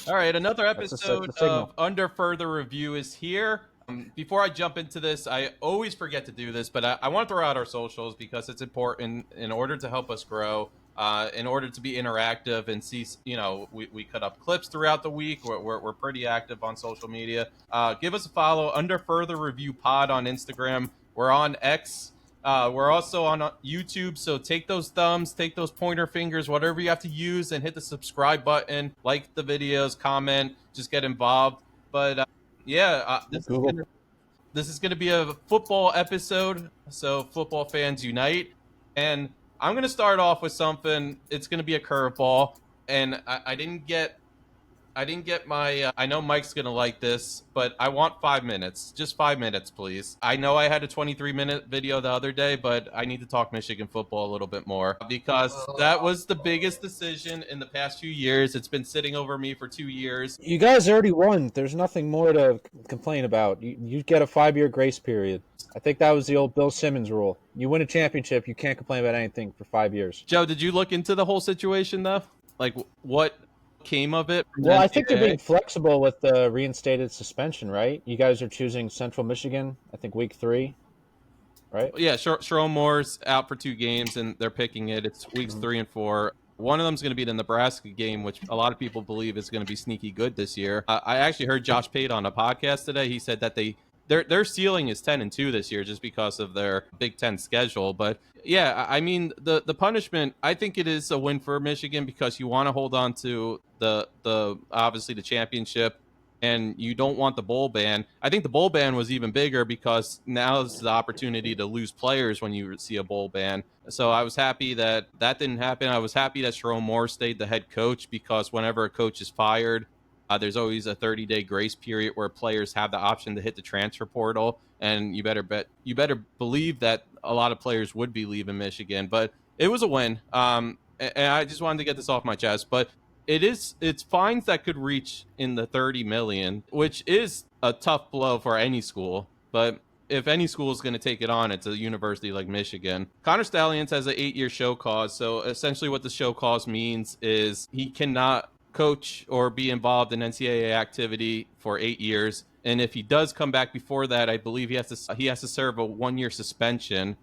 All right, another That's episode the signal. of Under Further Review is here. Before I jump into this, I always forget to do this, but I want to throw out our socials because it's important in order to help us grow, in order to be interactive and see, we cut up clips throughout the week. We're pretty active on social media. Give us a follow, Under Further Review Pod on Instagram. We're on X. We're also on YouTube, so take those thumbs, take those pointer fingers, whatever you have to use, and hit the subscribe button, like the videos, comment, just get involved. But this is gonna be a football episode, so football fans unite. And I'm gonna start off with something. It's gonna be a curveball, and I didn't get my. I know Mike's gonna like this, but I want 5 minutes. Just 5 minutes, please. I know I had a 23-minute video the other day, but I need to talk Michigan football a little bit more because that was the biggest decision in the past few years. It's been sitting over me for 2 years. You guys already won. There's nothing more to complain about. You get a 5-year grace period. I think that was the old Bill Simmons rule. You win a championship, you can't complain about anything for 5 years. Joe, did you look into the whole situation though? Like what came of it? Well, I think they're being flexible with the reinstated suspension, right? You guys are choosing Central Michigan, I think week 3, right? Yeah, Sherrone Moore's out for 2 games, and they're picking it. It's weeks 3 and 4. One of them is going to be the Nebraska game, which a lot of people believe is going to be sneaky good this year. I actually heard Josh Pate on a podcast today. He said that their ceiling is 10-2 this year just because of their Big Ten schedule. But yeah, I mean the punishment, I think it is a win for Michigan because you want to hold on to the obviously the championship, and you don't want the bowl ban. I think the bowl ban was even bigger because now is the opportunity to lose players when you see a bowl ban. So I was happy that didn't happen. I was happy that Sherrone Moore stayed the head coach because whenever a coach is fired, there's always a 30-day grace period where players have the option to hit the transfer portal, and you better believe that a lot of players would be leaving Michigan. But it was a win, and I just wanted to get this off my chest. But it's fines that could reach in the 30 million, which is a tough blow for any school. But if any school is going to take it on, it's a university like Michigan. Connor Stallions has an 8-year show cause. So essentially what the show cause means is he cannot coach or be involved in NCAA activity for 8 years. And if he does come back before that, I believe he has to serve a 1-year suspension.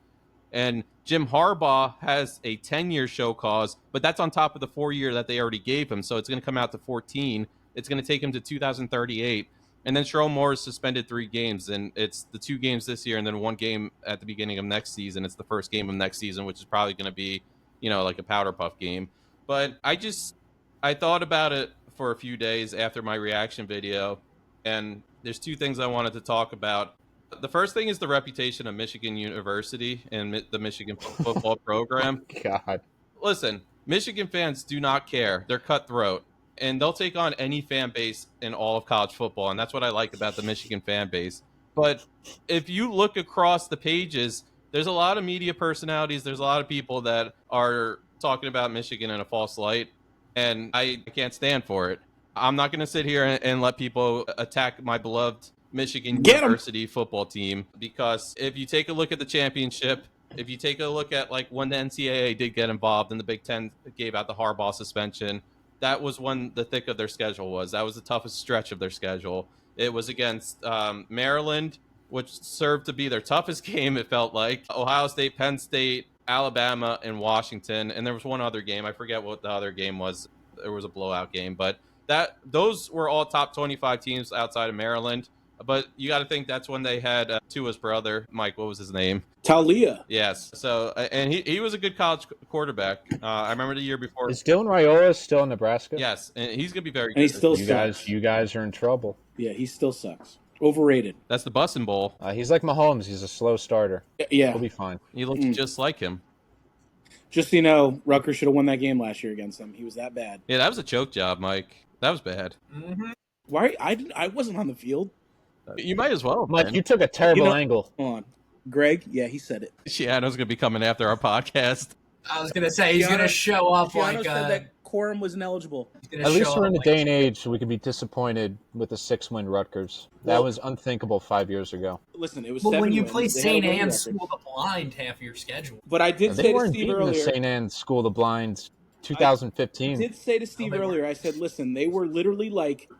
And Jim Harbaugh has a 10-year show cause, but that's on top of the 4-year that they already gave him. So it's going to come out to 14. It's going to take him to 2038. And then Sherrone Moore is suspended 3 games, and it's the 2 games this year and then 1 game at the beginning of next season. It's the first game of next season, which is probably going to be, like a powder puff game. But I thought about it for a few days after my reaction video, and there's 2 things I wanted to talk about. The first thing is the reputation of Michigan University and the Michigan football program. God. Listen, Michigan fans do not care. They're cutthroat, and they'll take on any fan base in all of college football, and that's what I like about the Michigan fan base. But if you look across the pages, there's a lot of media personalities. There's a lot of people that are talking about Michigan in a false light, and I can't stand for it. I'm not going to sit here and let people attack my beloved Michigan University football team, because if you take a look at the championship, if you take a look at like when the NCAA did get involved and the Big Ten gave out the Harbaugh suspension, that was when the thick of their schedule was. That was the toughest stretch of their schedule. It was against Maryland, which served to be their toughest game, it felt like. Ohio State, Penn State, Alabama, and Washington. And there was one other game. I forget what the other game was. There was a blowout game. But those were all top 25 teams outside of Maryland. But you got to think that's when they had Tua's brother, Mike. What was his name? Talia. Yes. So, and he was a good college quarterback. I remember the year before. Is Dylan Raiola still in Nebraska? Yes, and he's going to be very good. And he still sucks. You guys are in trouble. Yeah, he still sucks. Overrated. That's the Bussin' Bowl. He's like Mahomes. He's a slow starter. Yeah. He'll be fine. He looks just like him. Just so you know, Rutgers should have won that game last year against him. He was that bad. Yeah, that was a choke job, Mike. That was bad. Mm-hmm. Why? I wasn't on the field. You might as well, Mike. man. You took a terrible angle. Hold on. Greg, yeah, he said it. Shiano's going to be coming after our podcast. I was going to say, he's going to show up Shiano said that quorum was ineligible. At least we're in the day and age so we can be disappointed with the 6-win Rutgers. That was unthinkable 5 years ago. Listen, it was well, 7 when you wins. play St. Anne's School of the Blind half your schedule. But I did They say to weren't Steve beating the earlier. St. Anne's School of the Blind 2015. I did say to Steve they earlier, I said, listen, they were literally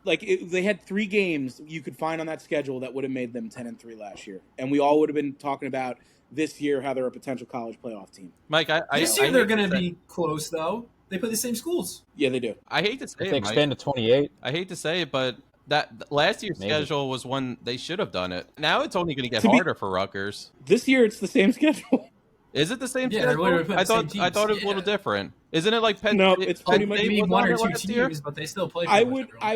they had 3 games you could find on that schedule that would have made them 10-3 last year. And we all would have been talking about this year how they're a potential college playoff team. Mike, This year they're going to be close, though. They play the same schools. Yeah, they do. I hate to say If they it, Mike. expand to 28. I hate to say it, but that last year's Maybe. schedule was when they should have done it. Now it's only going to get To be- harder for Rutgers. This year it's the same schedule. Is it the same Yeah, they're schedule? literally playing I the same thought teams. it was a little different. Isn't it like Penn? No, it's pretty much- Maybe was one on or it two last year? teams, but they still play. I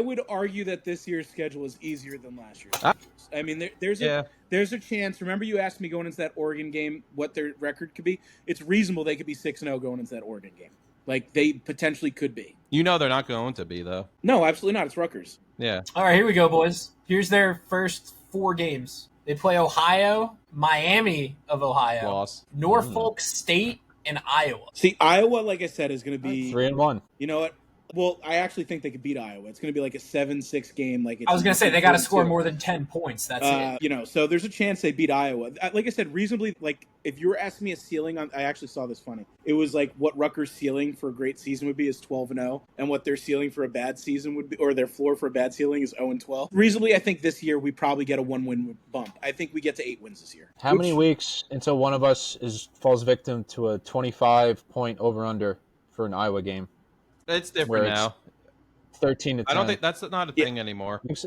would argue that this year's schedule is easier than last year's. Ah. I mean, there's Yeah. a chance. Remember, you asked me going into that Oregon game what their record could be. It's reasonable they could be 6-0 going into that Oregon game. Like they potentially could be. You know they're not going to be though. No, absolutely not. It's Rutgers. Yeah. All right, here we go, boys. Here's their first 4 games. They play Ohio, Miami of Ohio, Loss. Norfolk State, and Iowa. See, Iowa, like I said, is going to be 3-1. You know what? Well, I actually think they could beat Iowa. It's going to be like a 7-6 game. Like it's I was going to say they got to score 4-2. more than 10 points. That's it. You know, so there's a chance they beat Iowa. Like I said, reasonably. Like if you were asking me a ceiling on, I actually saw this funny. It was like what Rutgers' ceiling for a great season would be is 12-0, and what their ceiling for a bad season would be, or their floor for a bad ceiling is 0-12. Reasonably, I think this year we probably get a 1-win bump. I think we get to 8 wins this year. How many weeks until one of us falls victim to a 25-point over/under for an Iowa game? It's different Where it's now. 13 to 10. I don't think that's not a thing anymore. It's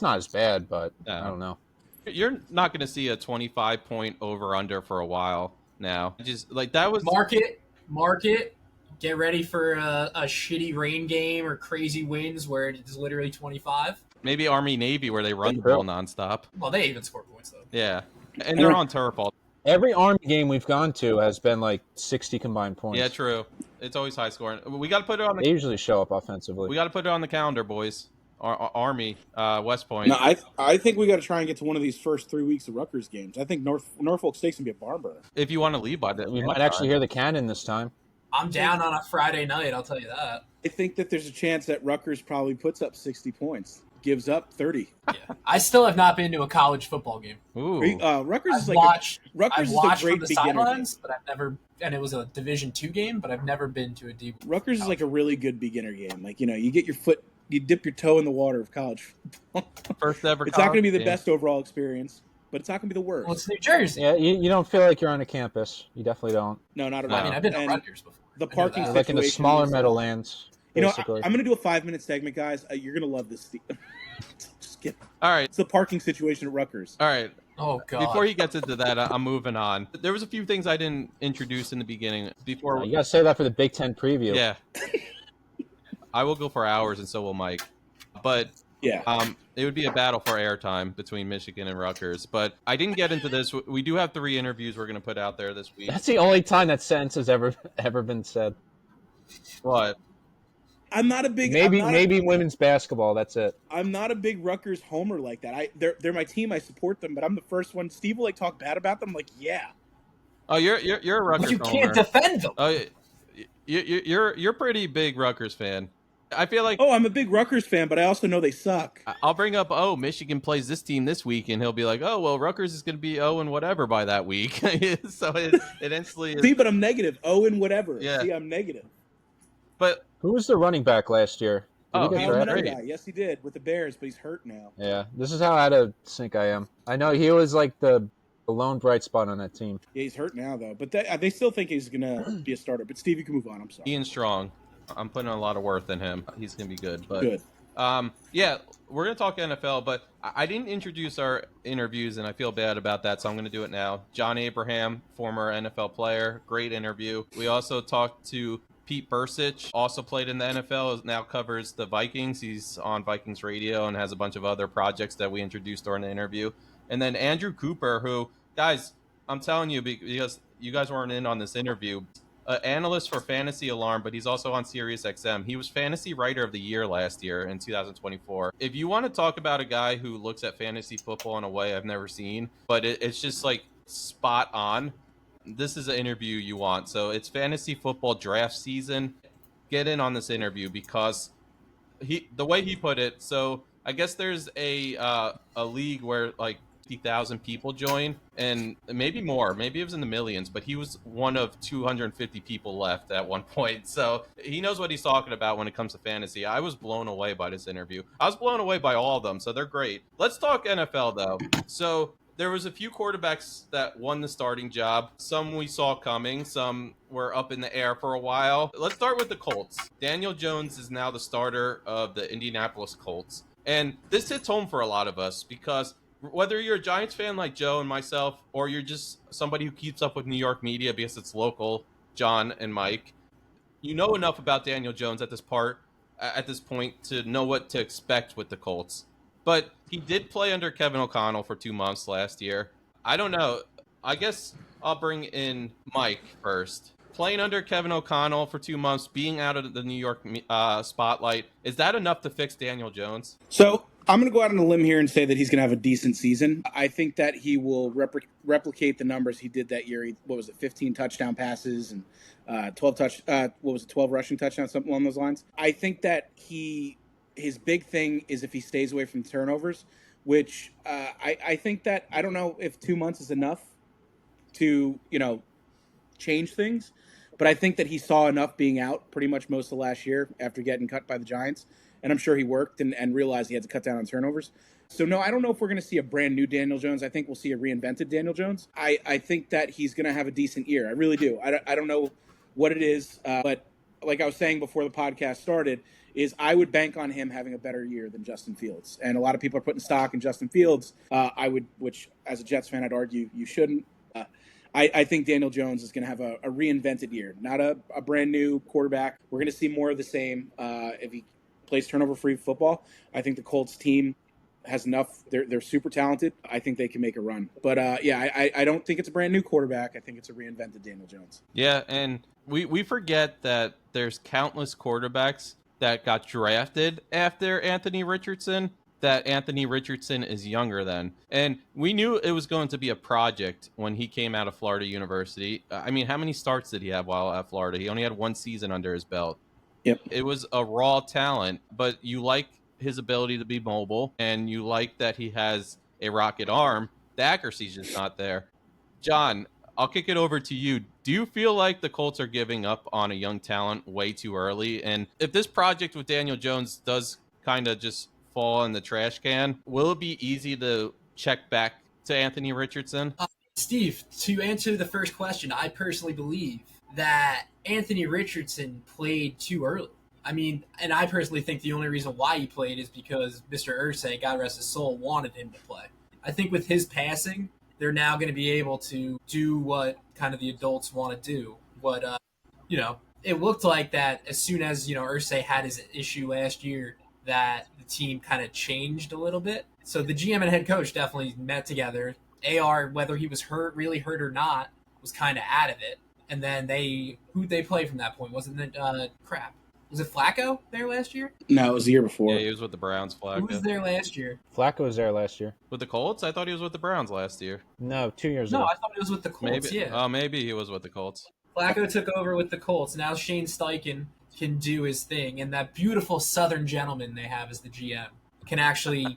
not as bad, but No. I don't know. You're not going to see a 25-point over/under for a while now. Just like that was Mark it. Get ready for a shitty rain game or crazy winds where it's literally 25. maybe Army Navy where they run the ball nonstop. Well, they even score points, though. Yeah, and they're on turf all. Every Army game we've gone to has been like 60 combined points. Yeah, true. It's always high scoring. We got to put it on They the. usually show up offensively. We got to put it on the calendar, boys. Army, West Point. No, I think we got to try and get to one of these first 3 weeks of Rutgers games. I think Norfolk State's gonna be a barn burner. If you want to lead by that, We might actually hear the cannon this time. I'm down on a Friday night, I'll tell you that. I think that there's a chance that Rutgers probably puts up 60 points, gives up 30. Yeah. I still have not been to a college football game. Ooh. Rutgers I've is like watched Rutgers is a from great the beginner game. sidelines, but I've never, and it was a Division II game, but I've never been to a D. Rutgers is like a really good beginner game. Like, you know, you dip your toe in the water of college football. First ever. It's not going to be the game. best overall experience, but it's not going to be the worst. Well, it's New Jersey. Yeah, you don't feel like you're on a campus. You definitely don't. No, not at No. all. I mean, I've been to And Rutgers before. the I know parking that. You're like in the situation smaller is- Meadowlands, You know, basically. I'm going to do a 5-minute segment, guys. You're going to love this. Just kidding. All right. It's the parking situation at Rutgers. All right. Oh, God. Before he gets into that, I'm moving on. There was a few things I didn't introduce in the beginning. Before, You got to say that for the Big Ten preview. yeah, I will go for hours, and so will Mike. But Yeah. it would be a battle for airtime between Michigan and Rutgers. But I didn't get into this. We do have 3 interviews we're going to put out there this week. That's the only time that sentence has ever been said. What? I'm not a big Maybe women's basketball. That's it. I'm not a big Rutgers homer like that. They're my team. I support them, but I'm the first one. Steve will like talk bad about them. I'm like, yeah. Oh, you're a Rutgers You can't homer. defend them. Oh, you're pretty big Rutgers fan. I feel like Oh, I'm a big Rutgers fan, but I also know they suck. I'll bring up, Michigan plays this team this week, and he'll be like, oh, well, Rutgers is going to be 0 and whatever by that week. So it instantly is. See, but I'm negative. Oh, and whatever. Yeah. See, I'm negative. But Who was the running back last year? Did Oh, he get he Now was another drafted? great. guy. Yes, he did with the Bears, but he's hurt now. Yeah, this is how out of sync I am. I know he was like the lone bright spot on that team. Yeah, he's hurt now though. But they still think he's gonna be a starter. But Steve, you can move on. I'm sorry. Ian Strong, I'm putting a lot of worth in him. He's going to be good. But Good. yeah, we're going to talk NFL, but I didn't introduce our interviews, and I feel bad about that, so I'm going to do it now. John Abraham, former NFL player, great interview. We also talked to Pete Bercich, also played in the NFL, now covers the Vikings. He's on Vikings radio and has a bunch of other projects that we introduced during the interview. And then Andrew Cooper, who, guys, I'm telling you, because you guys weren't in on this interview, analyst for Fantasy Alarm, but he's also on SiriusXM. He was Fantasy Writer of the Year last year in 2024. If you want to talk about a guy who looks at fantasy football in a way I've never seen, but it's just like spot on, this is an interview you want. So it's fantasy football draft season. Get in on this interview because the way he put it. So I guess there's a league where like 50,000 people join, and maybe more. Maybe it was in the millions, but he was one of 250 people left at one point. So he knows what he's talking about when it comes to fantasy. I was blown away by this interview. I was blown away by all of them, so they're great. Let's talk NFL, though. So there was a few quarterbacks that won the starting job. Some we saw coming. Some were up in the air for a while. Let's start with the Colts. Daniel Jones is now the starter of the Indianapolis Colts. And this hits home for a lot of us because whether you're a Giants fan like Joe and myself, or you're just somebody who keeps up with New York media because it's local, John and Mike, you know enough about Daniel Jones at this point to know what to expect with the Colts. But he did play under Kevin O'Connell for 2 months last year. I don't know. I guess I'll bring in Mike first. Playing under Kevin O'Connell for 2 months, being out of the New York spotlight, is that enough to fix Daniel Jones? So I'm going to go out on a limb here and say that he's going to have a decent season. I think that he will replicate the numbers he did that year. 15 touchdown passes and 12 rushing touchdowns, something along those lines. I think that his big thing is if he stays away from turnovers, which I think that I don't know if 2 months is enough to, change things. But I think that he saw enough being out pretty much most of last year after getting cut by the Giants. And I'm sure he worked and realized he had to cut down on turnovers. So, no, I don't know if we're going to see a brand new Daniel Jones. I think we'll see a reinvented Daniel Jones. I think that he's going to have a decent year. I really do. I don't know what it is. But like I was saying before the podcast started, is I would bank on him having a better year than Justin Fields. And a lot of people are putting stock in Justin Fields. Which as a Jets fan, I'd argue you shouldn't. I think Daniel Jones is going to have a reinvented year, not a brand new quarterback. We're going to see more of the same if he plays turnover-free football. I think the Colts team has enough. They're super talented. I think they can make a run. But, I don't think it's a brand new quarterback. I think it's a reinvented Daniel Jones. Yeah, and we forget that there's countless quarterbacks that got drafted after Anthony Richardson, that Anthony Richardson is younger than. And we knew it was going to be a project when he came out of Florida University. I mean, how many starts did he have while at Florida? He only had one season under his belt. Yep. It was a raw talent, but you like his ability to be mobile, and you like that he has a rocket arm. The accuracy's just not there. John, I'll kick it over to you. Do you feel like the Colts are giving up on a young talent way too early? And if this project with Daniel Jones does kind of just fall in the trash can, will it be easy to check back to Anthony Richardson? Steve, to answer the first question, I personally believe that Anthony Richardson played too early. I mean, and I personally think the only reason why he played is because Mr. Irsay, God rest his soul, wanted him to play. I think with his passing, they're now going to be able to do what kind of the adults want to do. But, it looked like that as soon as, Irsay had his issue last year, that the team kind of changed a little bit. So the GM and head coach definitely met together. AR, whether he was really hurt or not, was kind of out of it. And then who'd they play from that point? Wasn't it, was it Flacco there last year? No, it was the year before. Yeah, he was with the Browns, Flacco. Who was there last year? Flacco was there last year. With the Colts? I thought he was with the Browns last year. No, 2 years ago. No, I thought it was with the Colts, Maybe. yeah. Oh, maybe he was with the Colts. Flacco took over with the Colts. Now Shane Steichen can do his thing, and that beautiful Southern gentleman they have as the GM can actually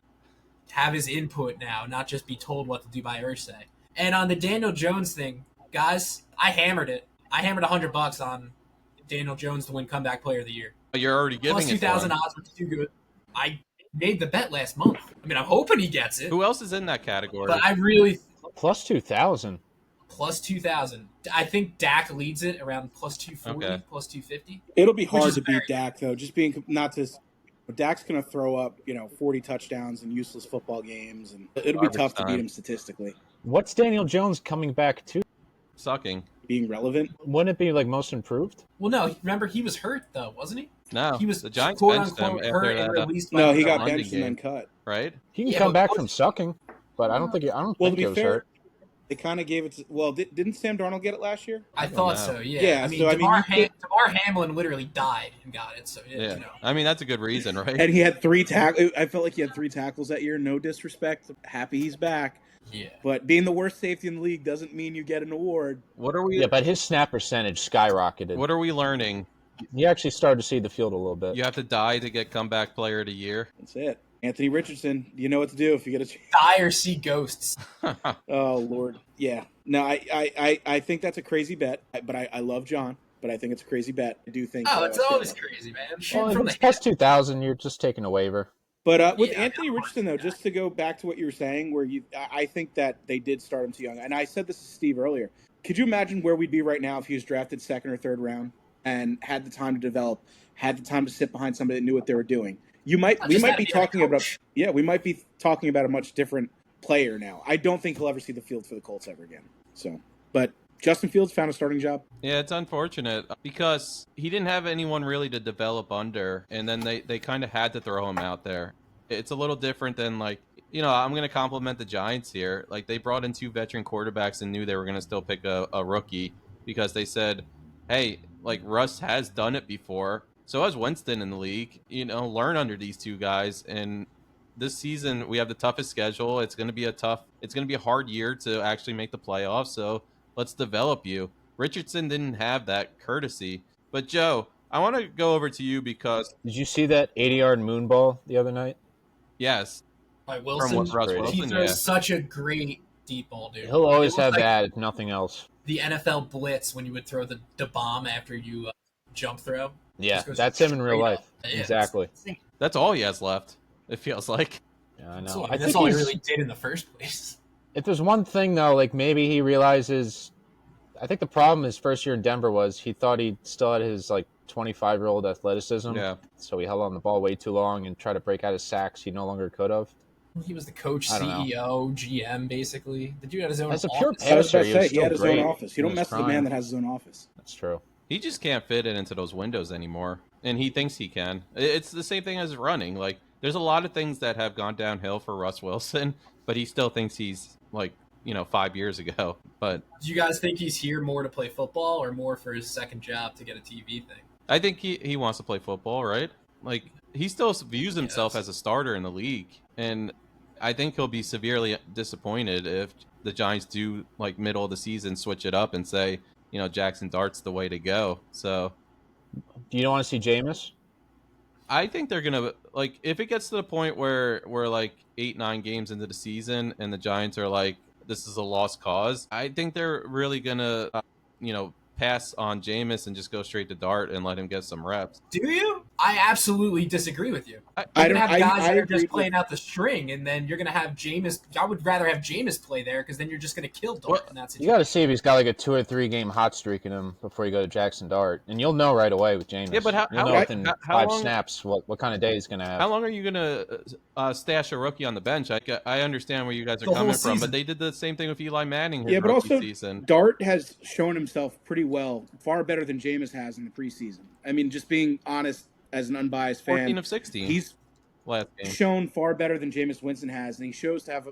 have his input now, not just be told what to do by Irsay. And on the Daniel Jones thing, guys, I hammered it. I hammered $100 on Daniel Jones to win Comeback Player of the Year. You're already giving Plus it 2,000 to him. odds, which is too good. I made the bet last month. I mean, I'm hoping he gets it. Who else is in that category? But I really... Plus 2,000. Plus 2,000. I think Dak leads it around plus 240, Okay. plus 250. It'll be hard is to beat very- Dak, though. Just being not to. Dak's going to throw up, 40 touchdowns in useless football games, and it'll be Garbage tough to time. beat him statistically. What's Daniel Jones coming back to? Sucking. Being relevant. Wouldn't it be like most improved? Well, no, remember he was hurt though, wasn't he? No, He was the Giants quote benched him unquote after hurt and that, released. by No, the he got London benched and then game. cut. right? He can Yeah, come but back was- from sucking, but I don't think Well, he to be was fair, hurt. they kind of gave it. Didn't Sam Darnold get it last year? I don't thought know. so. Yeah. Yeah, I mean, so, I mean, DeMar Hamlin literally died and got it. So Yeah. you know. I mean, that's a good reason, right? And he had 3 tackles. I felt like he had 3 tackles that year. No disrespect. Happy he's back. Yeah. But being the worst safety in the league doesn't mean you get an award. What are we? Yeah, but his snap percentage skyrocketed. What are we learning? He actually started to see the field a little bit. You have to die to get comeback player of the year. That's it. Anthony Richardson, you know what to do if you get a chance. Die or see ghosts. Oh, Lord. Yeah. No, I think that's a crazy bet, but I love John, but I think it's a crazy bet. I do think. Oh, it's always Stanley. crazy, man. Well, Shooting if from it's the hip. plus 2,000, you're just taking a waiver. But with Yeah, Anthony Richardson, though, just to go back to what you were saying, where I think that they did start him too young. And I said this to Steve earlier. Could you imagine where we'd be right now if he was drafted second or third round and had the time to develop, had the time to sit behind somebody that knew what they were doing? We might be talking about a much different player now. I don't think he'll ever see the field for the Colts ever again. So, but Justin Fields found a starting job. Yeah, it's unfortunate because he didn't have anyone really to develop under, and then they kind of had to throw him out there. It's a little different than, like, you know, I'm going to compliment the Giants here. Like, they brought in 2 veteran quarterbacks and knew they were going to still pick a rookie because they said, hey, like, Russ has done it before. So has Winston in the league. You know, learn under these 2 guys. And this season we have the toughest schedule. It's going to be a hard year to actually make the playoffs. So let's develop you. Richardson didn't have that courtesy. But Joe, I want to go over to you because Did you see that 80-yard moon ball the other night? yes, By from Wilson. what Russ He He Wilson, throws yeah. such a great deep ball, dude. He'll always It looks have like that, if nothing else. the NFL blitz when you would throw the bomb after you jump throw. Yeah, Just goes that's him in real straight life. up. Yeah, Exactly. it's insane. That's all he has left, it feels like. Yeah, I That's know. all, I that's think all he he's- really did in the first place. if there's one thing, though, like maybe he realizes. I think the problem his first year in Denver was he thought he still had his like 25-year-old athleticism. Yeah. So he held on the ball way too long and tried to break out his sacks he no longer could have. He was the coach, I don't know. CEO, GM, basically. The dude had his own As a pure office. I was about He to was say, he had still his own great office. You in don't his mess with a prime. man that has his own office. That's true. He just can't fit it into those windows anymore, and he thinks he can. It's the same thing as running. Like, there's a lot of things that have gone downhill for Russ Wilson, but he still thinks he's, like, 5 years ago. But Do you guys think he's here more to play football or more for his second job to get a TV thing? I think he wants to play football, right? Like, he still views himself Yes. as a starter in the league, and I think he'll be severely disappointed if the Giants do, like, middle of the season, switch it up and say, Jaxson Dart's the way to go. So Do you want to see Jameis? I think they're gonna, like, if it gets to the point where we're like 8-9 games into the season and the Giants are like, this is a lost cause, I think they're really gonna pass on Jameis and just go straight to Dart and let him get some reps. Do you? I absolutely disagree with you. I You're gonna have I guys that are agreed just with- playing out the string, and then you're gonna have Jameis. I would rather have Jameis play there because then you're just gonna kill Dart Well, in that You situation. got to see if he's got like a 2 or 3 game hot streak in him before you go to Jaxson Dart, and you'll know right away with Jameis. Yeah, but you'll know how- within how 5 long- snaps what kind of day he's gonna have. How long are you gonna stash a rookie on the bench? I understand where you guys are The whole coming from, season. but they did the same thing with Eli Manning his Yeah, but rookie also season. Dart has shown himself pretty well, far better than Jameis has in the preseason. I mean, just being honest as an unbiased 14 fan, of 16 he's last game. shown far better than Jameis Winston has, and he shows to have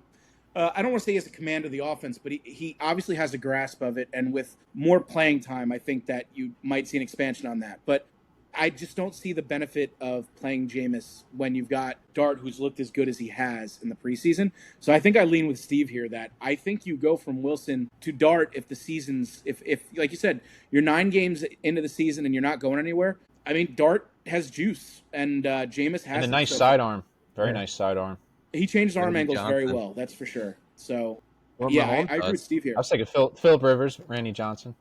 I don't want to say he has a command of the offense, but he obviously has a grasp of it, and with more playing time, I think that you might see an expansion on that. But I just don't see the benefit of playing Jameis when you've got Dart, who's looked as good as he has in the preseason. So I think I lean with Steve here that I think you go from Wilson to Dart if the season's, if like you said, you're 9 games into the season and you're not going anywhere. I mean, Dart has juice, and Jameis has And a it, nice so- sidearm. Very Yeah. nice sidearm. He changed arm Randy angles very Johnson. well, that's for sure. So, Or yeah, Mahomes I agree with does. Steve here. I was thinking Philip Rivers, Randy Johnson.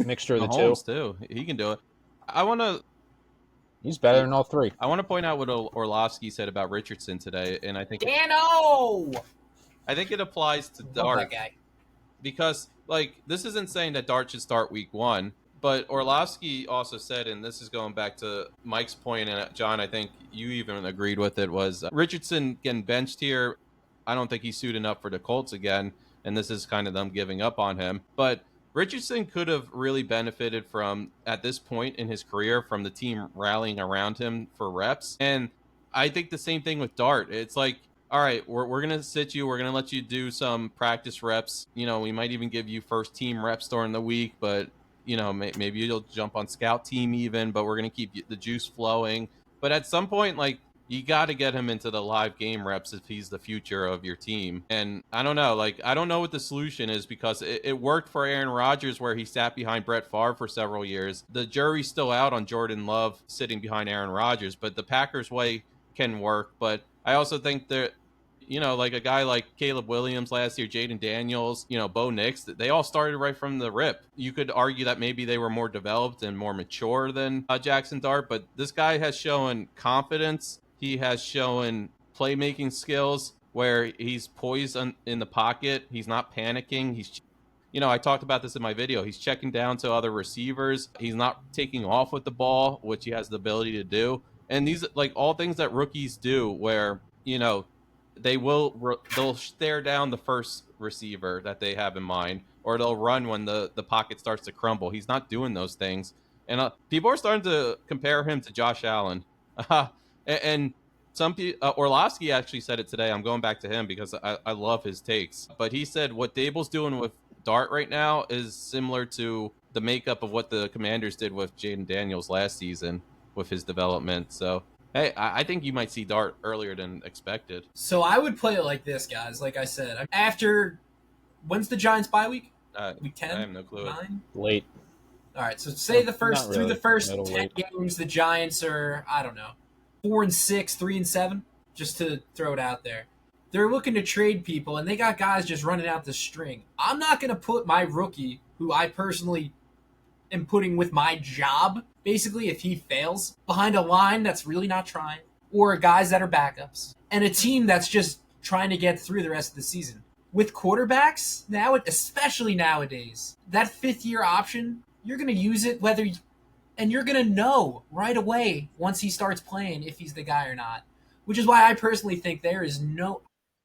Mixture of the two. Mahomes too. He can do it. I want He's better than all 3. to point out what Orlovsky said about Richardson today, and I think Dano! it applies to Love Dart that guy. because, like, this isn't saying that Dart should start week 1, but Orlovsky also said, and this is going back to Mike's point, and John, I think you even agreed with it, was Richardson getting benched here. I don't think he's suiting up for the Colts again, and this is kind of them giving up on him. But Richardson could have really benefited from, at this point in his career, from the team rallying around him for reps. And I think the same thing with Dart. It's like, all right, we're going to sit you. We're going to let you do some practice reps. We might even give you first team reps during the week, but, maybe you'll jump on scout team even, but we're going to keep the juice flowing. But at some point, like, you got to get him into the live game reps if he's the future of your team. And I don't know, like, I don't know what the solution is because it worked for Aaron Rodgers where he sat behind Brett Favre for several years. The jury's still out on Jordan Love sitting behind Aaron Rodgers, but the Packers way can work. But I also think that, like a guy like Caleb Williams last year, Jaden Daniels, Bo Nix, they all started right from the rip. You could argue that maybe they were more developed and more mature than Jaxson Dart, but this guy has shown confidence. He has shown playmaking skills where he's poised in the pocket. He's not panicking. I talked about this in my video. He's checking down to other receivers. He's not taking off with the ball, which he has the ability to do. And these like all things that rookies do where, they'll stare down the first receiver that they have in mind, or they'll run when the pocket starts to crumble. He's not doing those things. And people are starting to compare him to Josh Allen. And some people, Orlovsky actually said it today. I'm going back to him because I love his takes. But he said what Dable's doing with Dart right now is similar to the makeup of what the Commanders did with Jaden Daniels last season with his development. So, hey, I think you might see Dart earlier than expected. So I would play it like this, guys. Like I said, when's the Giants bye week? Week 10? I have no clue. 9? Late. All right, so say Not really. through the first Middle 10 late. games, the Giants are, I don't know, 4-6, 3-7, just to throw it out there. They're looking to trade people, and they got guys just running out the string. I'm not going to put my rookie, who I personally am putting with my job, basically, if he fails, behind a line that's really not trying, or guys that are backups, and a team that's just trying to get through the rest of the season. With quarterbacks, now, especially nowadays, that fifth-year option, you're going to use it and you're going to know right away once he starts playing if he's the guy or not. Which is why I personally think there is no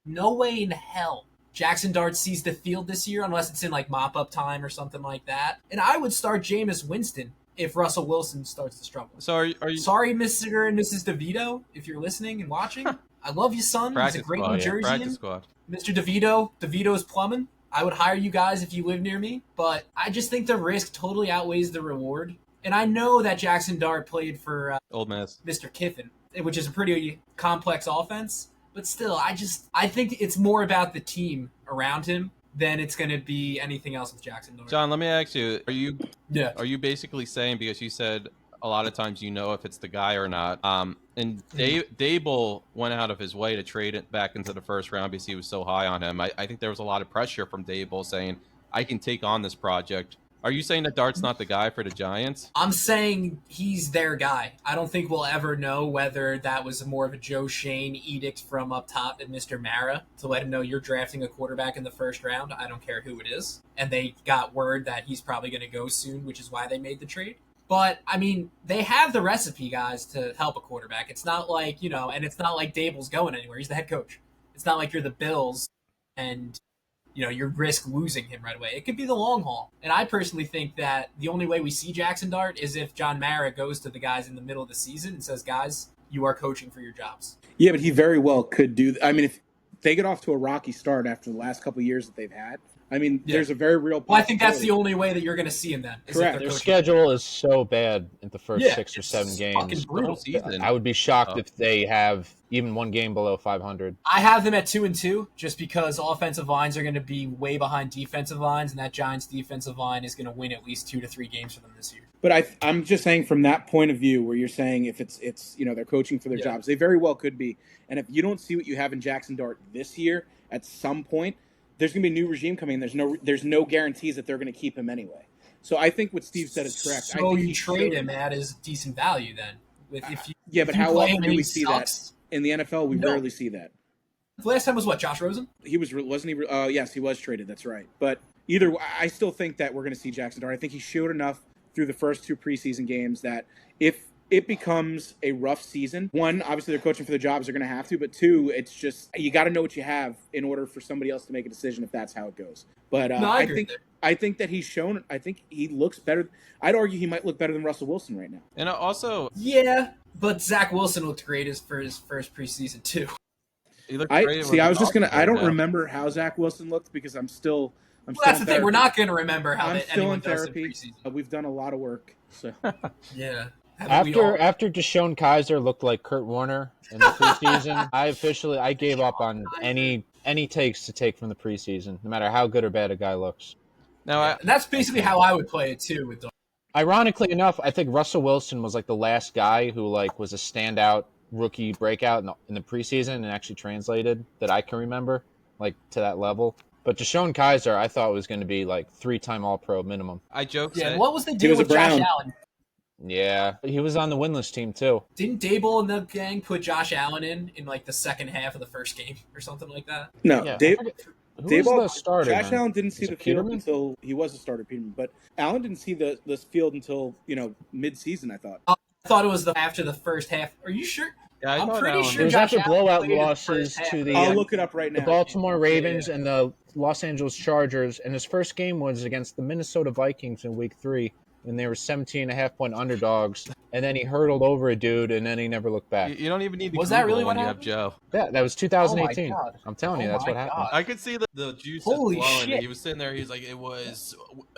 way in hell Jaxson Dart sees the field this year unless it's in like mop-up time or something like that. And I would start Jameis Winston if Russell Wilson starts to struggle. So are you Sorry, Mr. and Mrs. DeVito, if you're listening and watching. I love you, son. He's a great New Jerseyan. Practice squad. Mr. DeVito's plumbing. I would hire you guys if you live near me, but I just think the risk totally outweighs the reward. And I know that Jaxson Dart played for Old Miss. Mr. Kiffin, which is a pretty complex offense. But still, I think it's more about the team around him than it's going to be anything else with Jaxson Dart. John, let me ask you, Yeah. are you basically saying, because you said a lot of times if it's the guy or not, and Dable went out of his way to trade it back into the first round because he was so high on him. I think there was a lot of pressure from Dable saying, I can take on this project. Are you saying that Dart's not the guy for the Giants? I'm saying he's their guy. I don't think we'll ever know whether that was more of a Joe Shane edict from up top than Mr. Mara to let him know you're drafting a quarterback in the first round. I don't care who it is. And they got word that he's probably going to go soon, which is why they made the trade. But, I mean, they have the recipe, guys, to help a quarterback. It's not like, and it's not like Dable's going anywhere. He's the head coach. It's not like you're the Bills and, you risk losing him right away. It could be the long haul. And I personally think that the only way we see Jaxson Dart is if John Mara goes to the guys in the middle of the season and says, guys, you are coaching for your jobs. Yeah, but he very well could do. I mean, if they get off to a rocky start after the last couple of years that they've had, there's a very real possibility. Well, I think that's the only way that you're going to see him then. Correct. Their schedule is so bad in the first 6 or 7 games. Brutal season. I would be shocked if they have even one game below 500. I have them at 2-2 just because offensive lines are going to be way behind defensive lines, and that Giants defensive line is going to win at least 2 to 3 games for them this year. But I'm just saying from that point of view where you're saying if it's they're coaching for their jobs, they very well could be. And if you don't see what you have in Jaxson Dart this year, at some point, there's going to be a new regime coming in. There's no guarantees that they're going to keep him anyway. So I think what Steve said is correct. So you trade him at his decent value then? But how often do we see that? In the NFL, we rarely see that. The last time was what, Josh Rosen? Wasn't he? Yes, he was traded. That's right. But I still think that we're going to see Jaxson Dart. I think he showed enough through the first 2 preseason games that if it becomes a rough season, 1, obviously they're coaching for their jobs, they're going to have to, but 2, it's just you got to know what you have in order for somebody else to make a decision if that's how it goes. But I think that he's shown. I think he looks better. I'd argue he might look better than Russell Wilson right now. And also, yeah, but Zach Wilson looked great for his first preseason too. He looked great. I don't remember how Zach Wilson looked because I'm still. That's the thing. We're not going to remember how I'm still in therapy. We've done a lot of work. So yeah. After Deshaun Kaiser looked like Kurt Warner in the preseason, I gave up on any takes to take from the preseason, no matter how good or bad a guy looks. Now, and that's basically how I would play it too. With ironically enough, I think Russell Wilson was like the last guy who was a standout rookie breakout in the preseason and actually translated that I can remember, like to that level. But Deshaun Kaiser, I thought was going to be like 3-time All-Pro minimum. I joke. Yeah, say, what was the He deal was a with Josh Brown. Allen? Yeah, he was on the winless team too. Didn't Dable and the gang put Josh Allen in like the second half of the first game or something like that? No, Yeah, Dave. I forget- who was the starter? Josh then? Allen didn't see Was the it field Peterman? until he was a starter, Peterman. But Allen didn't see the field until mid-season. I thought. I thought it was after the first half. Are you sure? Yeah, I I'm thought pretty Allen- sure It was Josh after Allen blowout played in the losses first half. to I'll look it up right the now. Baltimore Ravens and the Los Angeles Chargers, and his first game was against the Minnesota Vikings in Week 3, and they were 17.5-point underdogs, and then he hurtled over a dude, and then he never looked back. You don't even need to Was that Google really when what you happened? have Joe. Yeah, that was 2018. Oh my God. I'm telling you, Oh that's my what happened. God. I could see the juices Holy flowing. shit. He was sitting there. He's like, it was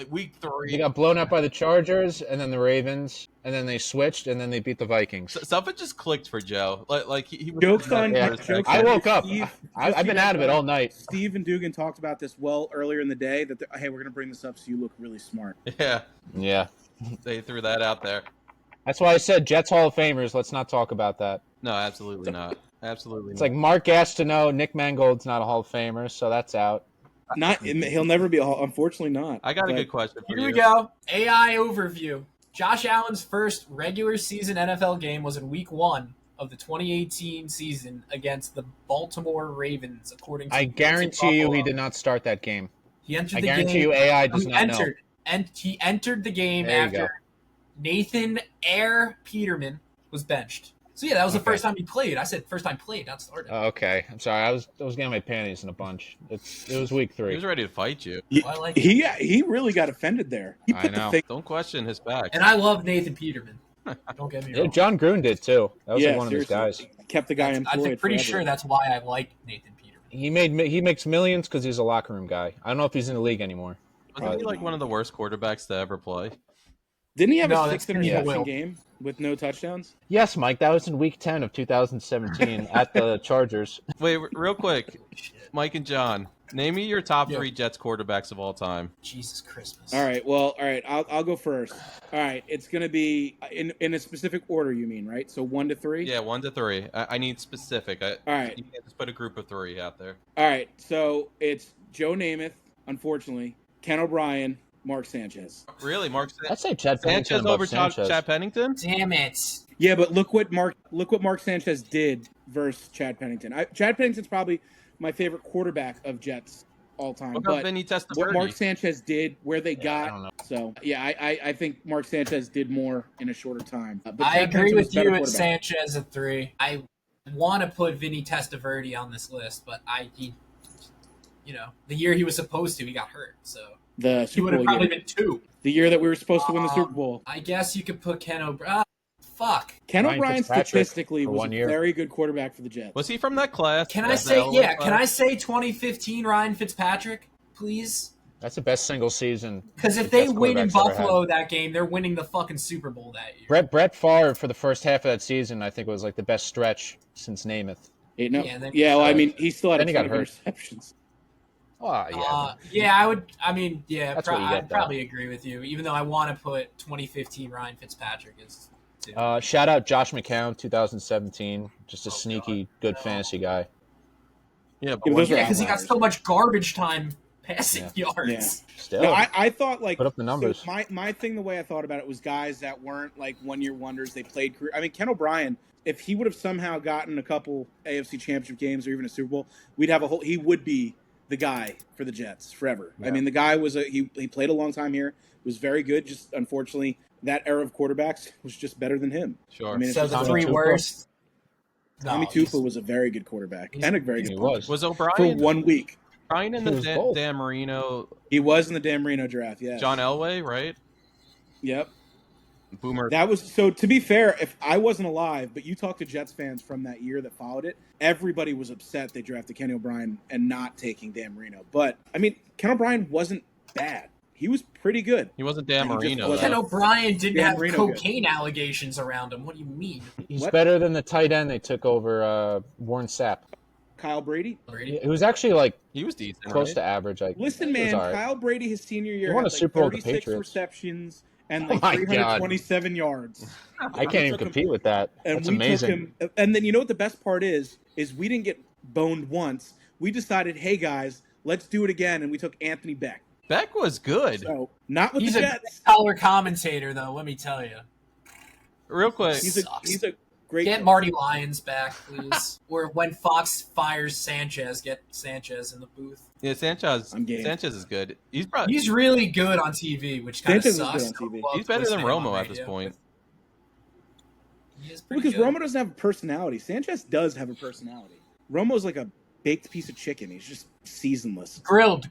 week 3. They got blown out by the Chargers, and then the Ravens, and then they switched, and then they beat the Vikings. Something just clicked for Joe. Like he was Jokes on Yeah, for a jokes second. I on woke up. Steve, I've been out of it all night. Steve and Dugan talked about this earlier in the day. That hey, we're gonna bring this up so you look really smart. Yeah, Yeah. they threw that out there. That's why I said Jets Hall of Famers. Let's not talk about that. No, absolutely not. Absolutely It's not. like Mark Gastineau, Nick Mangold's not a Hall of Famer, so that's out. He'll never be. Unfortunately, not. I got a But good question for Here you. we go. AI overview. Josh Allen's first regular season NFL game was in Week 1 of the 2018 season against the Baltimore Ravens, according to I Built in guarantee you he Buffalo. did not start that game. He entered I the guarantee game. you AI does He not know. entered, and he entered the game There you after go. Nathan Air Peterman was benched. So yeah, that was the Okay. first time he played. I said first time played, not started. Oh, okay. I'm sorry. I was getting my panties in a bunch. It was week He 3. was ready to fight you. I like he really got offended there. He I put know. the thing. Don't question his back. And I love Nathan Peterman. Don't get me Yeah, wrong. John Gruden did too. That was Yeah, like one of his guys. seriously. Kept the guy I'm employed. pretty forever. sure that's why I like Nathan Peterman. He makes millions because he's a locker room guy. I don't know if he's in the league anymore. Wasn't he like one of the worst quarterbacks to ever play? Didn't he have No, a that's 6 Kenny interception Will. game with no touchdowns? Yes, Mike. That was in week 10 of 2017 at the Chargers. Wait, real quick, Mike and John, name me your top Yeah. 3 Jets quarterbacks of all time. Jesus Christmas. All right. I'll go first. All right. It's gonna be in a specific order. You mean right? So 1 to 3. Yeah, 1 to 3. I need specific. All right. You can't just put a group of 3 out there. All right. So it's Joe Namath, unfortunately, Ken O'Brien, Mark Sanchez. Really, Mark I'd say Chad Pennington Sanchez above over Sanchez. Chad Pennington? Damn it. Yeah, but look what Mark Sanchez did versus Chad Pennington. Chad Pennington's probably my favorite quarterback of Jets all time. What about But Vinny what Testaverde? Mark Sanchez did, where they I got, don't know. so yeah, I think Mark Sanchez did more in a shorter time. But I Chad agree Pennington was with a better you at quarterback. Sanchez at 3. I want to put Vinny Testaverde on this list, but the year he was supposed to, he got hurt. So The he Super would have Bowl probably year, been 2. the year that we were supposed to win the Super Bowl. I guess you could put Ken O'Brien. Fuck. Ken Ryan O'Brien Fitzpatrick statistically for was 1 a year. very good quarterback for the Jets. Was he from that class? Can I That say, Delaware yeah, can I class? say 2015 Ryan Fitzpatrick, please? That's the best single season. Because if the they Jets win in quarterbacks ever Buffalo that game, they're winning the fucking Super Bowl that year. Brett Favre for the first half of that season, I think, was like the best stretch since Namath. Yeah, well, I mean, he still had Then a he ton got of hurt. interceptions. Oh, yeah. Yeah, I would. I mean, yeah, That's what you I'd get, though. probably agree with you. Even though I want to put 2015 Ryan Fitzpatrick as 2. Shout out Josh McCown, 2017. Just a sneaky, good fantasy guy. Yeah, but Yeah, one- those are Yeah, because he got outliers. so much garbage time passing yards. Yeah. Still. No, I thought like Put up the numbers. So my thing, the way I thought about it was guys that weren't like 1-year wonders. They played career. I mean, Ken O'Brien, if he would have somehow gotten a couple AFC Championship games or even a Super Bowl, we'd have a whole. He would be the guy for the Jets forever. Yeah. I mean, the guy was he played a long time here. Was very good. Just unfortunately, that era of quarterbacks was just better than him. Sure. I mean, it's So just the Tommy 3 Tuchel. worst. Tommy Tuchel was a very good quarterback and a very He good was. Was for O'Brien 1 week. O'Brien in He the was both. Dan Marino, He was in the Dan Marino draft. Yeah. John Elway, right? Yep. Boomer. That was so. To be fair, if I wasn't alive, but you talked to Jets fans from that year that followed it, everybody was upset they drafted Kenny O'Brien and not taking Dan Marino. But I mean, Ken O'Brien wasn't bad. He was pretty good. He wasn't Dan He just Marino. wasn't- Ken though. O'Brien didn't Dan have Marino good. cocaine allegations around him. What do you mean? He's What? better than the tight end they took over Warren Sapp. Kyle Brady. He was actually like He was decent, close right? to average. Like, Listen, he was man, all right. Kyle Brady his senior year He won had a like Super Bowl with the 36 Patriots. receptions and like Oh my God. 327 yards. I can't even compete with that. And That's we amazing. took him. And then you know what the best part is we didn't get boned once. We decided, hey guys, let's do it again, and we took Anthony Beck. Beck was good. So not with He's the a Jets. color commentator, though. Let me tell you. Real quick, He's a great. Get Marty Lyons back, please. Or when Fox fires Sanchez, get Sanchez in the booth. yeah, Sanchez. I'm game. Sanchez is good. He's really good on TV, which kind of Sanchez is sucks. good on TV. Love He's better than listening to him on Romo at this radio. point. He is pretty Because good. Romo doesn't have a personality. Sanchez does have a personality. Romo's like a baked piece of chicken. He's just seasonless. Grilled.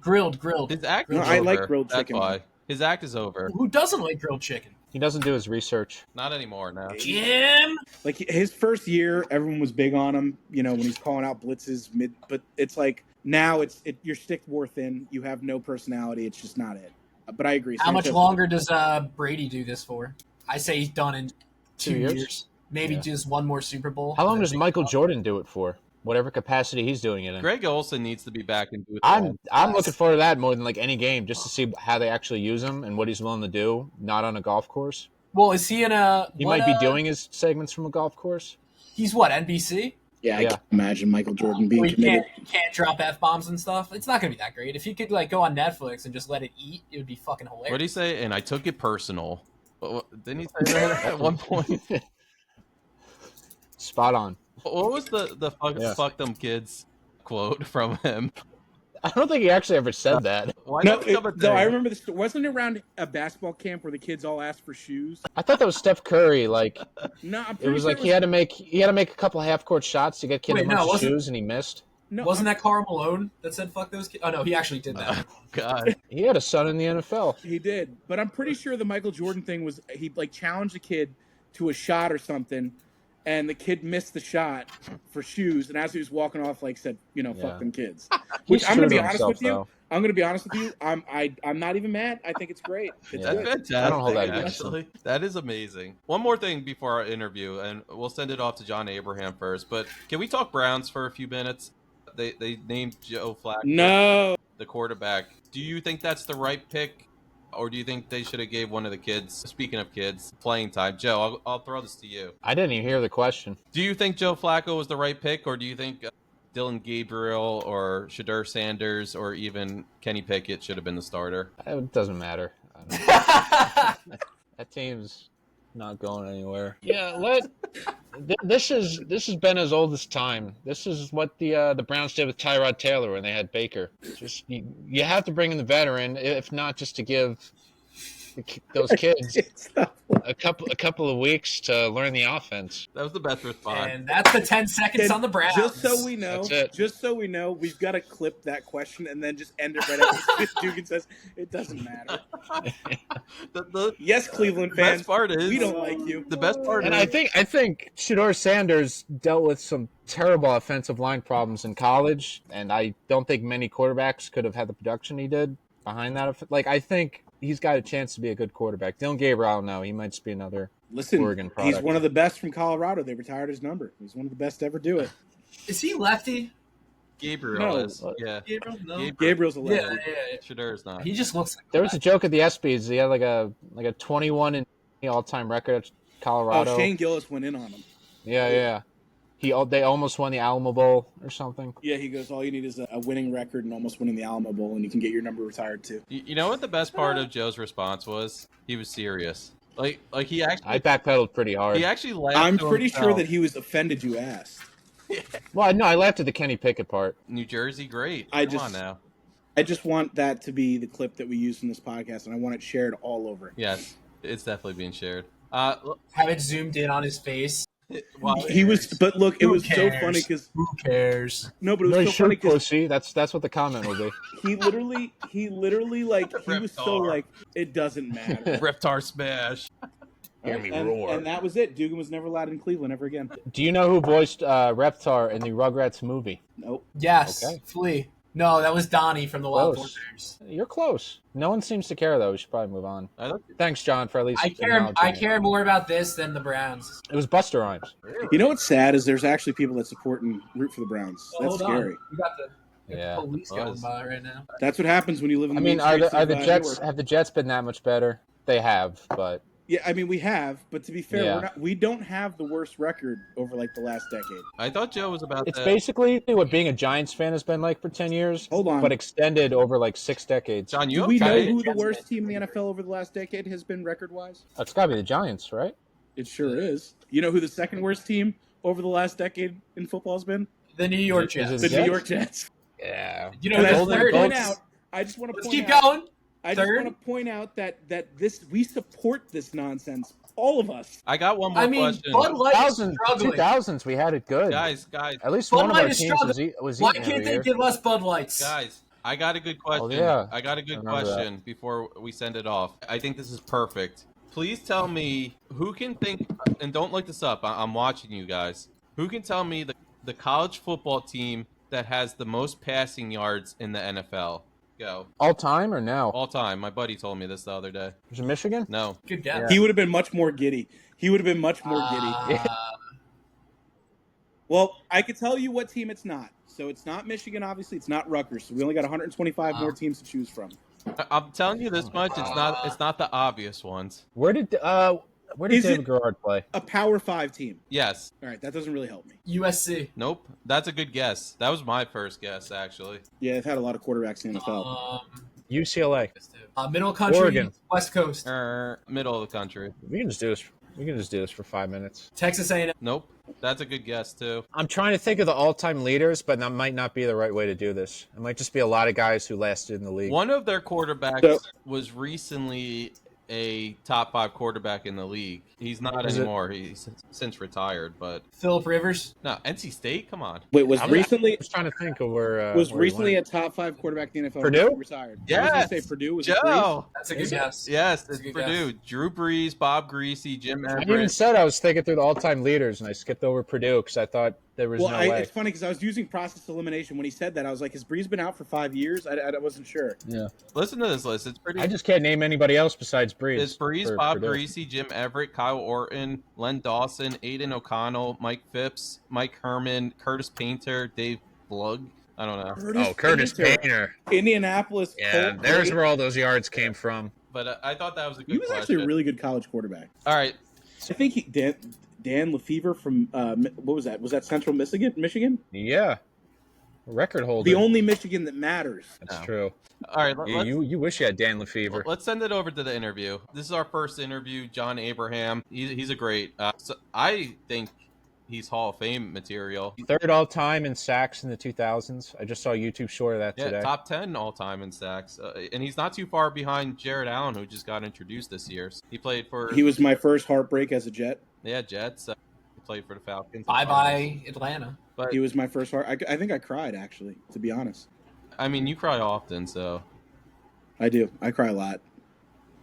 His act No, is I over. like grilled That's chicken. why. His act is over. Who doesn't like grilled chicken? He doesn't do his research. Not anymore now. Jim? Like his first year, everyone was big on him. You know, when he's calling out blitzes mid, but it's like now you're stick more thin. You have no personality. It's just not it. But I agree. How much Sanchez- longer does Brady do this for? I say he's done in 2 2 years? years. Maybe Yeah. just one more Super Bowl. How long And does then Michael big Jordan do it for? Whatever capacity he's doing it in. Greg Olson needs to be back in booth. I'm looking forward to that more than like any game, just to see how they actually use him and what he's willing to do, not on a golf course. Well, is he in a? He what, might be doing his segments from a golf course. He's what, NBC? Yeah, I Yeah. can't imagine Michael Jordan being Where you committed. can't drop F-bombs and stuff. It's not gonna be that great. If he could like go on Netflix and just let it eat, it would be fucking hilarious. What did he say? And I took it personal. Didn't he say that at one point? Spot on. What was the fuck them kids quote from him? I don't think he actually ever said that. Why No, not become a though I thing? remember this. Wasn't it around a basketball camp where the kids all asked for shoes? I thought that was Steph Curry. Like No, I'm it pretty was sure like he had to make a couple half court shots to get kid Wait, a bunch no, of wasn't- shoes, and he missed. No, Wasn't that Karl Malone that said "fuck those kids"? Oh no, he actually did that. God. He had a son in the NFL. He did, but I'm pretty sure the Michael Jordan thing was he like challenged a kid to a shot or something, and the kid missed the shot for shoes, and as he was walking off, like said, Yeah. fuck them kids. He's Which I'm true gonna be to honest himself, with you. though. I'm gonna be honest with you. I'm not even mad. I think it's great. It's Yeah. That's good. fantastic. I don't hold that against actually. That is amazing. One more thing before our interview, and we'll send it off to John Abraham first. But can we talk Browns for a few minutes? They named Joe Flacco No, the quarterback. Do you think that's the right pick, or do you think they should have gave one of the kids? Speaking of kids, playing time. Joe, I'll throw this to you. I didn't even hear the question. Do you think Joe Flacco was the right pick, or do you think Dylan Gabriel or Shadur Sanders or even Kenny Pickett should have been the starter? It doesn't matter. I don't that team's not going anywhere. Yeah, this has been as old as time. This is what the Browns did with Tyrod Taylor when they had Baker. Just you have to bring in the veteran, if not just to give those kids it's not. a couple of weeks to learn the offense. That was the best response. And that's the 10 seconds on the Browns. Just so we know, That's it. we've got to clip that question and then just end it right after Dugan says it doesn't matter. Yes, Cleveland fans, best part is we don't like you. the best part And is I think Shadur Sanders dealt with some terrible offensive line problems in college, and I don't think many quarterbacks could have had the production he did behind that. Like I think he's got a chance to be a good quarterback. Dylan Gabriel, I don't know. He might just be another Listen, Oregon product. he's one of the best from Colorado. They retired his number. He's one of the best to ever do it. Is he lefty? Gabriel No. is. Yeah. Gabriel? No. Gabriel. Gabriel's a Yeah, legend. yeah. Shadur's not. He just looks like There was a joke at the ESPYs. He had like a 21 and all-time record at Colorado. Oh, Shane Gillis went in on him. Yeah. They almost won the Alamo Bowl or something. Yeah, he goes, all you need is a winning record and almost winning the Alamo Bowl, and you can get your number retired too. You know what the best part of Joe's response was? He was serious. Like he actually I backpedaled pretty hard. he actually laughed. I'm to pretty sure himself. that he was offended you asked. Well, no, I laughed at the Kenny Pickett part. New Jersey, great. I Come just- on now. I just want that to be the clip that we use in this podcast, and I want it shared all over. Yes, it's definitely being shared. have it zoomed in on his face. Well, He was, but look, it Who was so cares? funny because Who cares? no, but it was No, so sure, funny because pussy. That's what the comment will be. he literally like he was so Reptar. like it doesn't matter. Reptar smash. Hear me and, roar. and that was it. Dugan was never allowed in Cleveland ever again. Do you know who voiced Reptar in the Rugrats movie? Nope. Yes. Okay. Flea. No, that was Donnie from the Wild Close. Thornberries. You're close. No one seems to care though. We should probably move on. I look, Thanks, John, for at least. I acknowledging it. care more about this than the Browns. It was Buster Rhymes. You know what's sad is there's actually people that support and root for the Browns. Oh, That's hold scary. on. We got the Yeah. police going Buzz. by right now. That's what happens when you live in the I mean, main are streets the of, Jets Newark. have the Jets been that much better? they have, but Yeah, I mean we have, but to be fair, Yeah. we don't have the worst record over like the last decade. I thought Joe was about it's to. basically what being a Giants fan has been like for 10 years, Hold on. but extended over like 6 decades. John, you Do we know okay? who the worst team in the NFL over the last decade has been record-wise? That's got to be the Giants, right? It sure is. You know who the second worst team over the last decade in football has been? The New York Is Jets. it The New York Jets. Yeah. You know And I who's just want third? to point out. I just want to Let's point keep out. going. I just Third? want to point out that we support this nonsense. All of us. I got one more I mean, question. Bud Light is 2000s, we had it good. Guys, At least Bud one of Light our is teams struggling. was Why eating can't every they year. give us Bud Lights? guys, I got a good question. yeah. I got a good I remember question before we send it off. I think this is perfect. Please tell me who can think, and don't look this up. I'm watching you guys. Who can tell me the college football team that has the most passing yards in the NFL? Go. All time or now? All time. My buddy told me this the other day. Was it Michigan? No. Good guess. He would have been much more giddy. Well, I could tell you what team it's not. So it's not Michigan, obviously. It's not Rutgers. So we only got 125 more teams to choose from. I'm telling you this much. It's not the obvious ones. Where did Is David it- Garrard play? A Power 5 team. Yes. All right, that doesn't really help me. USC. Nope. That's a good guess. That was my first guess, actually. Yeah, they've had a lot of quarterbacks in the NFL. UCLA. Middle country, Oregon. West Coast, Middle of the country. We can just do this. We can just do this for 5 minutes. Texas A&M. Nope. That's a good guess, too. I'm trying to think of the all-time leaders, but that might not be the right way to do this. It might just be a lot of guys who lasted in the league. One of their quarterbacks was recently a top 5 quarterback in the league. He's not anymore. He's since retired, but Phillip Rivers. no, NC State. Come on. Wait, was I recently was trying to think of where was where he recently went. a top 5 quarterback in the NFL? Purdue? Retired. I was Yes. going to say Purdue. Was it Brees? Joe. That's a good guess. Yes, That's it's a good Purdue. Drew Brees, Bob Greasy, Jim I even Everett. said I was thinking through the all-time leaders, and I skipped over Purdue because I thought there was Well, no way. it's funny because I was using process elimination when he said that. I was like, has Brees been out for 5 years? I wasn't sure. Yeah, Listen to this list. It's pretty. I just can't name anybody else besides Breeze. It's Brees, for Bob Purdue. Greasy, Jim Everett, Kyle Orton, Len Dawson, Aiden O'Connell, Mike Phipps, Mike Herman, Curtis Painter, Dave Blug. I don't know. Oh, Curtis Painter. Indianapolis. Yeah, Colt there's Brady. where all those yards came from. But I thought that was a good He was question. actually a really good college quarterback. All right. I think Dan Lefevre from what was that? Was that Central Michigan? Yeah, record holder. The only Michigan that matters. That's No. true. All right. You wish you had Dan Lefevre. Let's send it over to the interview. This is our first interview. John Abraham. He's a great. So I think he's Hall of Fame material. Third all-time in sacks in the 2000s. I just saw a YouTube short of that Yeah, today. top 10 all time in sacks, and he's not too far behind Jared Allen, who just got introduced this year. He played for He was my first heartbreak as a Jet. Jets. He played for the Falcons. Bye Atlanta. But He was my first heart. I think I cried actually, to be honest. I mean, you cry often, so I do. I cry a lot.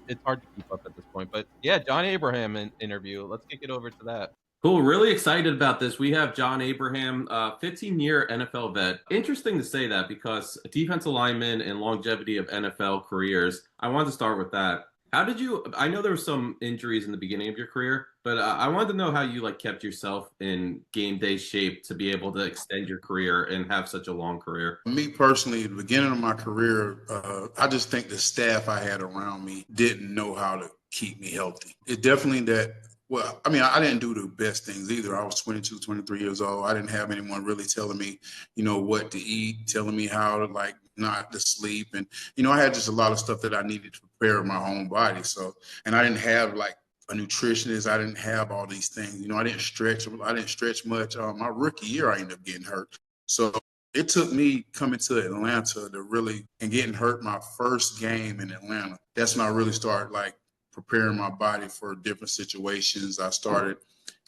it's hard to keep up at this point. But yeah, John Abraham interview. Let's kick it over to that. Cool. Really excited about this. We have John Abraham, 15-year NFL vet. Interesting to say that because defensive lineman and longevity of NFL careers. I wanted to start with that. How did you? I know there were some injuries in the beginning of your career, but I wanted to know how you kept yourself in game day shape to be able to extend your career and have such a long career. Me personally, at the beginning of my career, I just think the staff I had around me didn't know how to keep me healthy. It definitely that. Well, I mean, I didn't do the best things either. I was 22, 23 years old. I didn't have anyone really telling me, what to eat, telling me how to not to sleep. And, I had just a lot of stuff that I needed to prepare my own body. So, and I didn't have a nutritionist. I didn't have all these things. I didn't stretch much. My rookie year, I ended up getting hurt. So it took me coming to Atlanta and getting hurt my first game in Atlanta. That's when I really started preparing my body for different situations. I started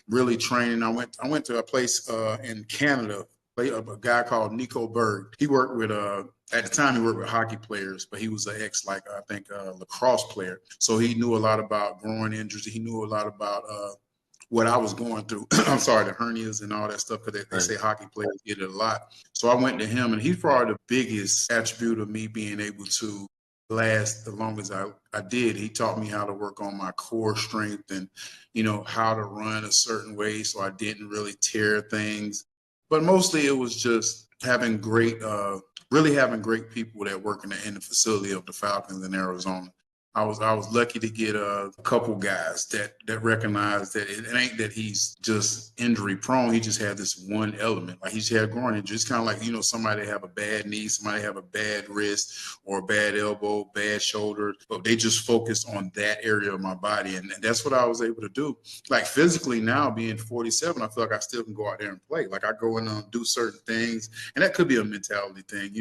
really training. I went to a place in Canada, a guy called Nico Berg. He worked with at the time he worked with hockey players, but he was an lacrosse player. So he knew a lot about groin injuries. He knew a lot about what I was going through. I'm sorry, the hernias and all that stuff, because they say hockey players get it a lot. So I went to him, and he's probably the biggest attribute of me being able to last the longest I did. He taught me how to work on my core strength and, how to run a certain way so I didn't really tear things. But mostly it was just having great people that work in the facility of the Falcons in Arizona. I was lucky to get a couple guys that recognize that it ain't that he's just injury prone. He just had this one element. Like he's had groin injury. It's kind of like, somebody have a bad knee, somebody have a bad wrist or a bad elbow, bad shoulder, but they just focus on that area of my body. And that's what I was able to do. Like physically now being 47, I feel like I still can go out there and play. Like I go in and do certain things, and that could be a mentality thing.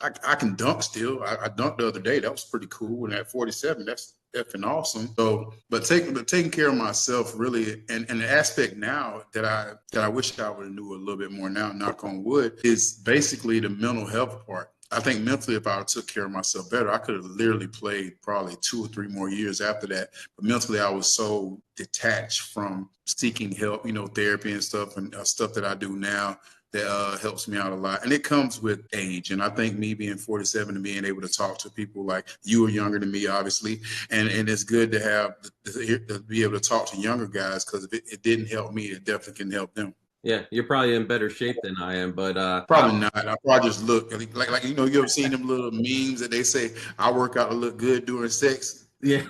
I can dunk still. I dunked the other day. That was pretty cool. And at 47, that's effing awesome. So, but taking care of myself really, and the aspect now that I wish I would have knew a little bit more now, knock on wood, is basically the mental health part. I think mentally, if I took care of myself better, I could have literally played probably 2 or 3 more years after that. But mentally, I was so detached from seeking help, therapy and stuff, and stuff that I do now that helps me out a lot. And it comes with age. And I think me being 47 and being able to talk to people like you are younger than me, obviously. And it's good to be able to talk to younger guys, because if it didn't help me, it definitely can help them. Yeah, you're probably in better shape than I am, but probably not. I probably just look like you ever seen them little memes that they say I work out to look good during sex? Yeah.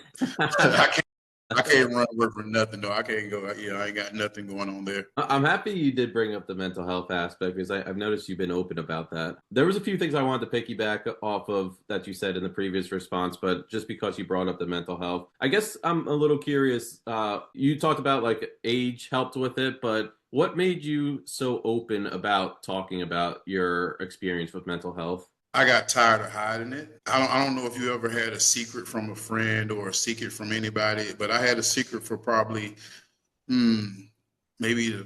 I can't run work for nothing though. I can't go. I ain't got nothing going on there. I'm happy you did bring up the mental health aspect, because I've noticed you've been open about that. There was a few things I wanted to piggyback off of that you said in the previous response, but just because you brought up the mental health, I guess I'm a little curious. You talked about like age helped with it, but what made you so open about talking about your experience with mental health? I got tired of hiding it. I don't know if you ever had a secret from a friend or a secret from anybody, but I had a secret for probably maybe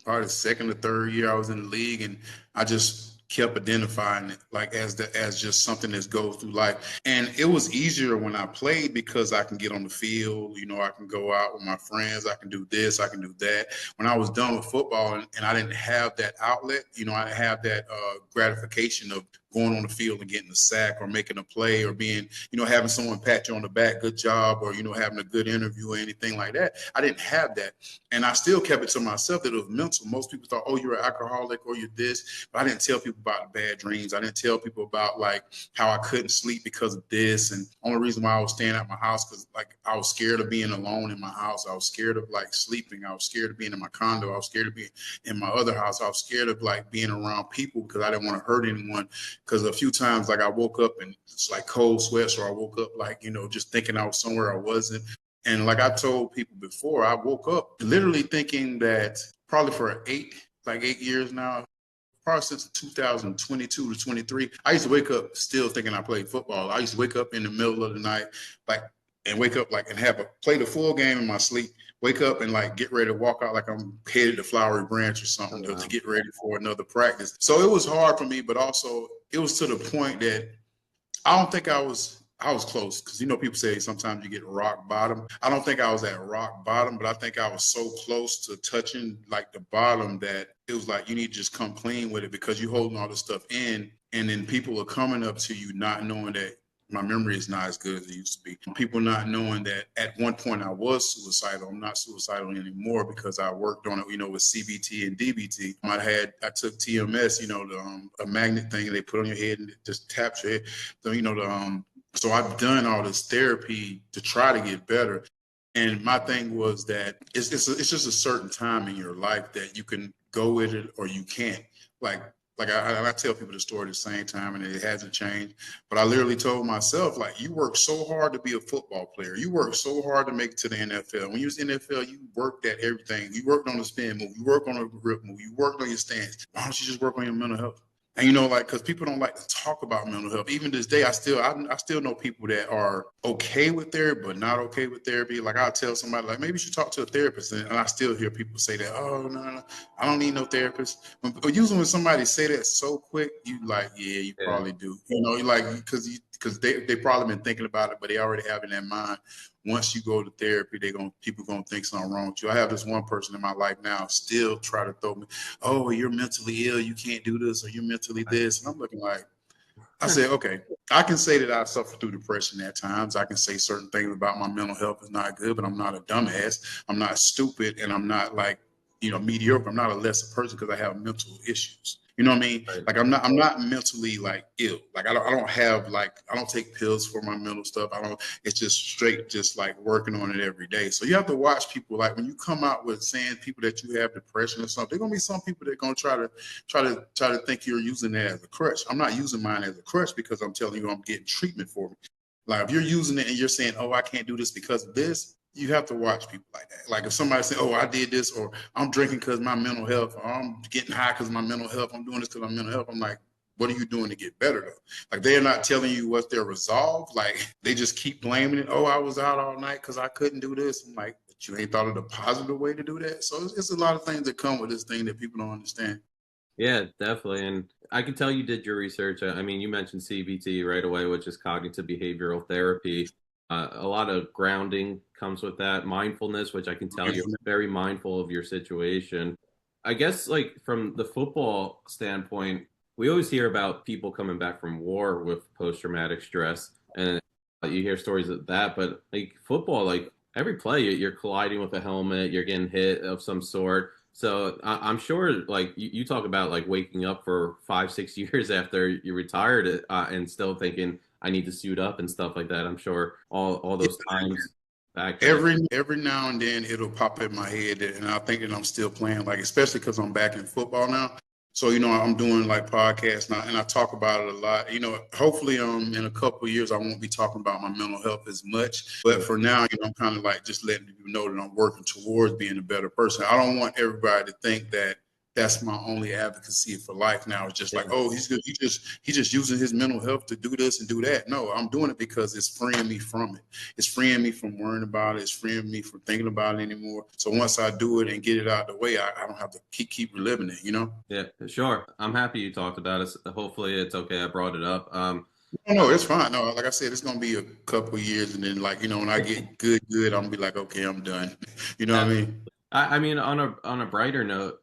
probably the second or third year I was in the league, and I just kept identifying it like as just something that goes through life. And it was easier when I played because I can get on the field, I can go out with my friends, I can do this, I can do that. When I was done with football and I didn't have that outlet, I didn't have that gratification of going on the field and getting a sack or making a play or being, having someone pat you on the back, good job, or, having a good interview or anything like that. I didn't have that. And I still kept it to myself that it was mental. Most people thought, oh, you're an alcoholic or you're this. But I didn't tell people about the bad dreams. I didn't tell people about like how I couldn't sleep because of this. And only reason why I was staying at my house, because like I was scared of being alone in my house. I was scared of like sleeping. I was scared of being in my condo. I was scared of being in my other house. I was scared of like being around people because I didn't want to hurt anyone. Because a few times, like I woke up and it's like cold sweats, or I woke up like, just thinking I was somewhere I wasn't. And like I told people before, I woke up literally thinking that probably for 8 years now, probably since 2022 to 23, I used to wake up still thinking I played football. I used to wake up in the middle of the night, and wake up and play the full game in my sleep. Wake up and like get ready to walk out like I'm headed to Flowery Branch or something to get ready for another practice. So it was hard for me, but also it was to the point that I don't think I was close, because people say sometimes you get rock bottom. I don't think I was at rock bottom, but I think I was so close to touching like the bottom that it was like you need to just come clean with it, because you're holding all this stuff in, and then people are coming up to you not knowing that my memory is not as good as it used to be. People not knowing that at one point I was suicidal. I'm not suicidal anymore because I worked on it, with CBT and DBT. I took TMS, a magnet thing they put on your head and it just taps your head. So, so I've done all this therapy to try to get better. And my thing was that it's just a certain time in your life that you can go with it or you can't. Like I tell people the story at the same time, and it hasn't changed. But I literally told myself, like, you worked so hard to be a football player. You worked so hard to make it to the NFL. When you was in the NFL, you worked at everything. You worked on the spin move. You worked on the grip move. You worked on your stance. Why don't you just work on your mental health? And because people don't like to talk about mental health. Even this day, I still know people that are okay with therapy, but not okay with therapy. Like I'll tell somebody, like, maybe you should talk to a therapist. And I still hear people say that, oh, no, I don't need no therapist. But usually when somebody say that so quick, you like, yeah, you probably do. Because they probably been thinking about it, but they already have it in their mind. Once you go to therapy, people gonna think something wrong with you. I have this one person in my life now still try to throw me, oh, you're mentally ill, you can't do this, or you're mentally this. And I'm looking like, I said, okay, I can say that I suffer through depression at times. I can say certain things about my mental health is not good, but I'm not a dumbass. I'm not stupid, and I'm not like, mediocre. I'm not a lesser person because I have mental issues. You know what I mean? Right. Like I'm not mentally like ill. Like I don't take pills for my mental stuff. It's just straight, just like working on it every day. So you have to watch people. Like when you come out with saying people that you have depression or something, there's gonna be some people that are gonna try to think you're using that as a crutch. I'm not using mine as a crutch because I'm telling you I'm getting treatment for it. Like if you're using it and you're saying, oh, I can't do this because of this, you have to watch people like that. Like if somebody say, oh, I did this, or I'm drinking because my mental health, or I'm getting high because my mental health, I'm doing this because my mental health. I'm like, what are you doing to get better though? Like they're not telling you what's their resolve. Like they just keep blaming it. Oh, I was out all night because I couldn't do this. I'm like, but you ain't thought of the positive way to do that. So it's a lot of things that come with this thing that people don't understand. Yeah, definitely. And I can tell you did your research. I mean, you mentioned CBT right away, which is cognitive behavioral therapy. A lot of grounding comes with that. Mindfulness, which I can tell you're very mindful of your situation. I guess, like, from the football standpoint, we always hear about people coming back from war with post-traumatic stress. And you hear stories of that. But, like, football, like, every play, you're colliding with a helmet, you're getting hit of some sort. So I'm sure, like, you talk about, like, waking up for 5-6 years after you retired and still thinking, I need to suit up and stuff like that. I'm sure all those times back then. Every now and then it'll pop in my head, and I think that I'm still playing, like, especially because I'm back in football now. So, you know, I'm doing like podcasts now and I talk about it a lot. You know, hopefully in a couple of years, I won't be talking about my mental health as much. But for now, you know, I'm kind of like just letting you know that I'm working towards being a better person. I don't want everybody to think that that's my only advocacy for life now. It's just like, oh, he's good. He's just using his mental health to do this and do that. No, I'm doing it because it's freeing me from it. It's freeing me from worrying about it. It's freeing me from thinking about it anymore. So once I do it and get it out of the way, I don't have to keep reliving it, you know? Yeah, sure. I'm happy you talked about it. Hopefully it's okay. I brought it up. No, it's fine. No, like I said, it's gonna be a couple of years, and then, like, you know, when I get good, I'm gonna be like, okay, I'm done. You know what I mean? I mean, on a brighter note,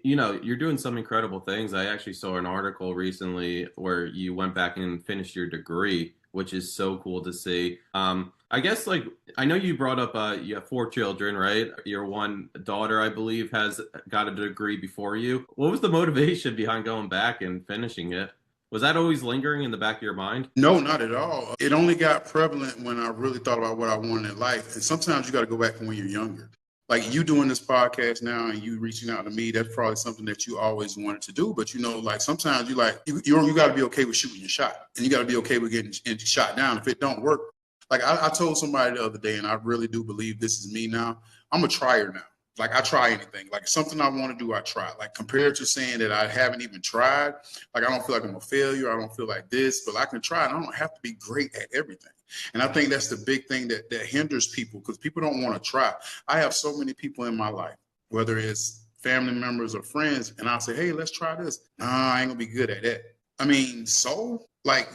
you know, you're doing some incredible things. I actually saw an article recently where you went back and finished your degree, which is so cool to see. I guess, like, I know you brought up you have 4 children, right? Your one daughter, I believe, has got a degree before you. What was the motivation behind going back and finishing it? Was that always lingering in the back of your mind? No, not at all. It only got prevalent when I really thought about what I wanted in life. And sometimes you got to go back to when you're younger. Like you doing this podcast now and you reaching out to me, that's probably something that you always wanted to do. But, you know, like sometimes you got to be okay with shooting your shot, and you got to be okay with getting shot down. If it don't work, like I told somebody the other day, and I really do believe this is me now, I'm a trier now. Like I try anything. Like something I want to do, I try. Like compared to saying that I haven't even tried, like I don't feel like I'm a failure. I don't feel like this, but I can try it. I don't have to be great at everything. And I think that's the big thing that hinders people, because people don't want to try. I have so many people in my life, whether it's family members or friends, and I'll say, hey, let's try this. Nah, I ain't gonna be good at that. I mean, so like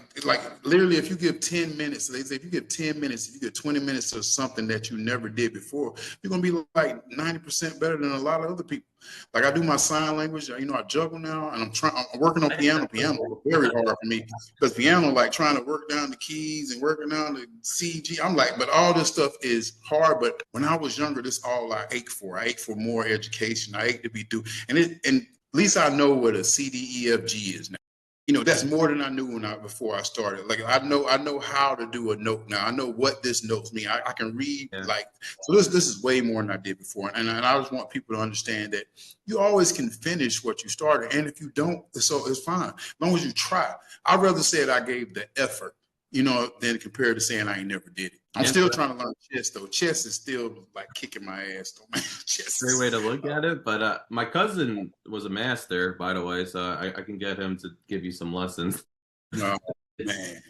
literally, if you give 10 minutes, they say if you give 10 minutes, if you give 20 minutes to something that you never did before, you're gonna be like 90% better than a lot of other people. Like I do my sign language, you know, I juggle now, and I'm working on piano. Piano is very hard for me because piano, like trying to work down the keys and working down the CG. I'm like, but all this stuff is hard. But when I was younger, this all I ached for. I ached for more education. I ached to be through, and at least I know what a CDEFG is now. You know, that's more than I knew before I started. Like I know how to do a note now. I know what this notes mean. I can read like, so this is way more than I did before. And I just want people to understand that you always can finish what you started. And if you don't, so it's fine. As long as you try. I'd rather say that I gave the effort, you know, than compared to saying I ain't never did it. I'm still trying to learn chess though. Chess is still like kicking my ass though, man. Chess. Great way to look at it. But my cousin was a master, by the way, so I can get him to give you some lessons. No, man.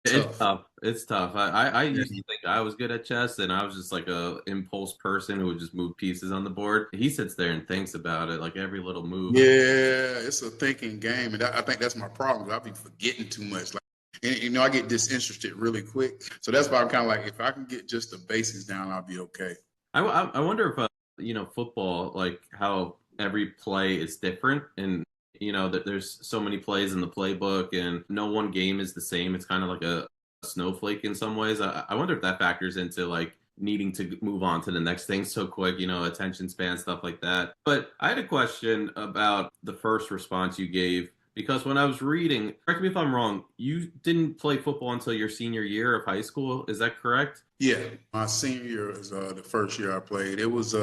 It's tough. It's tough. I used to think I was good at chess, and I was just like a impulse person who would just move pieces on the board. He sits there and thinks about it, like every little move. Yeah, it's a thinking game, and I think that's my problem. I be forgetting too much. Like, and, you know, I get disinterested really quick. So that's why I'm kind of like, if I can get just the basics down, I'll be okay. I wonder if you know, football, like how every play is different, and you know that there's so many plays in the playbook, and no one game is the same. It's kind of like a snowflake in some ways. I wonder if that factors into like needing to move on to the next thing so quick, attention span, stuff like that. But I had a question about the first response you gave, because when I was reading, correct me if I'm wrong, you didn't play football until your senior year of high school. Is that correct? Yeah, my senior year is the first year I played. It was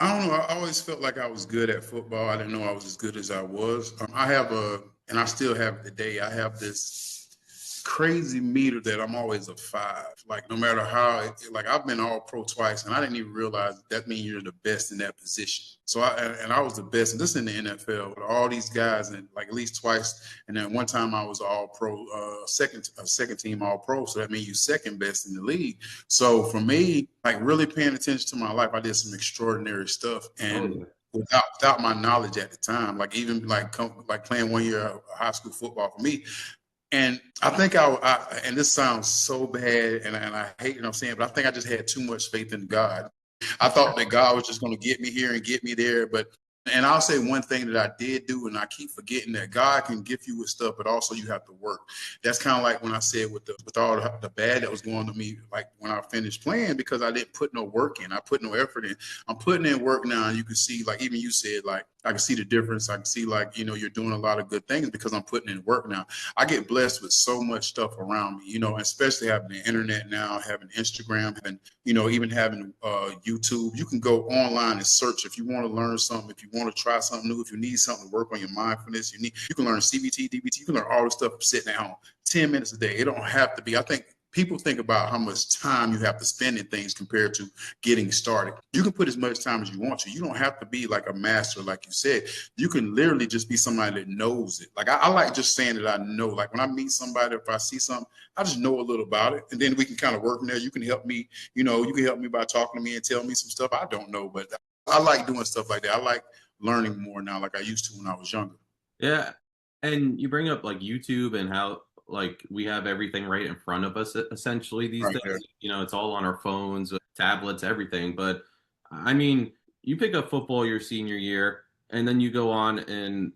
I don't know. I always felt like I was good at football. I didn't know I was as good as I was. And I still have it today. I have this crazy meter that I'm always a 5. Like no matter how, like I've been all pro twice, and I didn't even realize that means you're the best in that position. So I was the best, and this in the NFL with all these guys, and like at least twice. And then one time I was all pro, second team all pro. So that means you second best in the league. So for me, like really paying attention to my life, I did some extraordinary stuff, and without my knowledge at the time, like even like playing 1 year of high school football for me. And I think and this sounds so bad, and I hate what I'm saying, but I think I just had too much faith in God. I thought that God was just going to get me here and get me there. And I'll say one thing that I did do, and I keep forgetting, that God can gift you with stuff, but also you have to work. That's kind of like when I said with all the bad that was going to me, like when I finished playing, because I didn't put no work in. I put no effort in. I'm putting in work now, and you can see, like even you said, like I can see the difference. I can see like, you're doing a lot of good things because I'm putting in work now. I get blessed with so much stuff around me, especially having the internet now, having Instagram, having, even having YouTube. You can go online and search if you want to learn something, if you want to try something new, if you need something to work on your mindfulness, you can learn CBT, DBT, you can learn all this stuff sitting at home, 10 minutes a day. It don't have to be, I think people think about how much time you have to spend in things compared to getting started. You can put as much time as you want to. You don't have to be like a master, like you said. You can literally just be somebody that knows it. Like I like just saying that I know. Like when I meet somebody, if I see something, I just know a little about it, and then we can kind of work from there. You can help me. You can help me by talking to me and tell me some stuff I don't know. But I like doing stuff like that. I like learning more now, like I used to when I was younger. Yeah, and you bring up like YouTube and how like we have everything right in front of us essentially these days. There. It's all on our phones, tablets, everything. But I mean, you pick up football your senior year, and then you go on and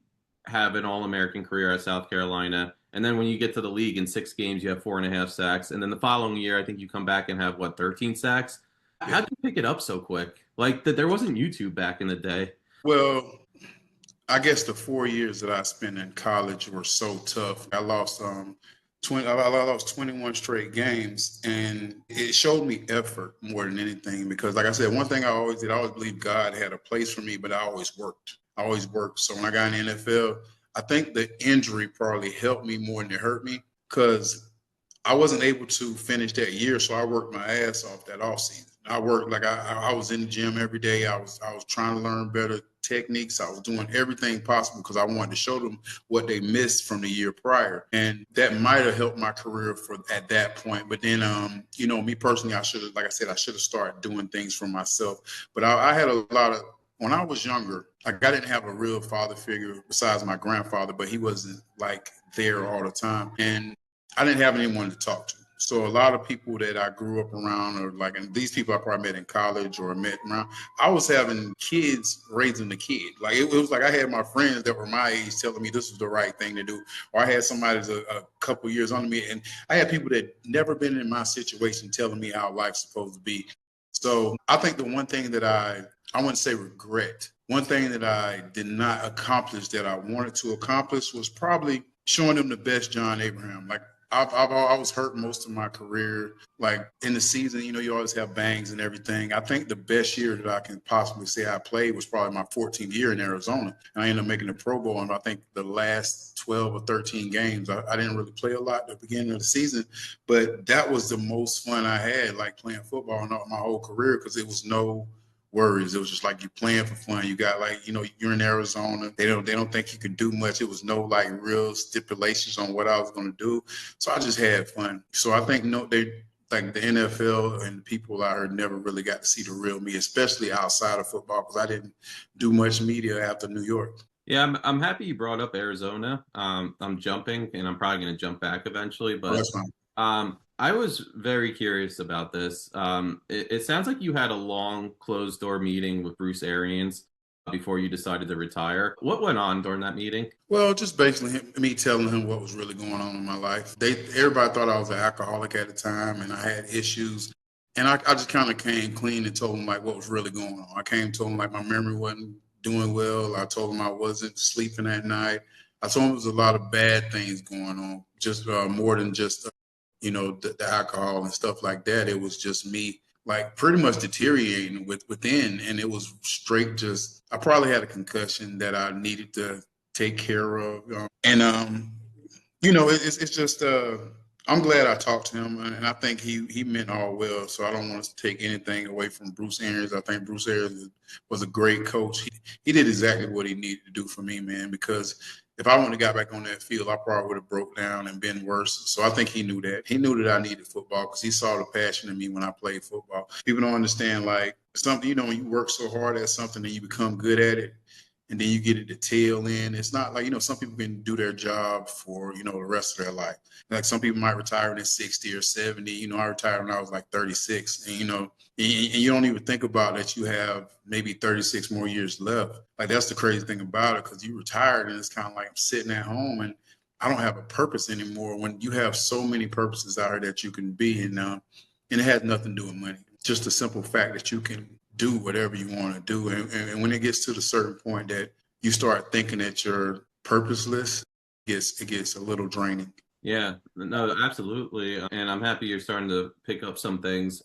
have an All-American career at South Carolina. And then when you get to the league in 6 games, you have 4.5 sacks. And then the following year, I think you come back and have 13 sacks. Yeah. How'd you pick it up so quick? Like that there wasn't YouTube back in the day. Well, I guess the 4 years that I spent in college were so tough. I lost 21 straight games, and it showed me effort more than anything. Because, like I said, one thing I always believe God had a place for me, but I always worked. So when I got in the NFL, I think the injury probably helped me more than it hurt me, because I wasn't able to finish that year, so I worked my ass off that offseason. I worked like I was in the gym every day. I was trying to learn better techniques. I was doing everything possible because I wanted to show them what they missed from the year prior, and that might have helped my career at that point. But then, me personally, I should have started doing things for myself. But I had a lot of. When I was younger, like I didn't have a real father figure besides my grandfather, but he wasn't like there all the time, and I didn't have anyone to talk to. So a lot of people that I grew up around, or like, and these people I probably met in college or met around, I was having kids raising the kid. Like it was like I had my friends that were my age telling me this was the right thing to do, or I had somebody that's a couple years under me, and I had people that never been in my situation telling me how life's supposed to be. So I think the one thing that I wouldn't say regret, one thing that I did not accomplish that I wanted to accomplish was probably showing them the best John Abraham. Like I was hurt most of my career. Like in the season, you always have bangs and everything. I think the best year that I can possibly say I played was probably my 14th year in Arizona. And I ended up making the Pro Bowl. And I think the last 12 or 13 games, I didn't really play a lot at the beginning of the season, but that was the most fun I had, like playing football my whole career, because it was no worries. It was just like you playing for fun. You got like, you're in Arizona. They don't think you can do much. It was no like real stipulations on what I was going to do. So I just had fun. So I think they like the NFL and the people out here never really got to see the real me, especially outside of football, because I didn't do much media after New York. Yeah, I'm happy you brought up Arizona. I'm jumping, and I'm probably going to jump back eventually, but that's fine. I was very curious about this. It sounds like you had a long closed-door meeting with Bruce Arians before you decided to retire. What went on during that meeting? Well, just basically me telling him what was really going on in my life. Everybody thought I was an alcoholic at the time, and I had issues. And I just kind of came clean and told him like what was really going on. I came told him like my memory wasn't doing well. I told him I wasn't sleeping at night. I told him there was a lot of bad things going on, just more than just the alcohol and stuff like that. It was just me like pretty much deteriorating within, and it was straight just. I probably had a concussion that I needed to take care of, it's just. I'm glad I talked to him, and I think he meant all well. So I don't want to take anything away from Bruce Arians. I think Bruce Arians was a great coach. He did exactly what he needed to do for me, man. Because if I wouldn't have got back on that field, I probably would have broke down and been worse. So I think he knew that. He knew that I needed football because he saw the passion in me when I played football. People don't understand like something. When you work so hard at something and you become good at it, and then you get at the tail end. It's not like, some people can do their job for, the rest of their life. Like some people might retire when they're 60 or 70. I retired when I was like 36. And, and you don't even think about that you have maybe 36 more years left. Like that's the crazy thing about it, because you retired and it's kind of like I'm sitting at home and I don't have a purpose anymore when you have so many purposes out here that you can be. And it has nothing to do with money. Just the simple fact that you can do whatever you want to do. And when it gets to the certain point that you start thinking that you're purposeless, it gets a little draining. Yeah, no, absolutely. And I'm happy you're starting to pick up some things.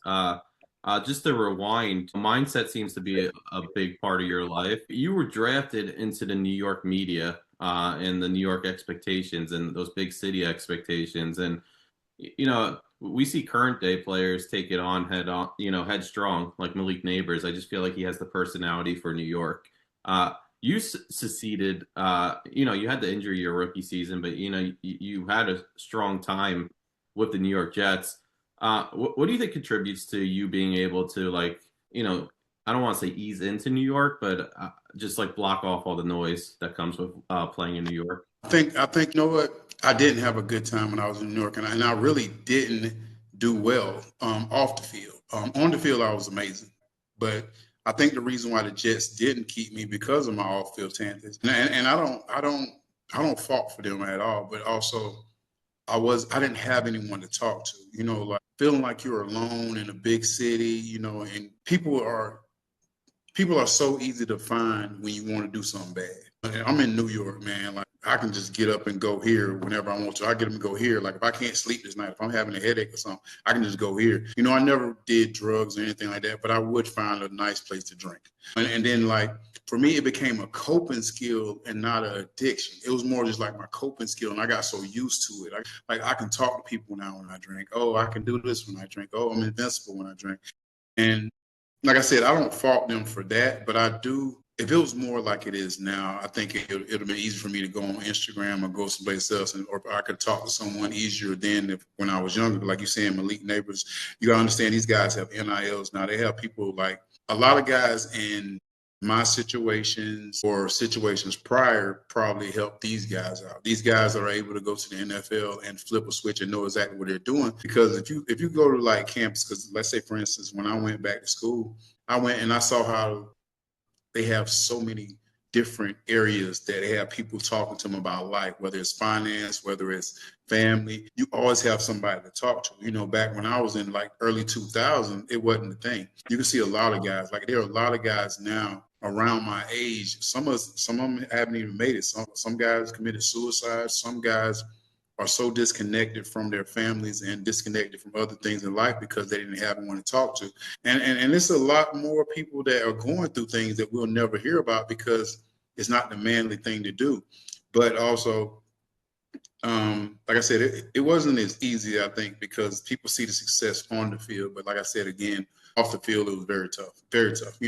Just to rewind, mindset seems to be a big part of your life. You were drafted into the New York media and the New York expectations and those big city expectations. And, we see current day players take it on headstrong, like Malik Neighbors. I just feel like he has the personality for New York. You succeeded, you had the injury your rookie season, but, you had a strong time with the New York Jets. What do you think contributes to you being able to, like, I don't want to say ease into New York, but just like block off all the noise that comes with playing in New York? I think, you know what? I didn't have a good time when I was in New York, and I really didn't do well off the field. On the field, I was amazing. But I think the reason why the Jets didn't keep me because of my off-field antics, and I don't fault for them at all. But also, I didn't have anyone to talk to. Like feeling like you're alone in a big city. And people are so easy to find when you want to do something bad. I'm in New York, man. Like I can just get up and go here whenever I want to. I get up and go here. Like if I can't sleep this night, if I'm having a headache or something, I can just go here. I never did drugs or anything like that, but I would find a nice place to drink. And then like for me, it became a coping skill and not an addiction. It was more just like my coping skill, and I got so used to it. I can talk to people now when I drink. Oh, I can do this when I drink. Oh, I'm invincible when I drink. And like I said, I don't fault them for that, but I do. If it was more like it is now, I think it'd have been easy for me to go on Instagram or go someplace else, or I could talk to someone easier than when I was younger. But like you're saying, Malik Neighbors, you gotta understand these guys have NILs now. They have people like a lot of guys in my situations or situations prior probably helped these guys out. These guys are able to go to the NFL and flip a switch and know exactly what they're doing. Because if you go to like campus, because let's say for instance, when I went back to school, I went and I saw how they have so many different areas that they have people talking to them about life, whether it's finance, whether it's family. You always have somebody to talk to. Back when I was in like early 2000, it wasn't a thing. You can see a lot of guys. Like there are a lot of guys now around my age. Some of them haven't even made it. Some guys committed suicide. Some guys are so disconnected from their families and disconnected from other things in life because they didn't have anyone to talk to. And it's a lot more people that are going through things that we'll never hear about because it's not the manly thing to do. But also, like I said, it wasn't as easy, I think, because people see the success on the field. But like I said, again, off the field, it was very tough, very tough.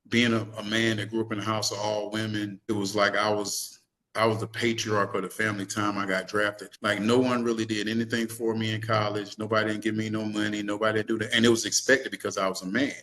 Being a man that grew up in a house of all women, it was like I was the patriarch of the family time I got drafted. Like no one really did anything for me in college. Nobody didn't give me no money. Nobody did do that. And it was expected because I was a man,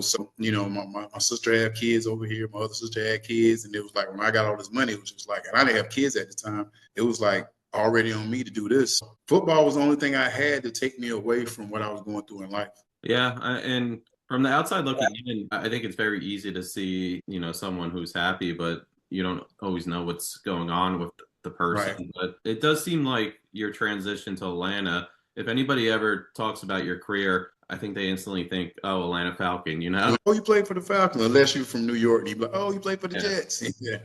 So, my sister had kids over here. My other sister had kids. And it was like, when I got all this money, it was just like, and I didn't have kids at the time. It was like already on me to do this. Football was the only thing I had to take me away from what I was going through in life. Yeah. And from the outside looking in, I think it's very easy to see, someone who's happy, but you don't always know what's going on with the person. Right. But it does seem like your transition to Atlanta if anybody ever talks about your career, I think they instantly think, oh, Atlanta Falcon, you know? Oh, you played for the Falcons, unless you're from New York. And you be like, oh, you played for the Yeah. Jets. Yeah.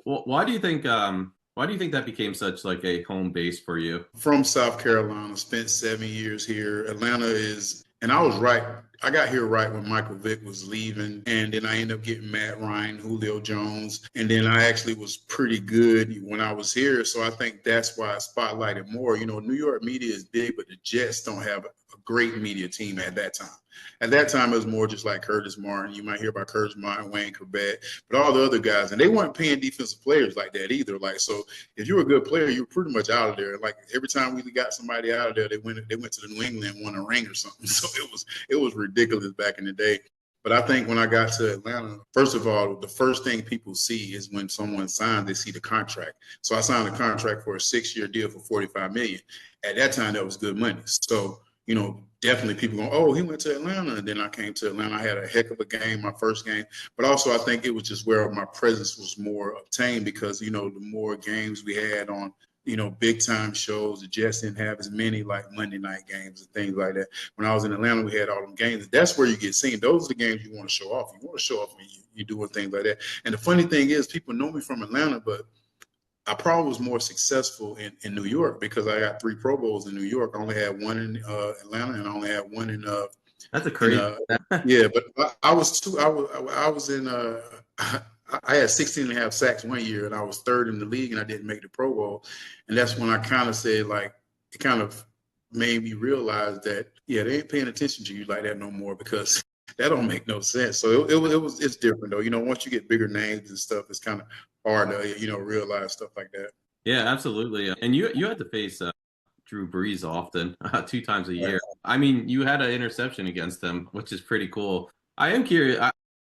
Why do you think that became such like a home base for you? From South Carolina, spent 7 years here. Atlanta is, and I was right. I got here right when Michael Vick was leaving, and then I ended up getting Matt Ryan, Julio Jones, and then I actually was pretty good when I was here. So I think that's why I spotlighted more. You know, New York media is big, but the Jets don't have a great media team at that time. At that time, it was more just like Curtis Martin. You might hear about Curtis Martin, Wayne Corbett, but all the other guys, and they weren't paying defensive players like that either. Like, so if you were a good player, you were pretty much out of there. Like every time we got somebody out of there, they went to the New England and won a ring or something. So it was ridiculous back in the day. But I think when I got to Atlanta, first of all, the first thing people see is when someone signs, they see the contract. So I signed a contract for a 6-year deal for $45 million. At that time, that was good money. So, you know, definitely people going, oh, he went to Atlanta. And then I came to Atlanta. I had a heck of a game, my first game. But also I think it was just where my presence was more obtained because, you know, the more games we had on, you know, big time shows, the Jets didn't have as many like Monday night games and things like that. When I was in Atlanta, we had all them games. That's where you get seen. Those are the games you want to show off. You want to show off when you're doing things like that. And the funny thing is people know me from Atlanta, but I probably was more successful in New York because I got 3 Pro Bowls in New York. I only had 1 in Atlanta, and I only had 1 in. That's a crazy. Yeah, but I was too. I was in. I had 16 and a half sacks 1 year, and I was 3rd in the league, and I didn't make the Pro Bowl. And that's when I kind of said, like, it kind of made me realize that, yeah, they ain't paying attention to you like that no more because that don't make no sense. So it's different though. You know, once you get bigger names and stuff, it's kind of hard to, you know, realize stuff like that. Yeah, absolutely. And you had to face Drew Brees often, 2 times a year. I mean, you had an interception against them, which is pretty cool. I am curious.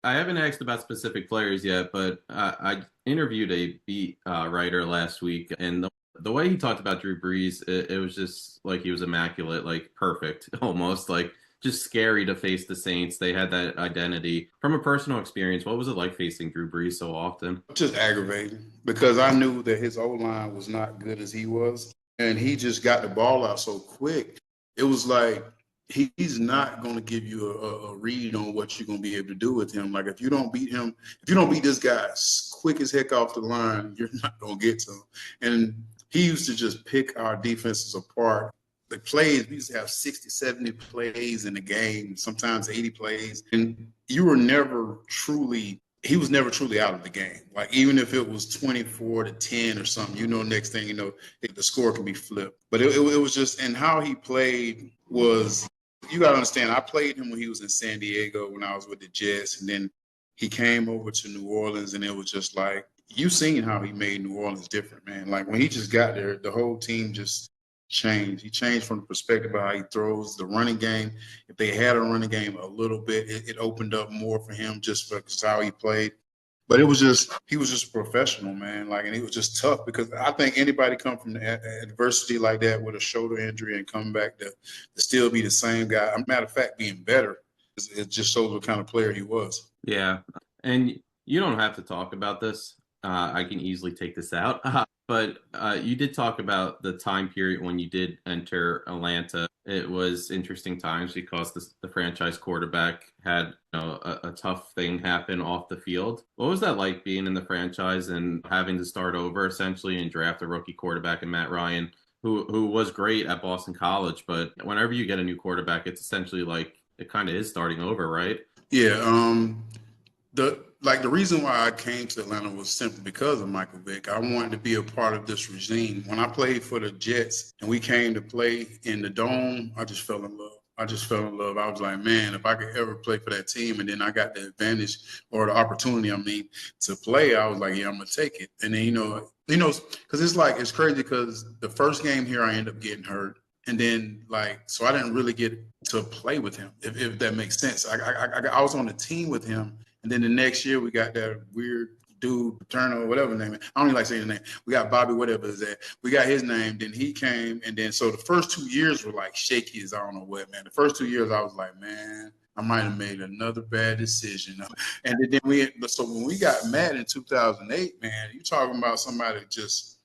I haven't asked about specific players yet, but I interviewed a beat writer last week, and the way he talked about Drew Brees, it was just like he was immaculate, like perfect, almost like just scary to face the Saints. They had that identity. From a personal experience, what was it like facing Drew Brees so often? Just aggravating because I knew that his O-line was not good as he was, and he just got the ball out so quick. It was like he's not going to give you a read on what you're going to be able to do with him. Like if you don't beat him, if you don't beat this guy quick as heck off the line, you're not going to get to him. And he used to just pick our defenses apart. The plays, we used to have 60, 70 plays in the game, sometimes 80 plays. And he was never truly out of the game. Like even if it was 24-10 or something, you know, next thing you know, the score can be flipped. But it was just, and how he played was, you got to understand, I played him when he was in San Diego when I was with the Jets. And then he came over to New Orleans and it was just like, you seen how he made New Orleans different, man. Like when he just got there, the whole team just changed. He changed from the perspective of how he throws the running game. If they had a running game a little bit, it opened up more for him just because how he played. But he was just a professional, man. Like, and he was just tough because I think anybody come from adversity like that with a shoulder injury and come back to still be the same guy. Matter of fact, being better, it just shows what kind of player he was. Yeah, and you don't have to talk about this. I can easily take this out. But you did talk about the time period when you did enter Atlanta. It was interesting times because the franchise quarterback had a tough thing happen off the field. What was that like being in the franchise and having to start over essentially and draft a rookie quarterback in Matt Ryan, who was great at Boston College, but whenever you get a new quarterback, it's essentially like it kind of is starting over, right? Yeah. The reason why I came to Atlanta was simply because of Michael Vick. I wanted to be a part of this regime. When I played for the Jets and we came to play in the Dome, I just fell in love. I was like, man, if I could ever play for that team, and then I got the advantage or the opportunity, to play, I was like, yeah, I'm going to take it. And then, because it's crazy because the first game here, I ended up getting hurt. And then, so I didn't really get to play with him, if that makes sense. I was on the team with him. And then the next year, we got that weird dude, Paterno, whatever name. I don't even like saying the name. We got Bobby, whatever is that. We got his name. Then he came. And then so the first 2 years were like shaky as I don't know what, man. The first 2 years, I was like, man, I might have made another bad decision. And then so when we got mad in 2008, man, you talking about somebody just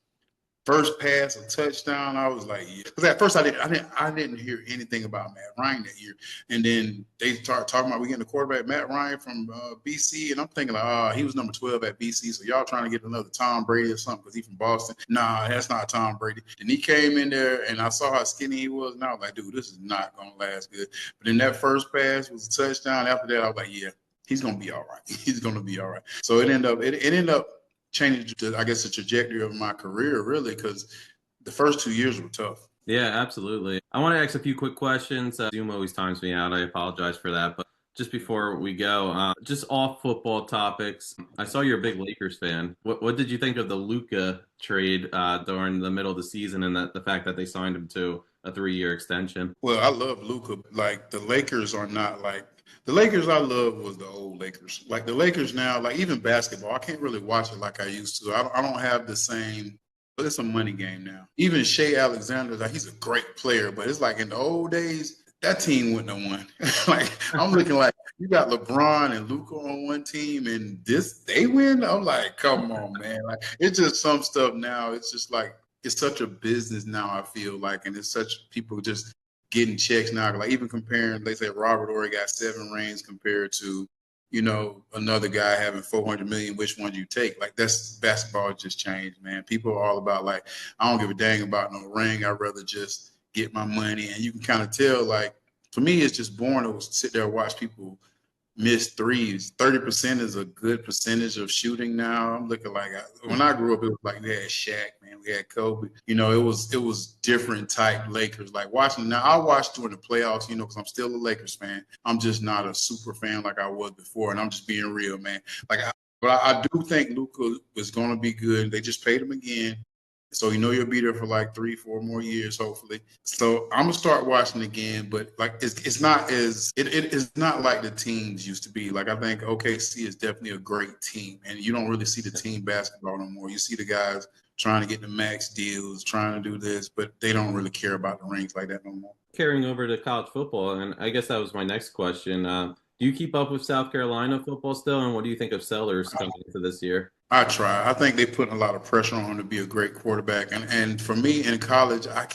first pass, a touchdown, I was like, yeah. Because at first I didn't hear anything about Matt Ryan that year. And then they started talking about we getting the quarterback Matt Ryan from BC, and I'm thinking like, he was number 12 at BC, so y'all trying to get another Tom Brady or something because he's from Boston. Nah, that's not Tom Brady. And he came in there, and I saw how skinny he was, and I was like, dude, this is not gonna last good. But then that first pass was a touchdown. After that, I was like, yeah, he's gonna be all right. He's gonna be all right. So it ended up changed, I guess, the trajectory of my career, really, because the first 2 years were tough. Yeah, absolutely. I want to ask a few quick questions. Zoom always times me out. I apologize for that. But just before we go, just off football topics, I saw you're a big Lakers fan. What did you think of the Luka trade during the middle of the season and the fact that they signed him to a 3-year extension? Well, I love Luka. Like, the Lakers are not like the Lakers I love was the old Lakers. Like the Lakers now, like even basketball, I can't really watch it like I used to. I don't have the same. But it's a money game now. Even Shea Alexander, like he's a great player, but it's like in the old days, that team wouldn't have won. Like I'm looking like you got LeBron and Luka on one team, and they win. I'm like, come on, man. Like it's just some stuff now. It's just like it's such a business now. I feel like, and it's such people just getting checks now. Like even comparing, they say Robert Horry got 7 rings compared to, another guy having 400 million, which one do you take? Like that's basketball just changed, man. People are all about like, I don't give a dang about no ring. I'd rather just get my money. And you can kind of tell, like, for me, it's just boring to sit there and watch people miss threes. 30% is a good percentage of shooting now. I'm looking like when I grew up, it was like we had Shaq, man, we had Kobe. It was different type Lakers. Like watching now, I watch during the playoffs, because I'm still a Lakers fan. I'm just not a super fan like I was before, and I'm just being real, man. But I do think Luka is going to be good. They just paid him again. So you'll be there for like 3-4 more years, hopefully. So I'm gonna start watching again, but like it's not like the teams used to be. Like I think OKC is definitely a great team, and you don't really see the team basketball no more. You see the guys trying to get the max deals, trying to do this, but they don't really care about the rings like that no more. Carrying over to college football, and I guess that was my next question. Do you keep up with South Carolina football still, and what do you think of Sellers coming into this year? I try. I think they put a lot of pressure on him to be a great quarterback. And for me in college, I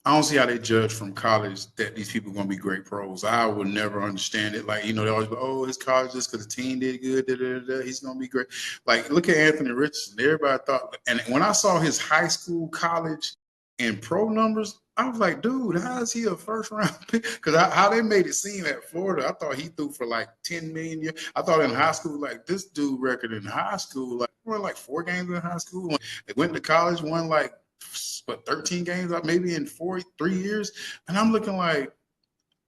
don't see how they judge from college that these people are going to be great pros. I would never understand it. Like, they always go, oh, his college just because the team did good, he's going to be great. Like, look at Anthony Richardson. Everybody thought, and when I saw his high school, college, and pro numbers, I was like, dude, how is he a first-round pick? Because how they made it seem at Florida, I thought he threw for like 10 million. I thought in high school, like this dude record in high school, like won like 4 games in high school. They went to college, won like 13 games, maybe in 3 years. And I'm looking like,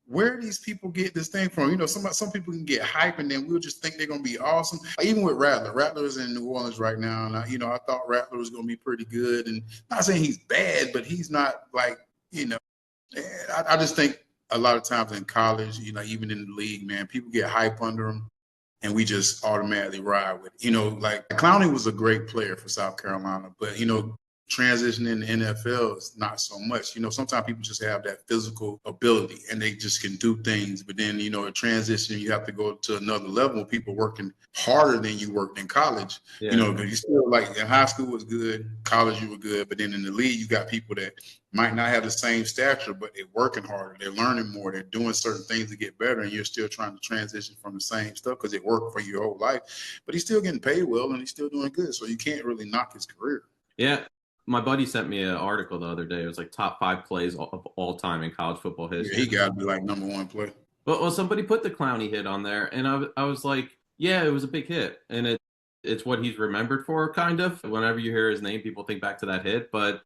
where do these people get this thing from? Some people can get hype and then we'll just think they're going to be awesome. Like, even with Rattler. Rattler is in New Orleans right now. And, I thought Rattler was going to be pretty good. And not saying he's bad, but he's not like, I just think a lot of times in college, even in the league, man, people get hype under them and we just automatically ride with it. Like Clowney was a great player for South Carolina, but, transitioning in the NFL is not so much. Sometimes people just have that physical ability and they just can do things. But then, a transition, you have to go to another level. People working harder than you worked in college. Yeah. But you still like in high school was good, college you were good. But then in the league, you got people that might not have the same stature, but they're working harder. They're learning more. They're doing certain things to get better. And you're still trying to transition from the same stuff because it worked for your whole life. But he's still getting paid well and he's still doing good. So you can't really knock his career. Yeah. My buddy sent me an article the other day. It was like top 5 plays of all time in college football history. Yeah, he got to be like number 1 play. Well, somebody put the Clowney hit on there, and I was like, yeah, it was a big hit, and it's what he's remembered for, kind of. Whenever you hear his name, people think back to that hit. But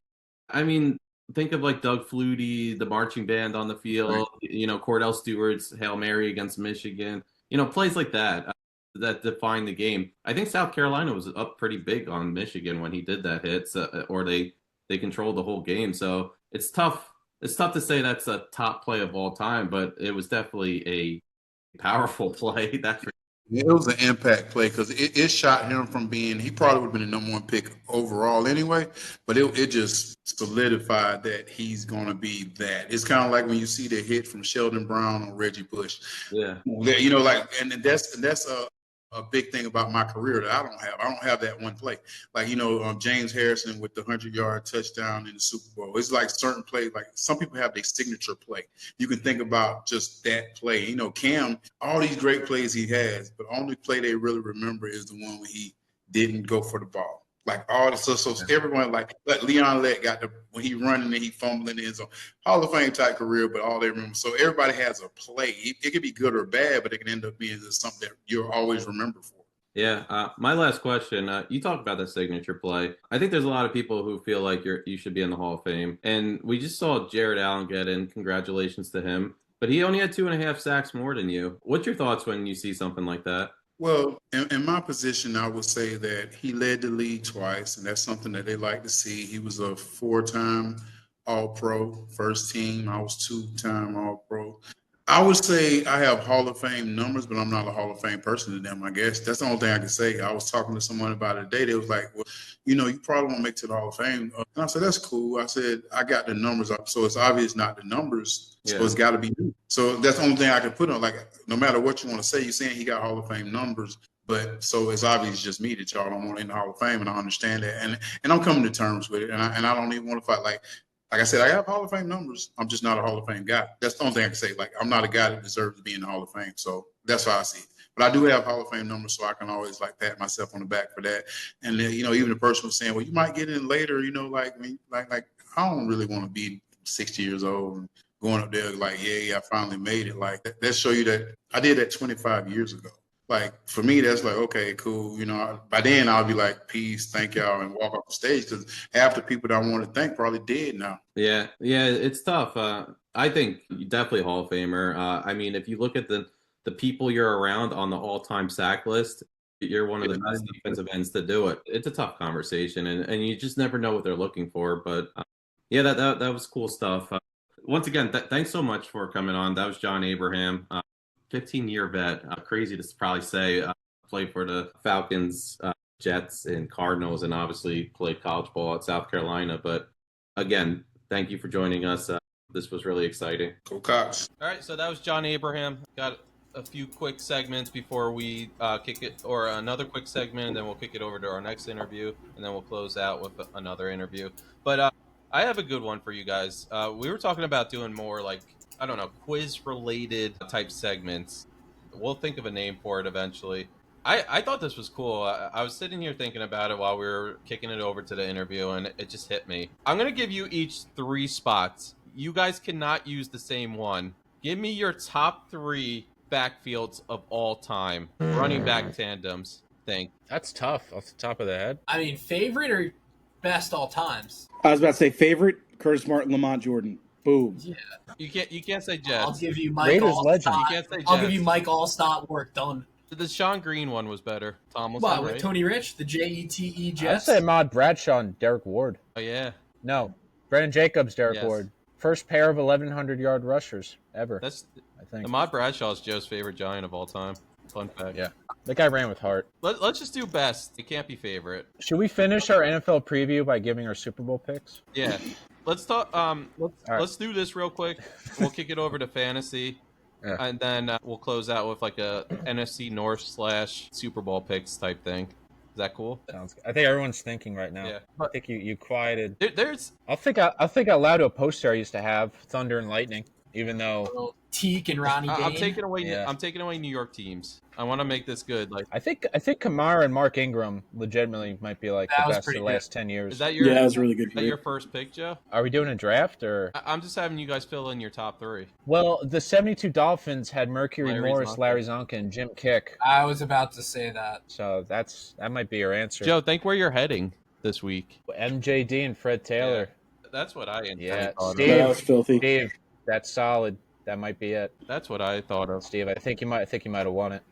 I mean, think of like Doug Flutie, the marching band on the field. Right. Cordell Stewart's Hail Mary against Michigan. Plays like that. That defined the game. I think South Carolina was up pretty big on Michigan when he did that hit, or they controlled the whole game. So it's tough. It's tough to say that's a top play of all time, but it was definitely a powerful play. It was an impact play because it shot him from being, he probably would have been the number 1 pick overall anyway, but it just solidified that he's going to be that. It's kind of like when you see the hit from Sheldon Brown on Reggie Bush. Yeah. And that's a big thing about my career that I don't have. I don't have that one play. Like, James Harrison with the 100-yard touchdown in the Super Bowl. It's like certain plays, like some people have their signature play. You can think about just that play. Cam, all these great plays he has, but only play they really remember is the one when he didn't go for the ball. Like all the so everyone like Leon Lett got when he running and he fumbling in zone. Hall of Fame type career, but all they remember. So everybody has a play. It could be good or bad, but it can end up being something that you'll always remember for. Yeah. My last question. You talked about the signature play. I think there's a lot of people who feel like you should be in the Hall of Fame, and we just saw Jared Allen get in. Congratulations to him. But he only had 2.5 sacks more than you. What's your thoughts when you see something like that? Well, in my position, I would say that he led the league twice, and that's something that they like to see. He was a 4-time All-Pro, first team. I was 2-time All-Pro. I would say I have Hall of Fame numbers, but I'm not a Hall of Fame person to them, I guess. That's the only thing I can say. I was talking to someone about it today. They was like, well, you probably won't make it to the Hall of Fame. And I said, that's cool. I said, I got the numbers up. So it's obvious not the numbers. So it's got to be new. So that's the only thing I can put on. Like, no matter what you want to say, you're saying he got Hall of Fame numbers. But so it's obvious just me that y'all don't want in the Hall of Fame, and I understand that. And I'm coming to terms with it. And I don't even want to fight. Like I said, I have Hall of Fame numbers. I'm just not a Hall of Fame guy. That's the only thing I can say. Like, I'm not a guy that deserves to be in the Hall of Fame. So that's how I see it. But I do have Hall of Fame numbers, so I can always pat myself on the back for that. And then, even the person was saying, well, you might get in later, like I don't really want to be 60 years old and going up there like, yeah, I finally made it. Like that show you that I did that 25 years ago. Like, for me, that's like, okay, cool. By then I'll be like, peace, thank y'all, and walk off the stage, because half the people that I want to thank probably dead now. Yeah, it's tough. I think you're definitely a Hall of Famer. I mean, if you look at the people you're around on the all-time sack list, you're one of the best defensive ends to do it. It's a tough conversation, and you just never know what they're looking for. But, that was cool stuff. Once again, thanks so much for coming on. That was John Abraham. 15-year vet, crazy to probably say, played for the Falcons, Jets, and Cardinals, and obviously played college ball at South Carolina. But again, thank you for joining us. This was really exciting. Go Cox. All right, so that was John Abraham. Got a few quick segments before we kick it, or another quick segment, and then we'll kick it over to our next interview, and then we'll close out with another interview. But I have a good one for you guys. We were talking about doing more quiz-related type segments. We'll think of a name for it eventually. I thought this was cool. I was sitting here thinking about it while we were kicking it over to the interview, and it just hit me. I'm going to give you each 3 spots. You guys cannot use the same one. Give me your top 3 backfields of all time. Running back tandems. That's tough off the top of the head. I mean, favorite or best all times? I was about to say favorite, Curtis Martin, Lamont Jordan. Boom. Yeah. You can't say Jets. I'll give you Mike Raiders Allstott. legend. You can't say Jets. I'll give you Mike Allstott. Work done. The Sean Green one was better. Tomlinson, What, right? with Tony Rich, the JETE I'd Jets? say Ahmad Bradshaw and Derek Ward. Oh, yeah. No, Brandon Jacobs, Derek Yes. Ward. First pair of 1,100-yard rushers ever, That's I think. Ahmad Bradshaw is Joe's favorite Giant of all time. Fun fact. Yeah. The guy ran with heart. Let's just do best. It can't be favorite. Should we finish our NFL preview by giving our Super Bowl picks? Yeah. Let's talk. Let's do this real quick. We'll kick it over to fantasy, and then we'll close out with like a NFC North / Super Bowl picks type thing. Is that cool? Sounds good. I think everyone's thinking right now. Yeah. I think you quieted. There's I'll think out loud to a poster I used to have, Thunder and Lightning, even though Teak and Ronnie Dane. I'm taking away. Yeah. I'm taking away New York teams. I want to make this good. Like, I think Kamara and Mark Ingram legitimately might be like That the was best of pretty the last 10 years. is that your? Yeah, that was really good. Is that your first pick, Joe? Are we doing a draft or? I'm just having you guys fill in your top 3. Well, the 72 Dolphins had Mercury Larry Morris, Zonka. Larry Zonka, and Jim Kick. I was about to say that. So that might be your answer. Joe, think where you're heading this week. MJD and Fred Taylor. That's what I Yeah, thought of. Steve. That was filthy. Steve, that's solid. That might be it. That's what I thought of. Steve, I think you might have won it.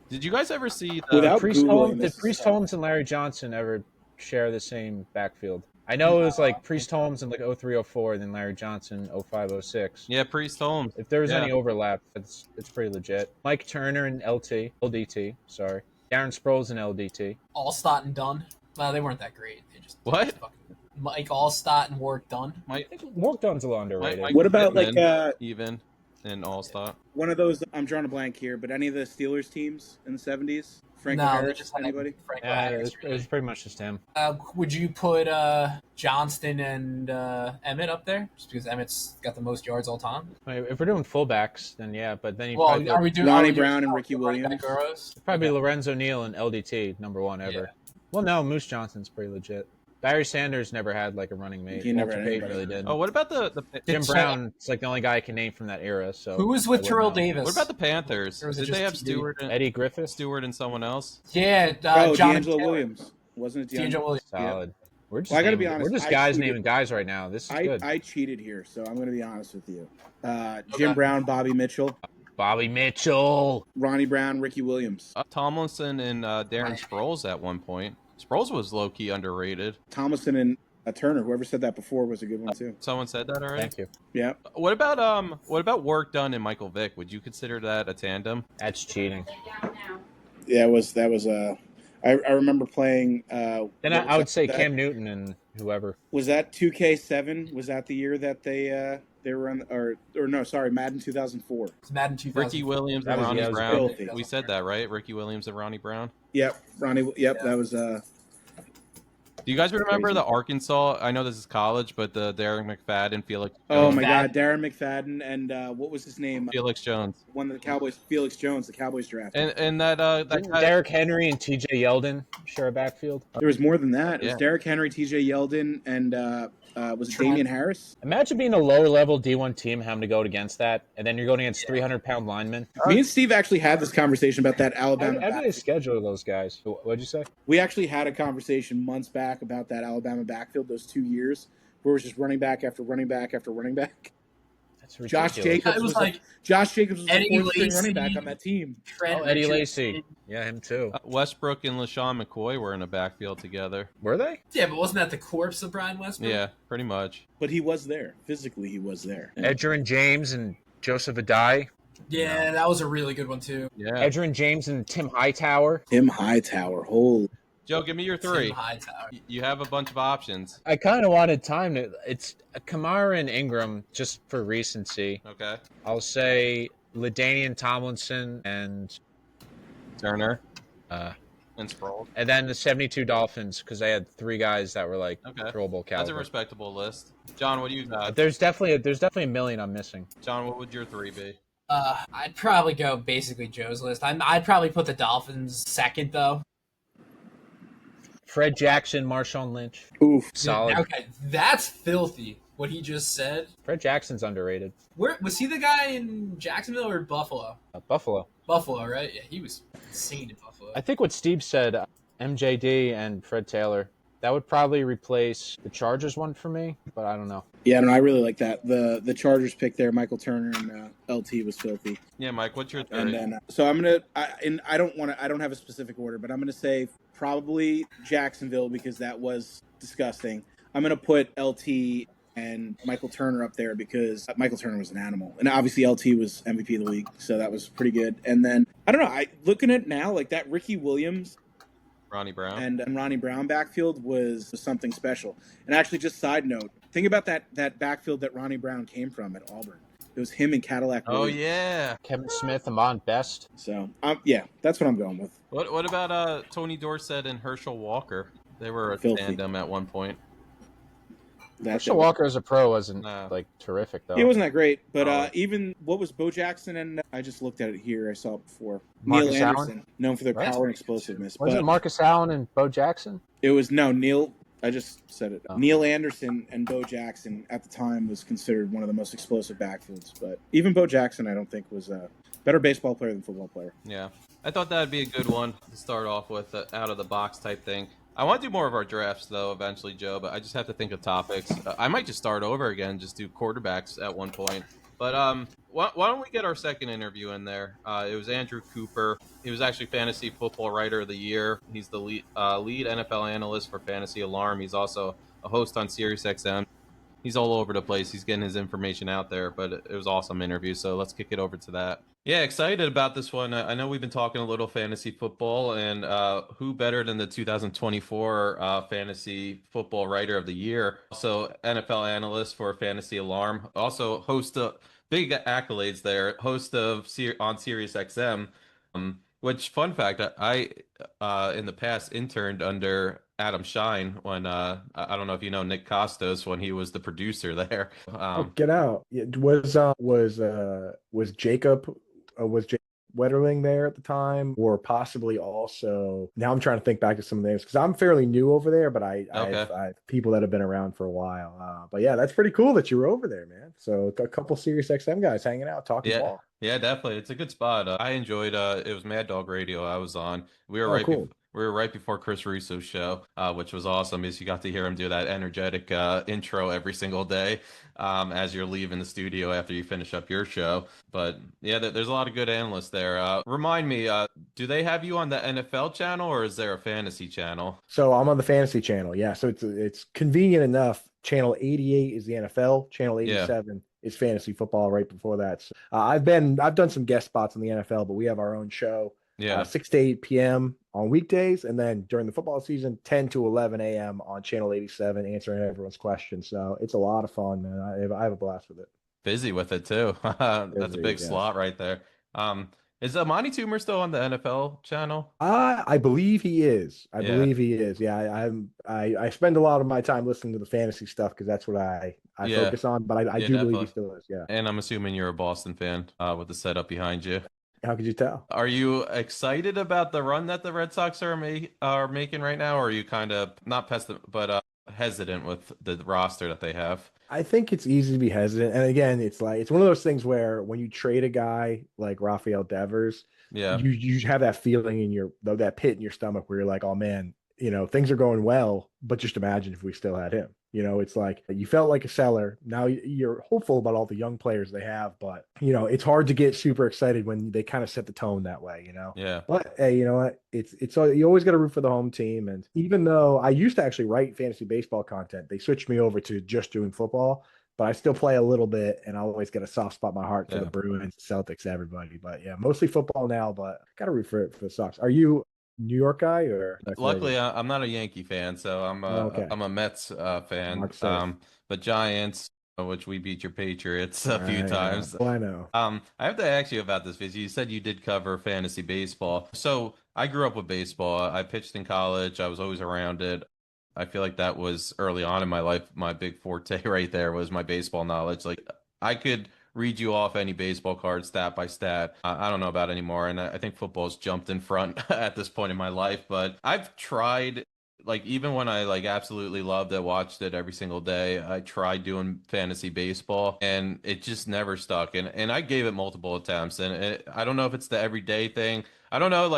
Did you guys ever see the? Without Priest Googling Holmes, this did Priest stuff. Holmes and Larry Johnson ever share the same backfield? I know it was like Priest Holmes in like 03-04, then Larry Johnson 05-06. Yeah, Priest Holmes. If there was Yeah. any overlap, it's pretty legit. Mike Turner and LDT, sorry. Darren Sproles and LDT. Allstott and Dunn. Well, they weren't that great. They just What? Mike Allstott and Warwick Dunn. I think Wark Dunn's a little underrated. Mike What about Pittman, like even? in All-Star? One of those, I'm drawing a blank here, but any of the Steelers teams in the 70s? Franco No, they Harris, just had anybody? Franco Yeah, Harris, it was pretty much just him. Would you put Johnston and Emmett up there? Just because Emmett's got the most yards all time? I mean, if we're doing fullbacks, then yeah, but then you Well, probably are we doing Ronnie are we doing Brown and Ricky running back Williams? Burrows? probably Okay. Lorenzo Neal and LDT, number one ever. Yeah. Well, no, Moose Johnson's pretty legit. Barry Sanders never had like a running mate. He never Walter had Payton anybody. really did. Oh, what about the Jim So- Brown, it's like the only guy I can name from that era. So Who was with I wouldn't Terrell know. Davis? what about the Panthers? Or was it Did they just have TD? Eddie Griffith? Stewart and someone else? Yeah, Oh, John D'Angelo Taylor. Williams. Wasn't it D'Angelo Williams. Solid. We're just Well, I gotta be naming- honest, We're just I guys cheated. naming guys right now. This is good. I cheated here, so I'm going to be honest with you. Jim Okay. Brown, Bobby Mitchell, Bobby Mitchell. Ronnie Brown, Ricky Williams. Tomlinson and Darren Sproles at one point. Sproles was low-key underrated. Tomlinson and Turner, whoever said that before, was a good one too. Someone said that already? Thank you. Yeah. What about Work Done and Michael Vick? Would you consider that a tandem? That's cheating. Yeah, that was I remember playing Then what I was would say that? Cam Newton and whoever. Was that 2K7? Was that the year that they were on or no, sorry, Madden 2004. It's Madden 2000. Ricky Williams That and was- Ronnie yeah, that was Brown. filthy. We said that, right? Ricky Williams and Ronnie Brown. Yep, Ronnie. Yep, that was Do you guys remember Crazy. the Arkansas? I know this is college, but the Derek McFadden, Felix Oh Jones. my God, Darren McFadden and what was his name? Felix Jones. One of the Cowboys, Felix Jones, the Cowboys drafted. And that Didn't guy, Derrick Henry and T.J. Yeldon share a backfield? There was more than that. It was Yeah. Derrick Henry, T.J. Yeldon, and was it Trent. Damian Harris? Imagine being a lower level D1 team having to go against that, and then you're going against 300-pound linemen. Me and Steve actually had this conversation about that How Alabama. do they backfield. schedule those guys? What'd you say? We actually had a conversation months back about that Alabama backfield, those 2 years, where it was just running back after running back after running back. That's ridiculous. Josh Jacobs It was was like Josh Jacobs was the Eddie fourth string Lacy. running back on that team. Trent Oh, Eddie Richardson. Lacy. Yeah, him too. Westbrook and LaShawn McCoy were in a backfield together. Were they? Yeah, but wasn't that the corpse of Brian Westbrook? Yeah, pretty much. But he was there. Physically, he was there. Edgerrin James and Joseph Adai. Yeah, that was a really good one too. Yeah. Edgerrin James and Tim Hightower. Tim Hightower. Holy. Joe, give me your three. Tim Hightower. You have a bunch of options. I kind of wanted time to. It's Kamara and Ingram just for recency. Okay. I'll say LaDainian Tomlinson and Turner uh, and Sproles. and then the 72 Dolphins because they had three guys that were like Okay. Pro Bowl That's a caliber. respectable list. John, what do you got? There's definitely a million I'm missing. John, what would your three be? I'd probably go basically Joe's list. I'd probably put the Dolphins second though. Fred Jackson, Marshawn Lynch, Oof. solid. Okay, that's filthy. What he just said. Fred Jackson's underrated. Where was he? The guy in Jacksonville or Buffalo? Buffalo. Buffalo, right? Yeah, he was insane in Buffalo. I think what Steve said, MJD and Fred Taylor, that would probably replace the Chargers one for me, but I don't know. Yeah, no, I really like that. The Chargers pick there, Michael Turner and LT was filthy. Yeah, Mike, what's your And three? then so I'm gonna. I don't have a specific order, but I'm gonna say probably Jacksonville because that was disgusting. I'm gonna put LT and Michael Turner up there because Michael Turner was an animal, and obviously LT was MVP of the league, so that was pretty good. And then I don't know. Looking at it now, like that Ricky Williams Ronnie Brown. and Ronnie Brown backfield was something special. And actually, just side note, think about that backfield that Ronnie Brown came from at Auburn. It was him and Cadillac. Oh Williams. yeah. Kevin Smith, Amon Best. So yeah, that's what I'm going with. What about Tony Dorsett and Herschel Walker? They were a Filthy. tandem at one point. Herschel Walker as a pro wasn't No. like terrific though. He wasn't that great, but Oh. even what was Bo Jackson and I just looked at it here. I saw it before. Marcus Neil Allen? Anderson, known for their Right. power and explosiveness, Wasn't but it Marcus Allen and Bo Jackson? it was Neil. I just said it. Oh. Neil Anderson and Bo Jackson at the time was considered one of the most explosive backfields. But even Bo Jackson, I don't think was a better baseball player than football player. Yeah. I thought that'd be a good one to start off with, out of the box type thing. I want to do more of our drafts though eventually, Joe, but I just have to think of topics. I might just start over again, just do quarterbacks at one point. But why don't we get our second interview in there? It was Andrew Cooper. He was actually Fantasy Football Writer of the Year. He's the lead NFL analyst for Fantasy Alarm. He's also a host on SiriusXM. He's all over the place. He's getting his information out there, but it was an awesome interview. So let's kick it over to that. Yeah, excited about this one. I know we've been talking a little fantasy football, and who better than the 2024 Fantasy Football Writer of the Year? Also, NFL analyst for Fantasy Alarm. Also, host of big accolades there. Host of on Sirius XM. Which fun fact, in the past interned under Adam Shine when I don't know if you know Nick Costos when he was the producer there. Oh, get out. Yeah, was Jacob Wetterling there at the time, or possibly also, now I'm trying to think back to some of the names because I'm fairly new over there, but I have people that have been around for a while. But yeah, that's pretty cool that you were over there, man. So a couple Sirius XM guys hanging out, talking ball. Yeah, definitely. It's a good spot. I enjoyed it was Mad Dog Radio I was on. We were Cool. We were right before Chris Russo's show, which was awesome. Is you got to hear him do that energetic intro every single day as you're leaving the studio after you finish up your show. But yeah, there's a lot of good analysts there. Remind me, do they have you on the NFL channel or is there a fantasy channel? So I'm on the fantasy channel. Yeah, so it's convenient enough. Channel 88 is the NFL. Channel 87 is fantasy football. Right before that, so, I've done some guest spots on the NFL, but we have our own show. 6 to 8 p.m. on weekdays, and then during the football season, 10 to 11 a.m. on Channel 87, answering everyone's questions. So it's a lot of fun, man. I have a blast with it. Busy with it too. That's a big slot right there. Is Amani Toomer still on the NFL channel? I believe he is. I believe he is. Yeah, I spend a lot of my time listening to the fantasy stuff because that's what I focus on. But I do believe he still is. Yeah. And I'm assuming you're a Boston fan with the setup behind you. How could you tell? Are you excited about the run that the Red Sox are making right now, or are you kind of not hesitant with the roster that they have? I think it's easy to be hesitant, and again, it's one of those things where when you trade a guy like Rafael Devers, you have that feeling in that pit in your stomach where you're like, oh man, things are going well, but just imagine if we still had him. It's like you felt like a seller. Now you're hopeful about all the young players they have, but it's hard to get super excited when they kind of set the tone that way. Yeah. But hey, you know what? It's you always got to root for the home team. And even though I used to actually write fantasy baseball content, they switched me over to just doing football. But I still play a little bit, and I always get a soft spot in my heart for the Bruins, Celtics, everybody. But yeah, mostly football now. But got to root for the Sox. Are you New York guy or? Luckily, I'm not a Yankee fan, so I'm a Mets fan. But Giants, which we beat your Patriots a few times. I know. I have to ask you about this because you said you did cover fantasy baseball. So I grew up with baseball. I pitched in college. I was always around it. I feel like that was early on in my life. My big forte right there was my baseball knowledge. Like I could read you off any baseball card stat by stat. I don't know about anymore, and I think football's jumped in front at this point in my life. But I've tried, like even when I absolutely loved it, watched it every single day, I tried doing fantasy baseball, and it just never stuck. And I gave it multiple attempts, and I don't know if it's the everyday thing. I don't know,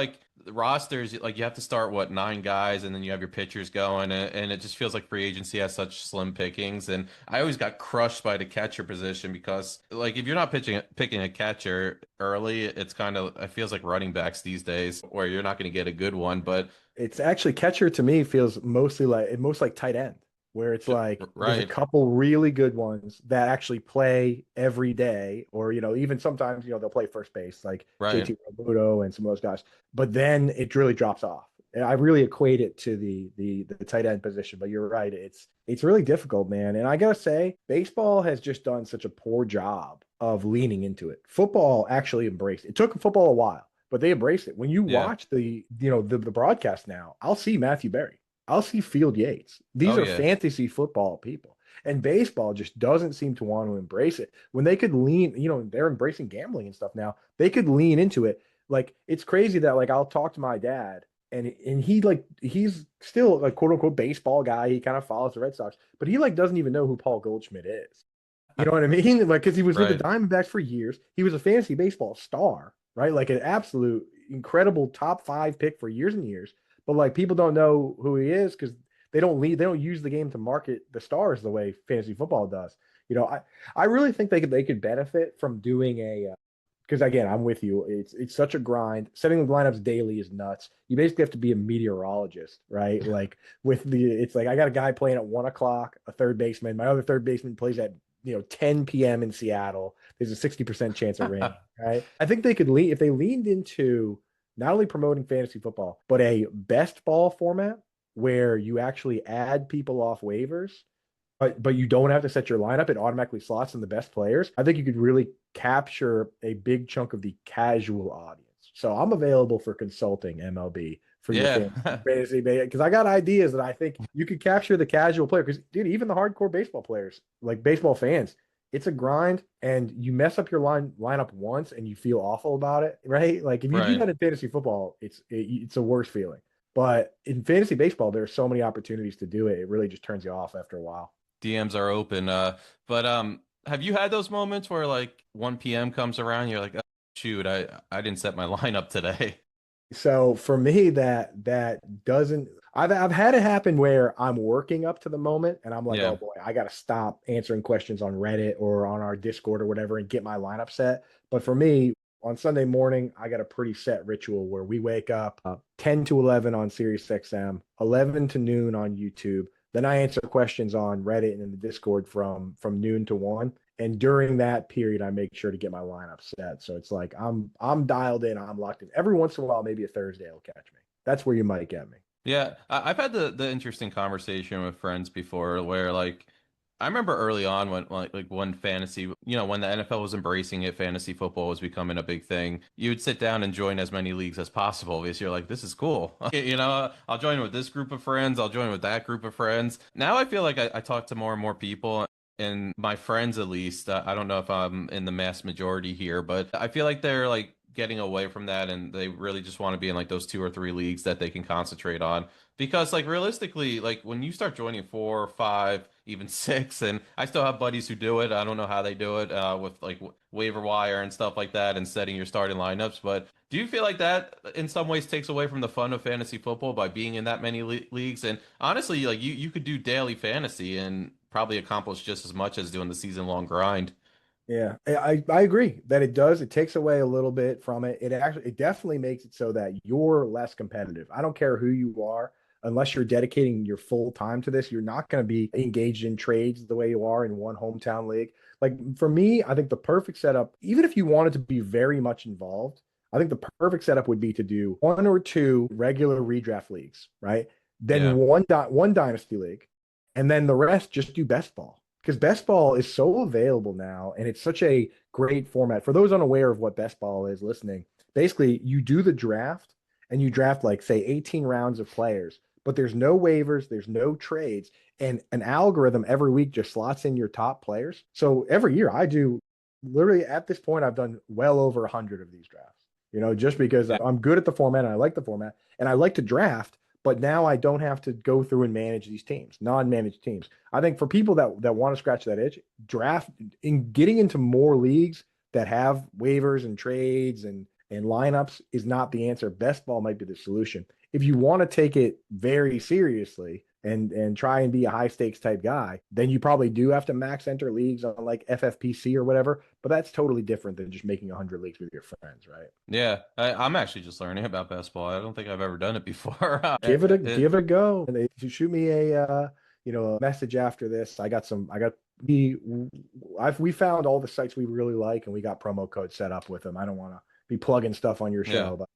the rosters, you have to start 9 guys, and then you have your pitchers going, and it just feels like free agency has such slim pickings. And I always got crushed by the catcher position because if you're not picking a catcher early, it's it feels like running backs these days where you're not going to get a good one. But it's actually catcher to me feels mostly like tight end, where it's there's a couple really good ones that actually play every day, or even sometimes they'll play first base, like JT Realmuto and some of those guys, but then it really drops off. And I really equate it to the tight end position. But you're right, it's really difficult, man. And I gotta say, baseball has just done such a poor job of leaning into it. Football actually embraced it. It took football a while, but they embraced it. When you watch the broadcast now, I'll see Matthew Berry, I'll see Field Yates. These are fantasy football people. And baseball just doesn't seem to want to embrace it. When they could lean, they're embracing gambling and stuff now. They could lean into it. It's crazy that I'll talk to my dad and he's still a quote unquote baseball guy. He kind of follows the Red Sox, but he doesn't even know who Paul Goldschmidt is. You know what I mean? Because he was with the Diamondbacks for years. He was a fantasy baseball star, right? An absolute incredible top 5 pick for years and years. But people don't know who he is because they don't use the game to market the stars the way fantasy football does. I really think they could benefit from doing because again, I'm with you. It's such a grind. Setting the lineups daily is nuts. You basically have to be a meteorologist, right? It's I got a guy playing at 1:00, a third baseman. My other third baseman plays at 10 p.m. in Seattle. There's a 60% chance of rain, right? I think they could if they leaned into not only promoting fantasy football, but a best ball format where you actually add people off waivers. but you don't have to set your lineup. It automatically slots in the best players. I think you could really capture a big chunk of the casual audience. So I'm available for consulting MLB for your fantasy, because I got ideas that I think you could capture the casual player. Because dude, even the hardcore baseball players, like baseball fans, it's a grind, and you mess up your lineup once and you feel awful about it, right? Like if you do that in fantasy football, it's a worse feeling. But in fantasy baseball, there are so many opportunities to do it. It really just turns you off after a while. DMs are open. But have you had those moments where like 1 p.m. comes around, you're like, oh, shoot, I didn't set my lineup today. So for me, that doesn't. I've had it happen where I'm working up to the moment and I'm like, oh boy, I got to stop answering questions on Reddit or on our Discord or whatever and get my lineup set. But for me, on Sunday morning, I got a pretty set ritual where we wake up 10 to 11 on SiriusXM, 11 to noon on YouTube. Then I answer questions on Reddit and in the Discord from noon to 1. And during that period, I make sure to get my lineup set. So it's like I'm dialed in, I'm locked in. Every once in a while, maybe a Thursday will catch me. That's where you might get me. Yeah, I've had the interesting conversation with friends before where like I remember early on when when fantasy, when the NFL was embracing it, fantasy football was becoming a big thing. You would sit down and join as many leagues as possible because you're like, this is cool. I'll join with this group of friends. I'll join with that group of friends. Now I feel like I talk to more and more people. And my friends, at least, I don't know if I'm in the mass majority here, but I feel like they're like getting away from that and they really just want to be in like those 2 or 3 leagues that they can concentrate on. Because like realistically, like when you start joining 4 or 5, even 6, and I still have buddies who do it. I don't know how they do it with like waiver wire and stuff like that and setting your starting lineups. But do you feel like that in some ways takes away from the fun of fantasy football by being in that many leagues? And honestly, like you could do daily fantasy and probably accomplish just as much as doing the season long grind. Yeah, I agree that it does. It takes away a little bit from it. It definitely makes it so that you're less competitive. I don't care who you are, unless you're dedicating your full time to this, you're not going to be engaged in trades the way you are in one hometown league. Like for me, I think the perfect setup, even if you wanted to be very much involved, I think the perfect setup would be to do 1 or 2 regular redraft leagues, right? Then one dynasty league, and then the rest just do best ball. Because best ball is so available now, and it's such a great format. For those unaware of what best ball is listening, basically you do the draft and you draft like say 18 rounds of players, but there's no waivers, there's no trades, and an algorithm every week just slots in your top players. So every year I do, literally at this point, I've done well over 100 of these drafts, just because I'm good at the format and I like the format and I like to draft. But now I don't have to go through and manage these teams, non-managed teams. I think for people that want to scratch that itch, draft in getting into more leagues that have waivers and trades and lineups is not the answer. Best ball might be the solution. If you want to take it very seriously and try and be a high stakes type guy, then you probably do have to max enter leagues on like FFPC or whatever. But that's totally different than just making 100 leagues with your friends, right? Yeah, I'm actually just learning about best ball. I don't think I've ever done it before. Give it a go. And if you shoot me a message after this, we found all the sites we really like and we got promo codes set up with them. I don't want to be plugging stuff on your show, but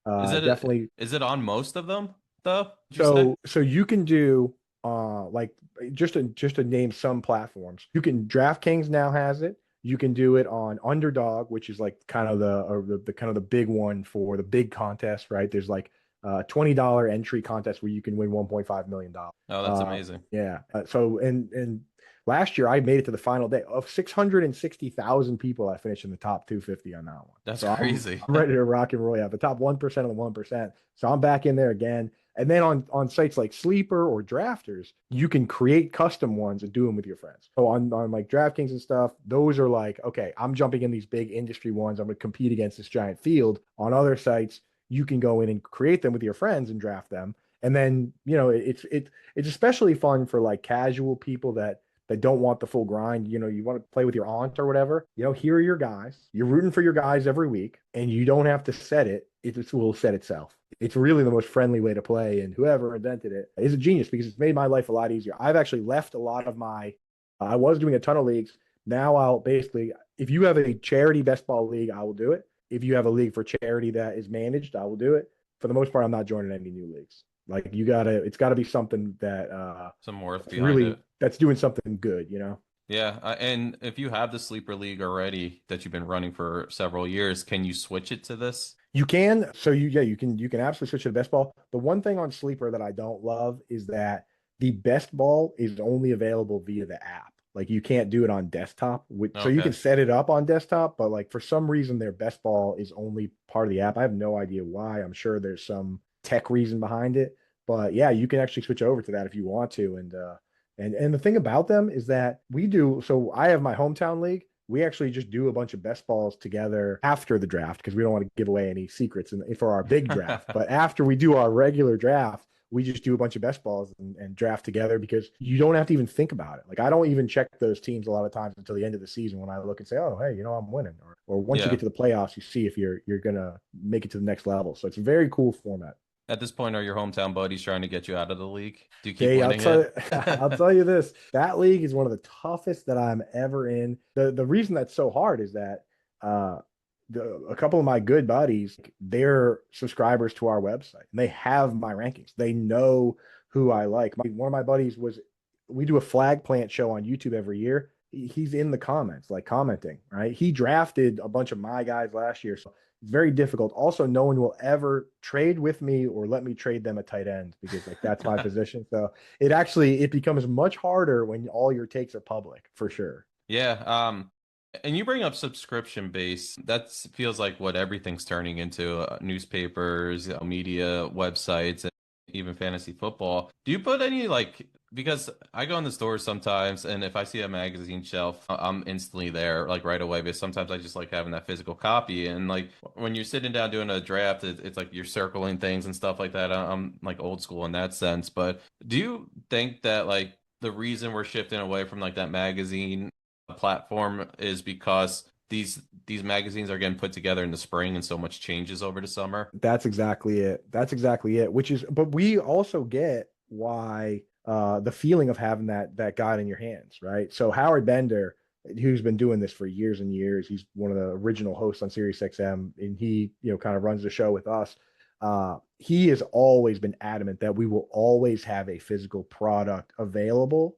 is it on most of them though? So you can do like just to name some platforms. You can DraftKings now has it. You can do it on Underdog, which is like kind of the big one for the big contest, right? There's like $20 entry contest where you can win $1.5 million. Oh, that's amazing. Yeah. So and last year I made it to the final day of 660,000 people. I finished in the top 250 on that one. That's crazy. I'm ready to rock and roll. Yeah, the top 1% of the 1%. So I'm back in there again. And then on sites like Sleeper or Drafters, you can create custom ones and do them with your friends. So on like DraftKings and stuff, those are like, okay, I'm jumping in these big industry ones. I'm going to compete against this giant field. On other sites, you can go in and create them with your friends and draft them. And then, it's especially fun for like casual people that don't want the full grind. You want to play with your aunt or whatever. Here are your guys. You're rooting for your guys every week, and you don't have to set it. It will set itself. It's really the most friendly way to play, and whoever invented it is a genius because it's made my life a lot easier. I've actually left a lot of I was doing a ton of leagues. Now I'll basically, if you have a charity best ball league, I will do it. If you have a league for charity that is managed, I will do it. For the most part, I'm not joining any new leagues. Like it's gotta be something that some worth behind really it. that's doing something good, you know? Yeah, and if you have the sleeper league already that you've been running for several years, can you switch it to this? You can. So you can absolutely switch to the best ball. The one thing on Sleeper that I don't love is that the best ball is only available via the app. Like you can't do it on desktop. So you can Okay. set it up on desktop, but like for some reason their best ball is only part of the app. I have no idea why. I'm sure there's some tech reason behind it. But yeah, you can actually switch over to that if you want to. And the thing about them is that so I have my hometown league. We actually just do a bunch of best balls together after the draft because we don't want to give away any secrets for our big draft. But after we do our regular draft, we just do a bunch of best balls and draft together because you don't have to even think about it. Like I don't even check those teams a lot of times until the end of the season when I look and say, oh, hey, I'm winning. Or once you get to the playoffs, you see if you're gonna make it to the next level. So it's a very cool format. At this point, are your hometown buddies trying to get you out of the league? Do you keep winning it? I'll tell you this. That league is one of the toughest that I'm ever in. The reason that's so hard is that a couple of my good buddies, they're subscribers to our website. And they have my rankings. They know who I like. One of my buddies we do a flag plant show on YouTube every year. He's in the comments, like commenting, right? He drafted a bunch of my guys last year. So it's very difficult. Also, no one will ever trade with me or let me trade them a tight end because like that's my position. So it becomes much harder when all your takes are public for sure. Yeah. And you bring up subscription base. That feels like what everything's turning into, newspapers, media, websites, and even fantasy football. Do you put any because I go in the stores sometimes and if I see a magazine shelf, I'm instantly there like right away, because sometimes I just like having that physical copy. And like when you're sitting down doing a draft, it's like you're circling things and stuff like that. I'm like old school in that sense. But do you think that like the reason we're shifting away from like that magazine platform is because these magazines are getting put together in the spring and so much changes over the summer? That's exactly it. But we also get why the feeling of having that guide in your hands, right? So Howard Bender, who's been doing this for years and years, he's one of the original hosts on SiriusXM, and he kind of runs the show with us. He has always been adamant that we will always have a physical product available,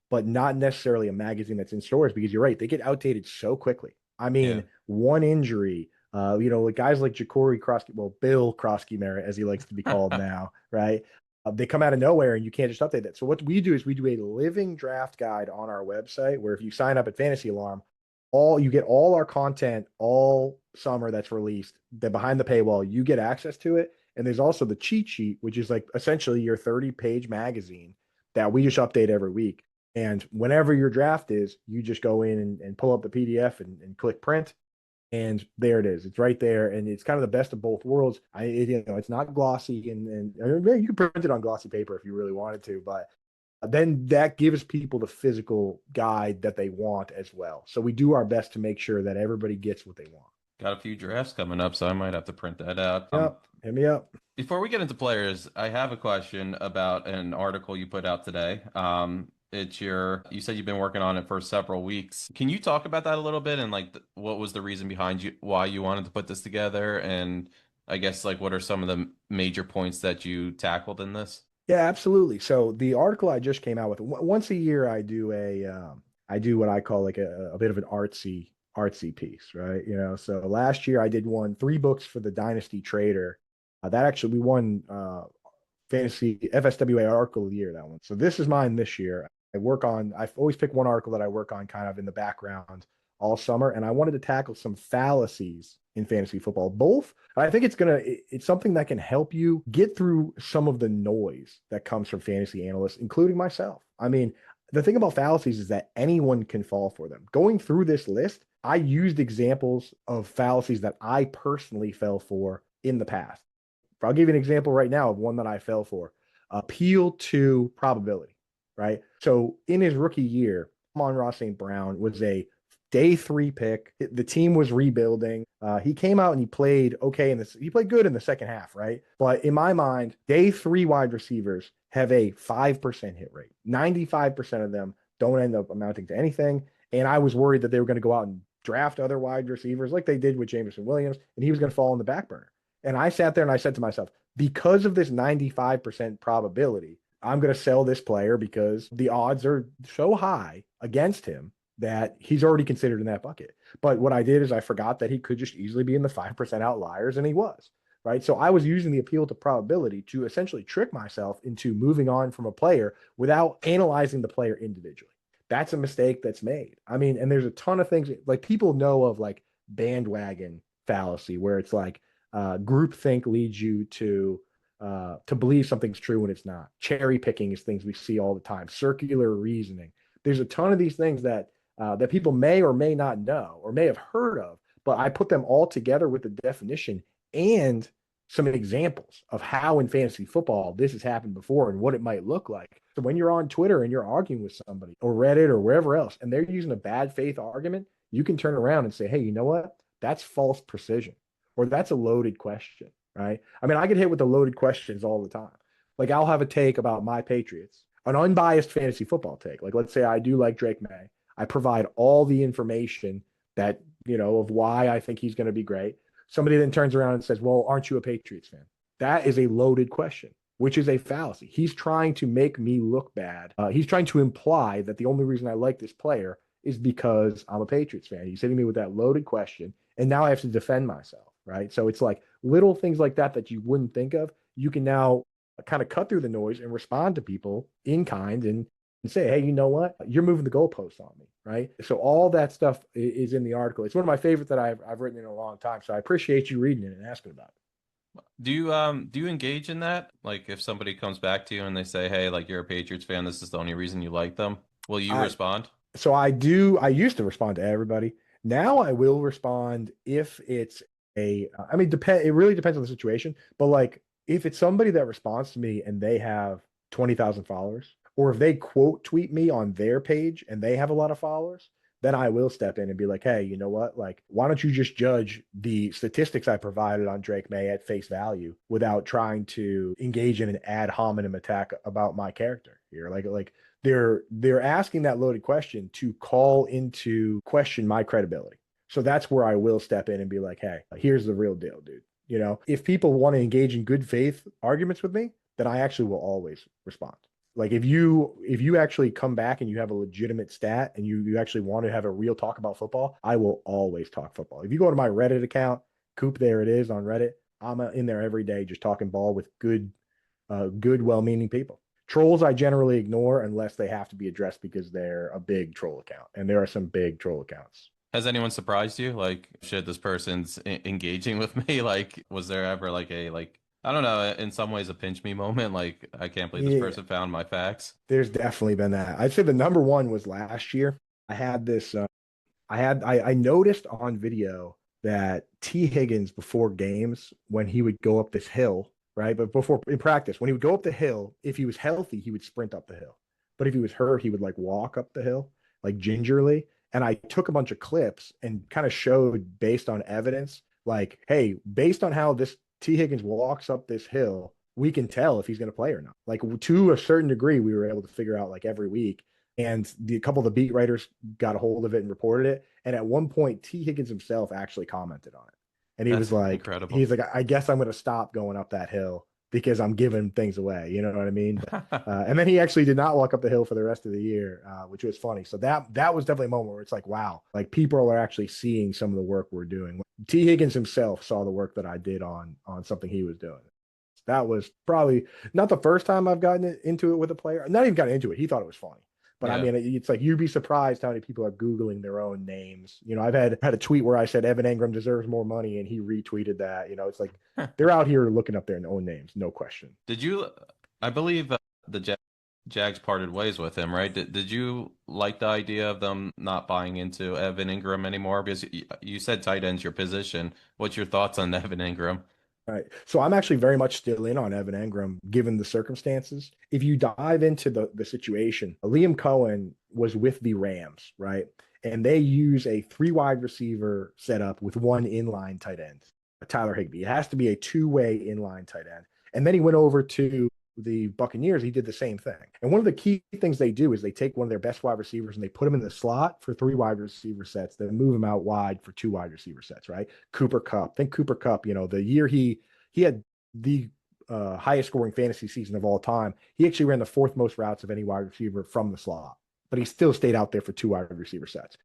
but not necessarily a magazine that's in stores, because you're right, they get outdated so quickly. I mean, one injury, like guys like Ja'Cory Krosky, Bill Krosky Merritt, as he likes to be called now, right? They come out of nowhere and you can't just update that. So what we do is we do a living draft guide on our website where if you sign up at Fantasy Alarm, you get all our content all summer that's released. Then behind the paywall, you get access to it. And there's also the cheat sheet, which is like essentially your 30-page magazine that we just update every week. And whenever your draft is, you just go in and pull up the PDF and click print. And there it is. It's right there. And it's kind of the best of both worlds. It's not glossy and you can print it on glossy paper if you really wanted to, but then that gives people the physical guide that they want as well. So we do our best to make sure that everybody gets what they want. Got a few drafts coming up, so I might have to print that out. Yep. Hit me up. Before we get into players, I have a question about an article you put out today. You said you've been working on it for several weeks. Can you talk about that a little bit and like what was the reason behind why you wanted to put this together? And I guess like what are some of the major points that you tackled in this? Yeah, absolutely. So the article I just came out with, once a year, I do what I call like a bit of an artsy piece, right? So last year I did 3 books for the Dynasty Trader. That actually we won Fantasy FSWA Article of the Year, that one. So this is mine this year. I've always picked one article that I work on kind of in the background all summer, and I wanted to tackle some fallacies in fantasy football. Both, I think it's something that can help you get through some of the noise that comes from fantasy analysts, including myself. I mean, the thing about fallacies is that anyone can fall for them. Going through this list, I used examples of fallacies that I personally fell for in the past. I'll give you an example right now of one that I fell for. Appeal to probability, right? So in his rookie year, Amon-Ra St. Brown was a day 3 pick. The team was rebuilding. He came out and he played okay he played good in the second half, right? But in my mind, day 3 wide receivers have a 5% hit rate. 95% of them don't end up amounting to anything. And I was worried that they were going to go out and draft other wide receivers like they did with Jameson Williams, and he was going to fall on the back burner. And I sat there and I said to myself, because of this 95% probability, I'm going to sell this player because the odds are so high against him that he's already considered in that bucket. But what I did is I forgot that he could just easily be in the 5% outliers, and he was, right? So I was using the appeal to probability to essentially trick myself into moving on from a player without analyzing the player individually. That's a mistake that's made. I mean, and there's a ton of things like people know of, like bandwagon fallacy, where it's like groupthink leads you to believe something's true when it's not. Cherry picking is things we see all the time. Circular reasoning. There's a ton of these things that people may or may not know or may have heard of, but I put them all together with the definition and some examples of how in fantasy football this has happened before and what it might look like. So when you're on Twitter and you're arguing with somebody or Reddit or wherever else, and they're using a bad faith argument, you can turn around and say, hey, you know what? That's false precision, or that's a loaded question, right? I mean, I get hit with the loaded questions all the time. Like, I'll have a take about my Patriots, an unbiased fantasy football take. Like, let's say I do like Drake May. I provide all the information that, of why I think he's going to be great. Somebody then turns around and says, well, aren't you a Patriots fan? That is a loaded question, which is a fallacy. He's trying to make me look bad. He's trying to imply that the only reason I like this player is because I'm a Patriots fan. He's hitting me with that loaded question, and now I have to defend myself, right? So it's like little things like that you wouldn't think of. You can now kind of cut through the noise and respond to people in kind and say, hey, you know what? You're moving the goalposts on me, right? So all that stuff is in the article. It's one of my favorites that I've written in a long time. So I appreciate you reading it and asking about it. Do you engage in that? Like, if somebody comes back to you and they say, hey, like, you're a Patriots fan, this is the only reason you like them, will you respond? So I do. I used to respond to everybody. Now I will respond if it's it really depends on the situation, but like if it's somebody that responds to me and they have 20,000 followers, or if they quote tweet me on their page and they have a lot of followers, then I will step in and be like, hey, you know what? Like, why don't you just judge the statistics I provided on Drake May at face value without trying to engage in an ad hominem attack about my character here? Like they're asking that loaded question to call into question my credibility. So that's where I will step in and be like, hey, here's the real deal, dude. If people want to engage in good faith arguments with me, then I actually will always respond. Like if you actually come back and you have a legitimate stat and you actually want to have a real talk about football, I will always talk football. If you go to my Reddit account, Coop, there it is on Reddit, I'm in there every day just talking ball with good, well-meaning people. Trolls I generally ignore unless they have to be addressed because they're a big troll account, and there are some big troll accounts. Has anyone surprised you? Like, shit, this person's engaging with me? Like, was there ever like I don't know, in some ways a pinch me moment? Like, I can't believe this person found my facts. There's definitely been that. I'd say the number one was last year. I had this, I noticed on video that T. Higgins before games, when he would go up this hill, right? But before in practice, when he would go up the hill, if he was healthy, he would sprint up the hill. But if he was hurt, he would like walk up the hill, like gingerly. And I took a bunch of clips and kind of showed based on evidence, like, hey, based on how this T. Higgins walks up this hill, we can tell if he's going to play or not. Like, to a certain degree, we were able to figure out like every week. And a couple of the beat writers got a hold of it and reported it. And at one point, T. Higgins himself actually commented on it. And he was like, incredible. He's like, I guess I'm going to stop going up that hill because I'm giving things away. You know what I mean? And then he actually did not walk up the hill for the rest of the year, which was funny. So that was definitely a moment where it's like, wow, like people are actually seeing some of the work we're doing. T. Higgins himself saw the work that I did on something he was doing. That was probably not the first time I've gotten into it with a player. Not even gotten into it. He thought it was funny. But yeah. I mean, it's like you'd be surprised how many people are Googling their own names. I've had a tweet where I said Evan Engram deserves more money, and he retweeted that. It's like they're out here looking up their own names, no question. Did you? I believe the Jags parted ways with him, right? Did you like the idea of them not buying into Evan Engram anymore? Because you said tight end's your position. What's your thoughts on Evan Engram? All right. So I'm actually very much still in on Evan Engram, given the circumstances. If you dive into the situation, Liam Cohen was with the Rams, right? And they use a 3 wide receiver setup with 1 inline tight end, Tyler Higbee. It has to be a 2-way inline tight end. And then he went over to the Buccaneers. He did the same thing. And one of the key things they do is they take one of their best wide receivers and they put him in the slot for 3 wide receiver sets, then move him out wide for 2 wide receiver sets, right? Cooper Kupp. Think Cooper Kupp, the year he had the highest scoring fantasy season of all time. He actually ran the fourth most routes of any wide receiver from the slot, but he still stayed out there for 2 wide receiver sets.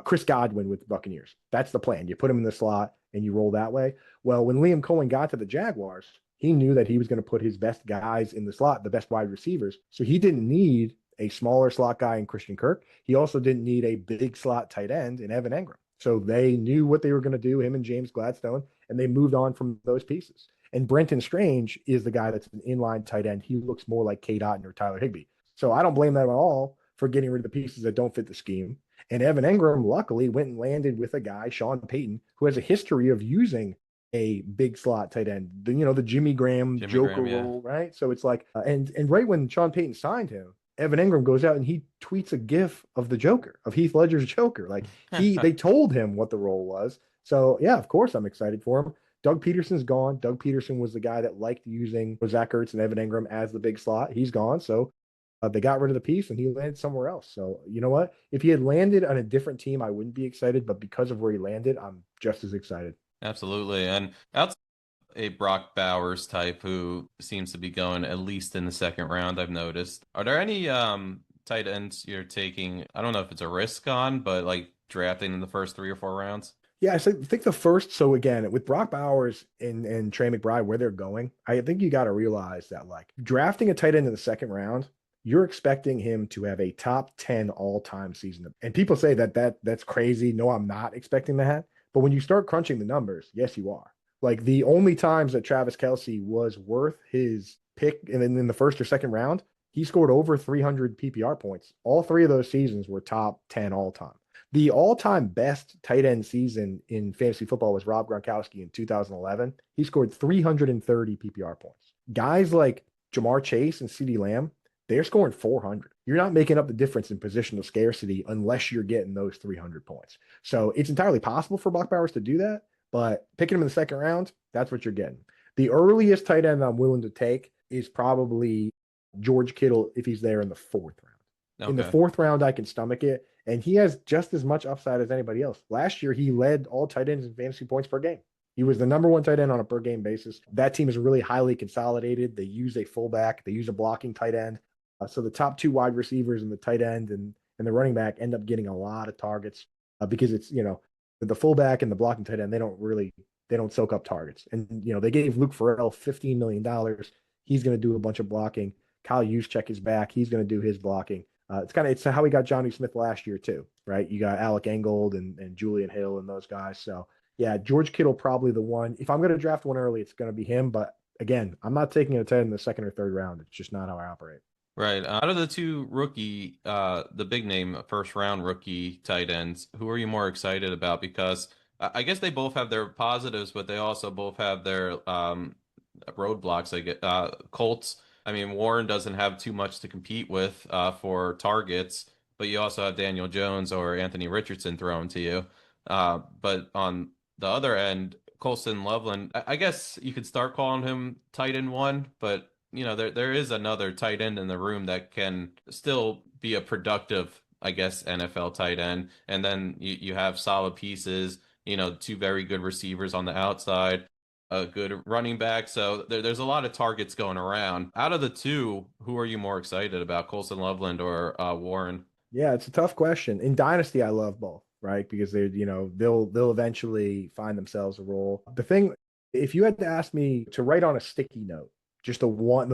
Chris Godwin with the Buccaneers. That's the plan. You put him in the slot and you roll that way. Well, when Liam Cohen got to the Jaguars, he knew that he was going to put his best guys in the slot, the best wide receivers. So he didn't need a smaller slot guy in Christian Kirk. He also didn't need a big slot tight end in Evan Engram. So they knew what they were going to do, him and James Gladstone, and they moved on from those pieces. And Brenton Strange is the guy that's an inline tight end. He looks more like K. Dotton or Tyler Higbee. So I don't blame them at all for getting rid of the pieces that don't fit the scheme. And Evan Engram, luckily, went and landed with a guy, Sean Payton, who has a history of using a big slot tight end, the Jimmy Graham Joker role, right? So it's like, and right when Sean Payton signed him, Evan Engram goes out and he tweets a GIF of the Joker, of Heath Ledger's Joker. Like they told him what the role was. So yeah, of course I'm excited for him. Doug Peterson's gone. Doug Peterson was the guy that liked using Zach Ertz and Evan Engram as the big slot. He's gone. So they got rid of the piece and he landed somewhere else. So you know what? If he had landed on a different team, I wouldn't be excited. But because of where he landed, I'm just as excited. Absolutely. And outside a Brock Bowers type who seems to be going at least in the second round, I've noticed. Are there any tight ends you're taking? I don't know if it's a risk on, but like drafting in the first 3 or 4 rounds? Yeah, I think the first. So again, with Brock Bowers and Trey McBride, where they're going, I think you got to realize that like drafting a tight end in the second round, you're expecting him to have a top 10 all-time season. And people say that's crazy. No, I'm not expecting that. But when you start crunching the numbers, yes, you are. Like the only times that Travis Kelce was worth his pick in the first or second round, he scored over 300 PPR points. All 3 of those seasons were top 10 all-time. The all-time best tight end season in fantasy football was Rob Gronkowski in 2011. He scored 330 PPR points. Guys like Jamar Chase and CeeDee Lamb, they're scoring 400. You're not making up the difference in positional scarcity unless you're getting those 300 points. So it's entirely possible for Brock Bowers to do that, but picking him in the second round, that's what you're getting. The earliest tight end I'm willing to take is probably George Kittle if he's there in the 4th round. Okay. In the 4th round, I can stomach it. And he has just as much upside as anybody else. Last year, he led all tight ends in fantasy points per game. He was the number 1 tight end on a per game basis. That team is really highly consolidated. They use a fullback. They use a blocking tight end. So the top 2 wide receivers and the tight end and the running back end up getting a lot of targets because it's, the fullback and the blocking tight end, they don't soak up targets. And, they gave Luke Farrell $15 million. He's going to do a bunch of blocking. Kyle Juszczyk is back. He's going to do his blocking. It's how we got Johnny Smith last year too, right? You got Alec Engold and Julian Hill and those guys. So yeah, George Kittle probably the one. If I'm going to draft one early, it's going to be him. But again, I'm not taking a 10 in the 2nd or 3rd round. It's just not how I operate. Right. Out of the 2 rookie, the big name first round rookie tight ends, who are you more excited about? Because I guess they both have their positives, but they also both have their roadblocks. Colts. I mean, Warren doesn't have too much to compete with for targets, but you also have Daniel Jones or Anthony Richardson thrown to you. But on the other end, Colston Loveland, I guess you could start calling him tight end 1, but there is another tight end in the room that can still be a productive, I guess, NFL tight end. And then you have solid pieces, 2 very good receivers on the outside, a good running back. So there's a lot of targets going around. Out of the 2, who are you more excited about, Colston Loveland or Warren? Yeah, it's a tough question. In Dynasty, I love both, right? Because they'll eventually find themselves a role. The thing, if you had to ask me to write on a sticky note, just the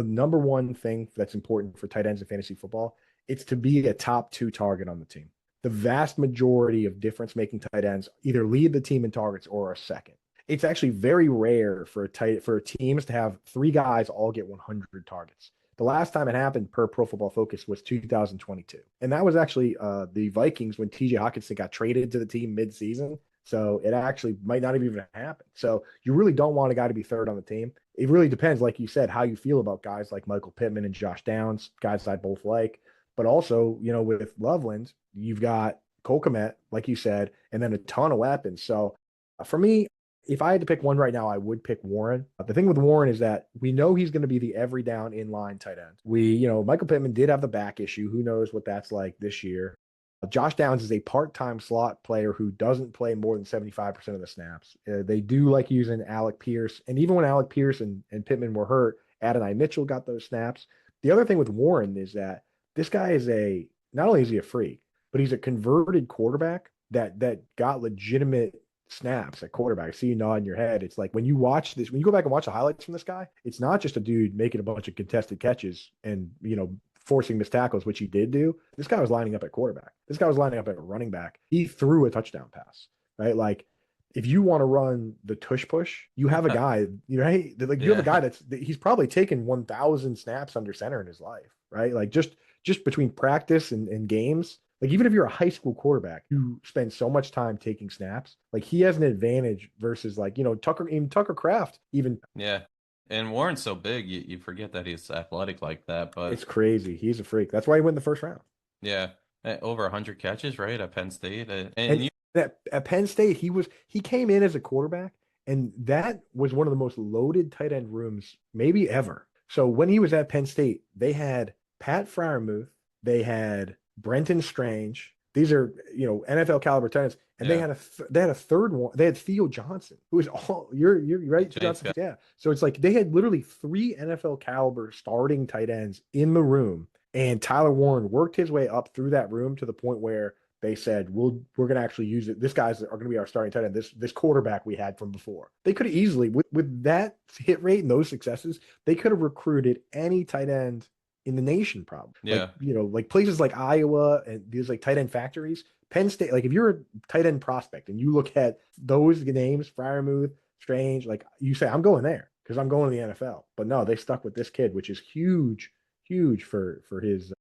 number 1 thing that's important for tight ends in fantasy football, it's to be a top 2 target on the team. The vast majority of difference-making tight ends either lead the team in targets or are second. It's actually very rare for teams to have 3 guys all get 100 targets. The last time it happened per Pro Football Focus was 2022. And that was actually the Vikings when TJ Hawkinson got traded to the team mid-season. So it actually might not have even happened. So you really don't want a guy to be 3rd on the team. It really depends, like you said, how you feel about guys like Michael Pittman and Josh Downs, guys I both like. But also, with Loveland, you've got Cole Kmet, like you said, and then a ton of weapons. So for me, if I had to pick one right now, I would pick Warren. The thing with Warren is that we know he's going to be the every down inline tight end. Michael Pittman did have the back issue. Who knows what that's like this year. Josh Downs is a part-time slot player who doesn't play more than 75% of the snaps. They do like using Alec Pierce. And even when Alec Pierce and Pittman were hurt, Adonai Mitchell got those snaps. The other thing with Warren is that this guy is not only is he a freak, but he's a converted quarterback that got legitimate snaps at quarterback. I see you nodding your head. It's like when you watch this, when you go back and watch the highlights from this guy, it's not just a dude making a bunch of contested catches and, forcing missed tackles, which he did do. This guy was lining up at quarterback. This guy was lining up at running back. He threw a touchdown pass, right? Like, if you want to run the tush push, you have a guy, right? Like, you have a guy he's probably taken 1,000 snaps under center in his life, right? Like, just between practice and games. Like, even if you're a high school quarterback, you spend so much time taking snaps. Like, he has an advantage versus, like, Tucker Kraft even. Yeah. And Warren's so big, you forget that he's athletic like that. But it's crazy. He's a freak. That's why he went in the first round. Yeah. Over 100 catches, right, at Penn State. At Penn State, he came in as a quarterback, and that was one of the most loaded tight end rooms maybe ever. So when he was at Penn State, they had Pat Freiermuth, they had Brenton Strange. These are, NFL caliber tight ends. And they had a third one. They had Theo Johnson, who was you're right, Johnson. Yeah. So it's like they had literally 3 NFL caliber starting tight ends in the room, and Tyler Warren worked his way up through that room to the point where they said, we're going to actually use it. This guy's are going to be our starting tight end. This quarterback we had from before. They could have easily, with that hit rate and those successes, they could have recruited any tight end in the nation, probably. Yeah. Like places like Iowa and these like tight end factories. Penn State, like if you're a tight end prospect and you look at those names, Freiermuth, Strange, like you say, I'm going there because I'm going to the NFL. But no, they stuck with this kid, which is huge for his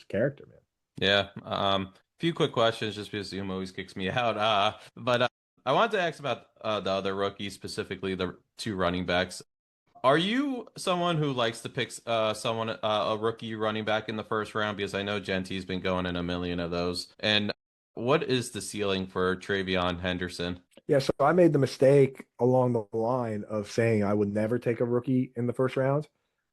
character, man. Yeah. Few quick questions just because Zoom always kicks me out. But I wanted to ask about the other rookies, specifically the 2 running backs. Are you someone who likes to pick a rookie running back in the first round? Because I know Gentry's been going in a million of those. And what is the ceiling for TreVeyon Henderson? Yeah, so I made the mistake along the line of saying I would never take a rookie in the first round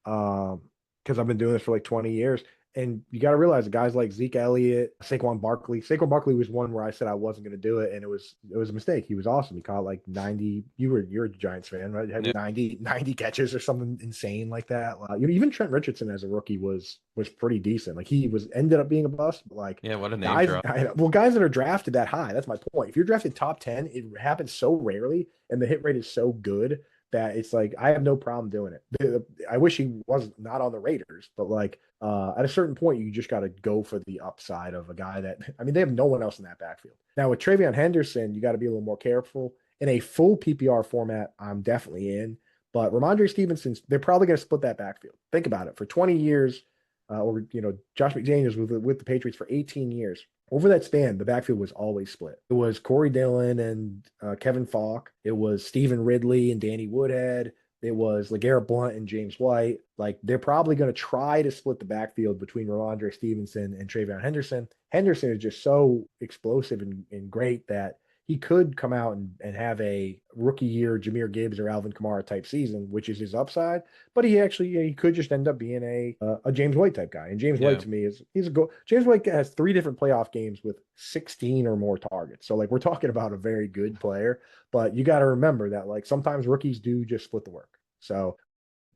because I've been doing this for like 20 years. And you got to realize guys like Zeke Elliott, Saquon Barkley. Saquon Barkley was one where I said I wasn't going to do it, and it was a mistake. He was awesome. He caught like 90. You're a Giants fan, right? He had 90 catches or something insane like that. Even Trent Richardson as a rookie was pretty decent. Like he ended up being a bust, but like what a name guys, drop. Guys that are drafted that high. That's my point. If you're drafted top 10, it happens so rarely, and the hit rate is so good that it's like I have no problem doing it. I wish he was not on the Raiders, but like at a certain point, you just got to go for the upside of a guy that, they have no one else in that backfield. Now with TreVeyon Henderson, you got to be a little more careful. In a full PPR format, I'm definitely in. But Ramondre Stevenson, they're probably going to split that backfield. Think about it. For 20 years, Josh McDaniels with the Patriots for 18 years. Over that span, the backfield was always split. It was Corey Dillon and Kevin Falk. It was Stephen Ridley and Danny Woodhead. It was LeGarrette Blount and James White. Like, they're probably going to try to split the backfield between Ramondre Stevenson and TreVeyon Henderson. Henderson is just so explosive and great that he could come out and have a rookie year Jahmyr Gibbs or Alvin Kamara type season, which is his upside. But he could just end up being a James White type guy. And James White to me he's a goal. James White has 3 different playoff games with 16 or more targets. So like we're talking about a very good player, but you got to remember that like sometimes rookies do just split the work. So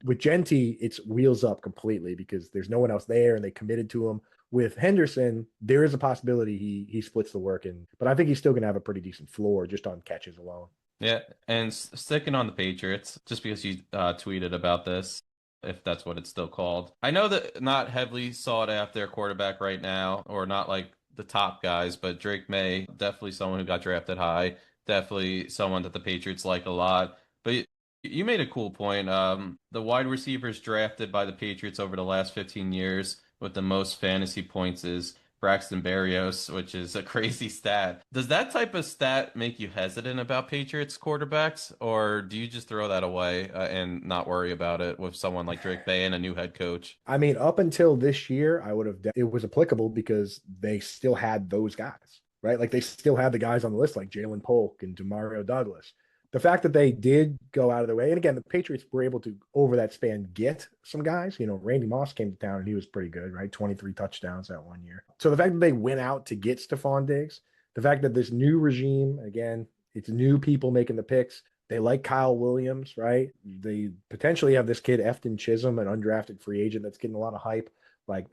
with Gentry, it's wheels up completely because there's no one else there and they committed to him. With Henderson, there is a possibility he splits the work, but I think he's still going to have a pretty decent floor just on catches alone. Yeah, and sticking on the Patriots, just because you tweeted about this, if that's what it's still called. I know that not heavily sought after quarterback right now, or not like the top guys, but Drake May, definitely someone who got drafted high, definitely someone that the Patriots like a lot. But you made a cool point. The wide receivers drafted by the Patriots over the last 15 years with the most fantasy points is Braxton Berrios, which is a crazy stat. Does that type of stat make you hesitant about Patriots quarterbacks, or do you just throw that away and not worry about it with someone like Drake May and a new head coach? Up until this year, I would have. It was applicable because they still had those guys, right? Like they still had the guys on the list like Jalen Polk and Demario Douglas. The fact that they did go out of their way, and again, the Patriots were able to, over that span, get some guys. Randy Moss came to town, and he was pretty good, right? 23 touchdowns that one year. So the fact that they went out to get Stephon Diggs, the fact that this new regime, again, it's new people making the picks. They like Kyle Williams, right? They potentially have this kid, Efton Chisholm, an undrafted free agent that's getting a lot of hype.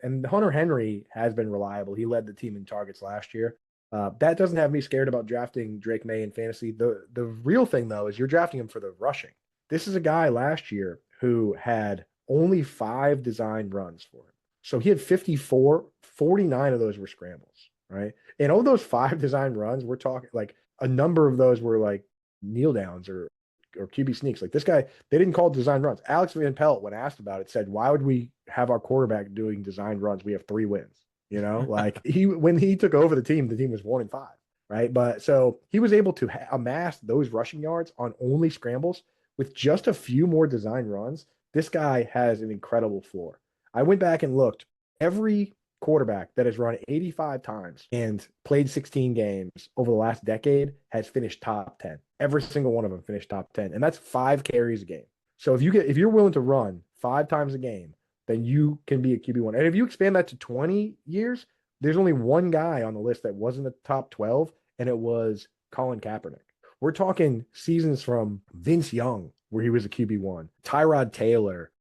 And Hunter Henry has been reliable. He led the team in targets last year. That doesn't have me scared about drafting Drake May in fantasy. The real thing, though, is you're drafting him for the rushing. This is a guy last year who had only 5 design runs for him. So he had 54, 49 of those were scrambles, right? And of those 5 design runs, we're talking like a number of those were like kneel downs or QB sneaks. Like this guy, they didn't call it design runs. Alex Van Pelt, when asked about it, said, why would we have our quarterback doing design runs? We have 3 wins. You know, like when he took over the team was 1-5, right? But so he was able to amass those rushing yards on only scrambles with just a few more design runs. This guy has an incredible floor. I went back and looked. Every quarterback that has run 85 times and played 16 games over the last decade has finished top 10. Every single one of them finished top 10. And that's 5 carries a game. So if you're willing to run 5 times a game, then you can be a QB1. And if you expand that to 20 years, there's only one guy on the list that wasn't a top 12, and it was Colin Kaepernick. We're talking seasons from Vince Young, where he was a QB1, Tyrod Taylor,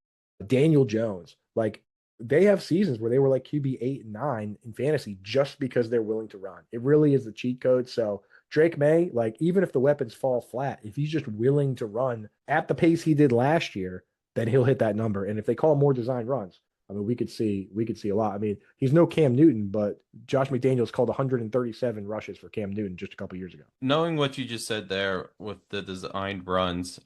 Daniel Jones. Like, they have seasons where they were like QB 8 and 9 in fantasy just because they're willing to run. It really is the cheat code. So Drake May, like, even if the weapons fall flat, if he's just willing to run at the pace he did last year, then he'll hit that number. And if they call more design runs, I mean, we could see a lot. I mean, he's no Cam Newton, but Josh McDaniels called 137 rushes for Cam Newton just a couple years ago. Knowing what you just said there with the designed runs,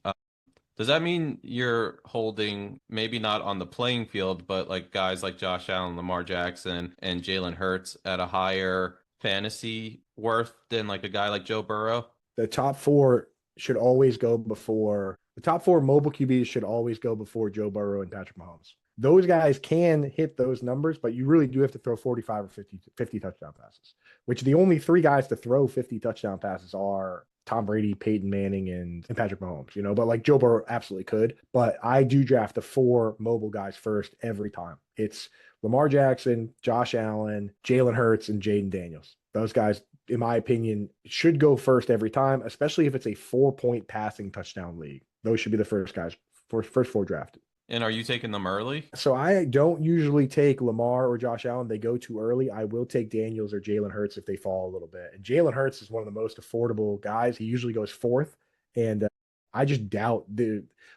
does that mean you're holding, maybe not on the playing field, but like guys like Josh Allen, Lamar Jackson, and Jalen Hurts at a higher fantasy worth than like a guy like Joe Burrow? The top 4 should always go before the top 4 mobile QBs should always go before Joe Burrow and Patrick Mahomes. Those guys can hit those numbers, but you really do have to throw 45 or 50 touchdown passes, which the only 3 guys to throw 50 touchdown passes are Tom Brady, Peyton Manning, and Patrick Mahomes, you know, but like Joe Burrow absolutely could. But I do draft the 4 mobile guys first every time. It's Lamar Jackson, Josh Allen, Jalen Hurts, and Jaden Daniels. Those guys, in my opinion, should go first every time, especially if it's a 4-point passing touchdown league. Those should be the first guys, first 4 drafted. And are you taking them early? So I don't usually take Lamar or Josh Allen. They go too early. I will take Daniels or Jalen Hurts if they fall a little bit. And Jalen Hurts is one of the most affordable guys. He usually goes 4th. And I just doubt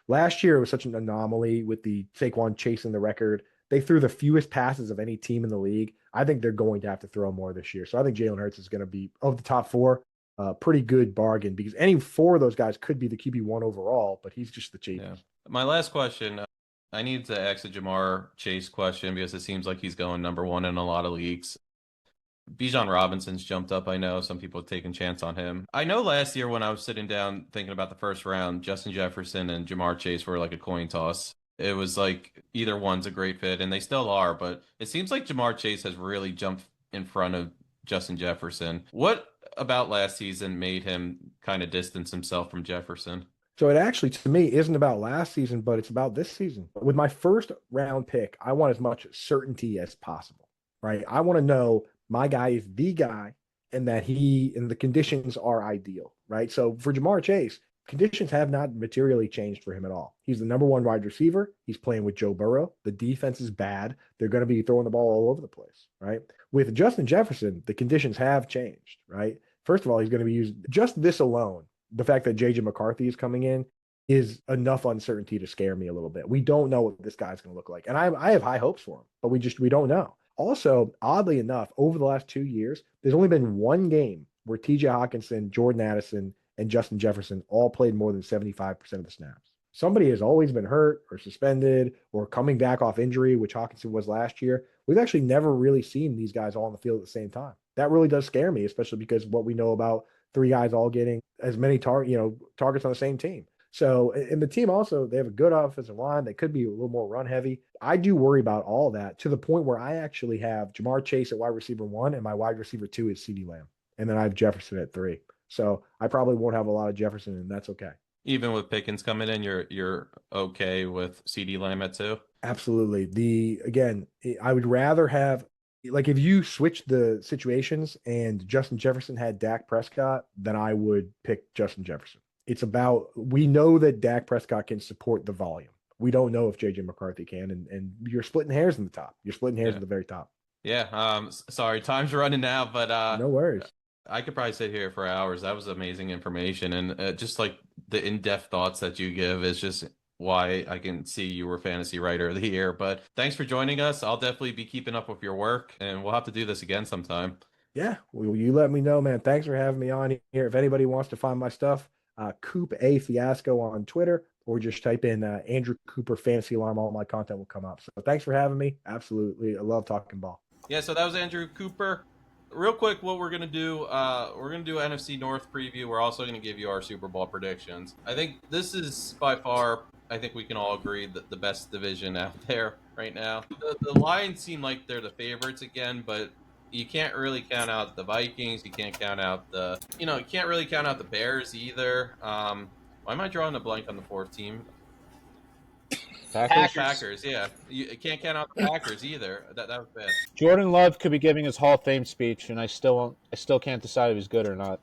last year it was such an anomaly with the Saquon chasing the record. They threw the fewest passes of any team in the league. I think they're going to have to throw more this year. So I think Jalen Hurts is going to be, of the top 4, pretty good bargain because any 4 of those guys could be the QB1 overall, but he's just the cheapest. Yeah. My last question, I need to ask a Jamar Chase question because it seems like he's going number 1 in a lot of leagues. Bijan Robinson's jumped up. I know some people have taken chance on him. I know last year when I was sitting down thinking about the first round, Justin Jefferson and Jamar Chase were like a coin toss. It was like either one's a great fit, and they still are, but it seems like Jamar Chase has really jumped in front of Justin Jefferson. What about last season made him kind of distance himself from Jefferson? So it actually, to me, isn't about last season, but it's about this season. With my first round pick, I want as much certainty as possible, right? I want to know my guy is the guy and that the conditions are ideal, right? So for Jamar Chase, conditions have not materially changed for him at all. He's the number 1 wide receiver. He's playing with Joe Burrow. The defense is bad. They're going to be throwing the ball all over the place, right? With Justin Jefferson, the conditions have changed, right? First of all, he's going to be used just this alone. The fact that J.J. McCarthy is coming in is enough uncertainty to scare me a little bit. We don't know what this guy's going to look like. And I have high hopes for him, but we don't know. Also, oddly enough, over the last 2 years, there's only been 1 game where T.J. Hawkinson, Jordan Addison, and Justin Jefferson all played more than 75% of the snaps. Somebody has always been hurt or suspended or coming back off injury, which Hawkinson was last year. We've actually never really seen these guys all on the field at the same time. That really does scare me, especially because what we know about 3 guys all getting as many targets on the same team. So, and the team also, they have a good offensive line. They could be a little more run heavy. I do worry about all that to the point where I actually have Jamar Chase at wide receiver 1 and my wide receiver 2 is CeeDee Lamb. And then I have Jefferson at 3. So I probably won't have a lot of Jefferson, and that's okay. Even with Pickens coming in, you're okay with CeeDee Lamb at 2? Absolutely. I would rather have, like, if you switch the situations and Justin Jefferson had Dak Prescott, then I would pick Justin Jefferson. it's about, we know that Dak Prescott can support the volume. We don't know if JJ McCarthy can, and you're splitting hairs in the top. You're splitting hairs at the very top. Yeah. Sorry, time's running out, but no worries. I could probably sit here for hours. That was amazing information, and just like the in-depth thoughts that you give is just why I can see you were Fantasy Writer of the Year. But thanks for joining us. I'll definitely be keeping up with your work, and we'll have to do this again sometime. Yeah, well, you let me know, man. Thanks for having me on here. If anybody wants to find my stuff, Coop A Fiasco on Twitter, or just type in Andrew Cooper Fantasy Alarm. All my content will come up. So thanks for having me. Absolutely. I love talking ball. Yeah, so that was Andrew Cooper. Real quick, what we're going to do, we're going to do an NFC North preview. We're also going to give you our Super Bowl predictions. I think this is by far, I think we can all agree, that the best division out there right now. The Lions seem like they're the favorites again, but you can't really count out the Vikings. You can't count out you can't really count out the Bears either. Why am I drawing a blank on the fourth team? Packers, yeah. You can't count out the Packers either. That was bad. Jordan Love could be giving his Hall of Fame speech, and I still can't decide if he's good or not.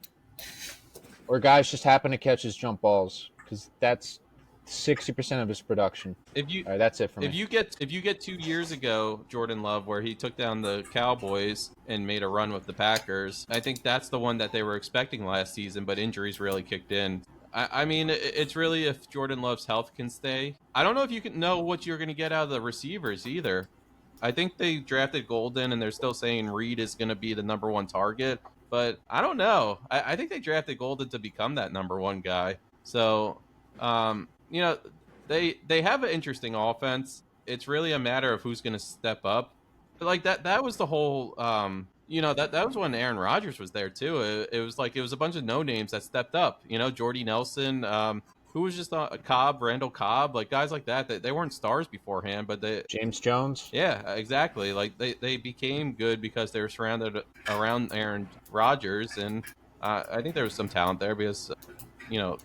Or guys just happen to catch his jump balls, because that's 60% of his production. All right, that's it for me. If you get 2 years ago, Jordan Love, where he took down the Cowboys and made a run with the Packers, I think that's the one that they were expecting last season, but injuries really kicked in. I mean, it's really if Jordan Love's health can stay. I don't know if you can know what you're going to get out of the receivers either. I think they drafted Golden, and they're still saying Reed is going to be the number one target. But I don't know. I think they drafted Golden to become that number one guy. So, they have an interesting offense. It's really a matter of who's going to step up. But like that was the whole that was when Aaron Rodgers was there too. It was a bunch of no names that stepped up. Jordy Nelson, who was just Randall Cobb, like guys like that. They weren't stars beforehand, but James Jones. Yeah, exactly. Like they became good because they were surrounded around Aaron Rodgers, and I think there was some talent there because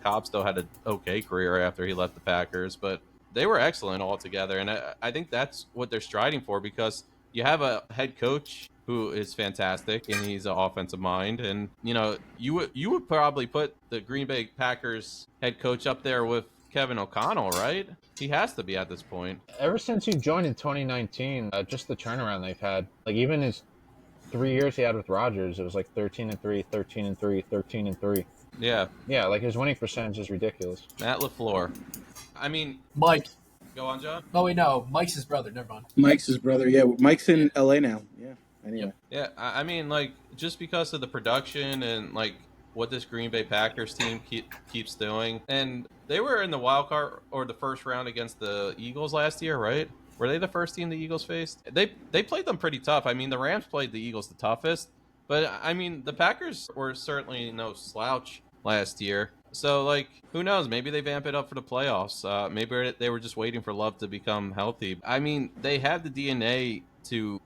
Cobb still had an okay career after he left the Packers, but they were excellent altogether, and I think that's what they're striding for, because you have a head coach who is fantastic, and he's an offensive mind. And, you would probably put the Green Bay Packers head coach up there with Kevin O'Connell, right? He has to be at this point. Ever since he joined in 2019, just the turnaround they've had. Like, even his 3 years he had with Rodgers, it was like 13-3, 13-3, 13-3. Yeah. Yeah, like his winning percentage is ridiculous. Matt LaFleur. I mean... Mike. Go on, John. Oh, wait, no. Mike's his brother. Never mind. Mike's his brother, yeah. Mike's in L.A. now, yeah. Anyway. Yeah, I mean, like, just because of the production and, like, what this Green Bay Packers team keeps doing. And they were in the wild card or the first round against the Eagles last year, right? Were they the first team the Eagles faced? They played them pretty tough. I mean, the Rams played the Eagles the toughest. But, I mean, the Packers were certainly no slouch last year. So, like, who knows? Maybe they vamp it up for the playoffs. Maybe they were just waiting for Love to become healthy. I mean, they have the DNA to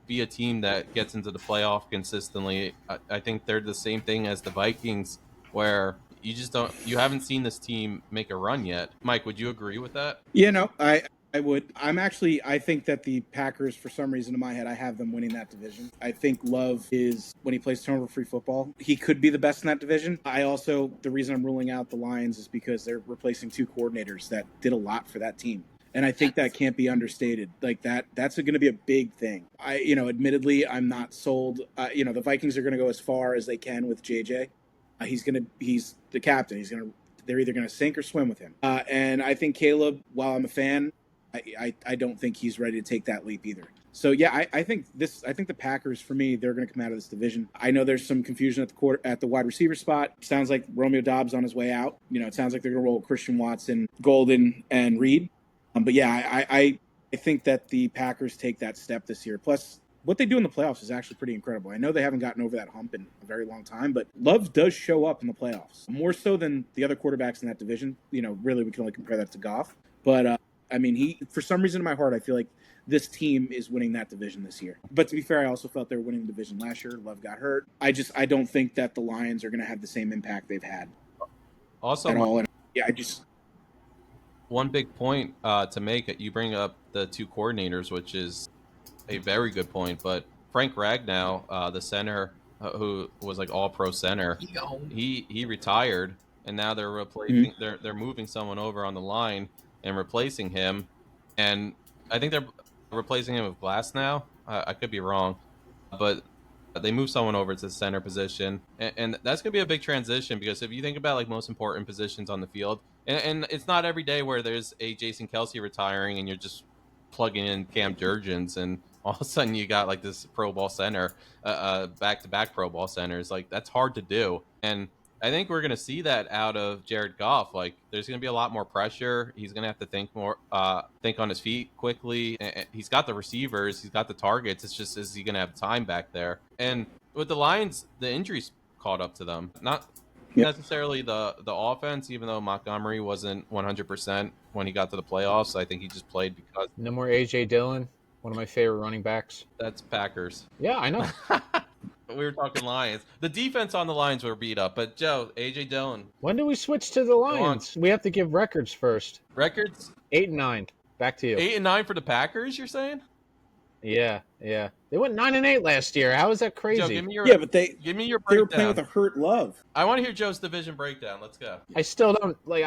be a team that gets into the playoff consistently. I think they're the same thing as the Vikings, where you haven't seen this team make a run yet. Mike, would you agree with that? Yeah, no, I would. I think that the Packers, for some reason in my head, I have them winning that division. I think Love is, when he plays turnover-free football, he could be the best in that division. The reason I'm ruling out the Lions is because they're replacing two coordinators that did a lot for that team. And I think that can't be understated. Like that's going to be a big thing. Admittedly, I'm not sold. The Vikings are going to go as far as they can with JJ. He's the captain. They're either going to sink or swim with him. And I think Caleb, while I'm a fan, I don't think he's ready to take that leap either. So yeah, I think the Packers, for me, they're going to come out of this division. I know there's some confusion at the wide receiver spot. Sounds like Romeo Doubs on his way out. It sounds like they're going to roll Christian Watson, Golden, and Reed. But yeah, I think that the Packers take that step this year. Plus, what they do in the playoffs is actually pretty incredible. I know they haven't gotten over that hump in a very long time, but Love does show up in the playoffs, more so than the other quarterbacks in that division. Really, we can only compare that to Goff. But, he, for some reason in my heart, I feel like this team is winning that division this year. But to be fair, I also felt they were winning the division last year. Love got hurt. I don't think that the Lions are going to have the same impact they've had. Also, at all. And one big point to make, you bring up the two coordinators, which is a very good point. But Frank Ragnow, the center, who was like all-pro center, he retired, and now they're replacing. They're moving someone over on the line and replacing him, and I think they're replacing him with Glass now. I could be wrong, but they move someone over to the center position, and that's going to be a big transition because if you think about like most important positions on the field, and it's not every day where there's a Jason Kelsey retiring and you're just plugging in Cam Jurgens and all of a sudden you got like this Pro Bowl center, back-to-back Pro Bowl centers. Like that's hard to do, and I think we're going to see that out of Jared Goff. Like, there's going to be a lot more pressure. He's going to have to think on his feet quickly. And he's got the receivers. He's got the targets. It's just, is he going to have time back there? And with the Lions, the injuries caught up to them. Not necessarily the offense, even though Montgomery wasn't 100% when he got to the playoffs. I think he just played because... No more A.J. Dillon, one of my favorite running backs. That's Packers. Yeah, I know. We were talking Lions. The defense on the Lions were beat up, but Joe, A.J. Dillon. When do we switch to the Lions? We have to give records first. Records? 8-9. Back to you. 8-9 for the Packers, you're saying? Yeah. They went 9-8 last year. How is that crazy? Joe, give me your they breakdown. were playing with a hurt Love. I want to hear Joe's division breakdown. Let's go. I still don't like.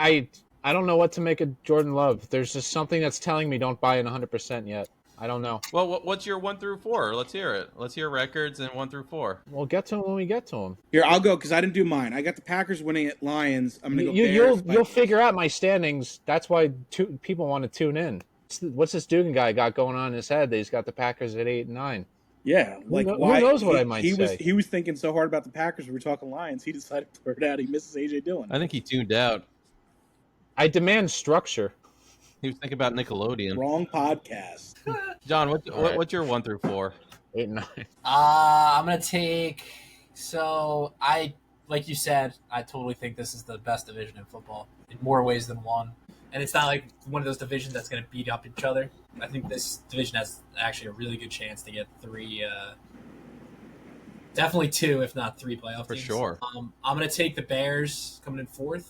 I don't know what to make of Jordan Love. There's just something that's telling me don't buy in 100% yet. I don't know. Well, what's your 1 through 4? Let's hear it. Let's hear records and 1 through 4. We'll get to him when we get to him. Here, I'll go because I didn't do mine. I got the Packers winning at Lions. I'm going to go Bears. You'll figure out my standings. That's why people want to tune in. What's this Dugan guy got going on in his head that he's got the Packers at 8-9? Yeah, like who knows what I might say? He was thinking so hard about the Packers. We were talking Lions. He decided to blurt out he misses A.J. Dillon. I think he tuned out. I demand structure. He was thinking about Nickelodeon. Wrong podcast. John, what's your 1 through 4? 8-9. I'm gonna take. So like you said, I totally think this is the best division in football in more ways than one. And it's not like one of those divisions that's gonna beat up each other. I think this division has actually a really good chance to get 3, definitely 2, if not 3 playoff teams. For sure. I'm gonna take the Bears coming in 4th.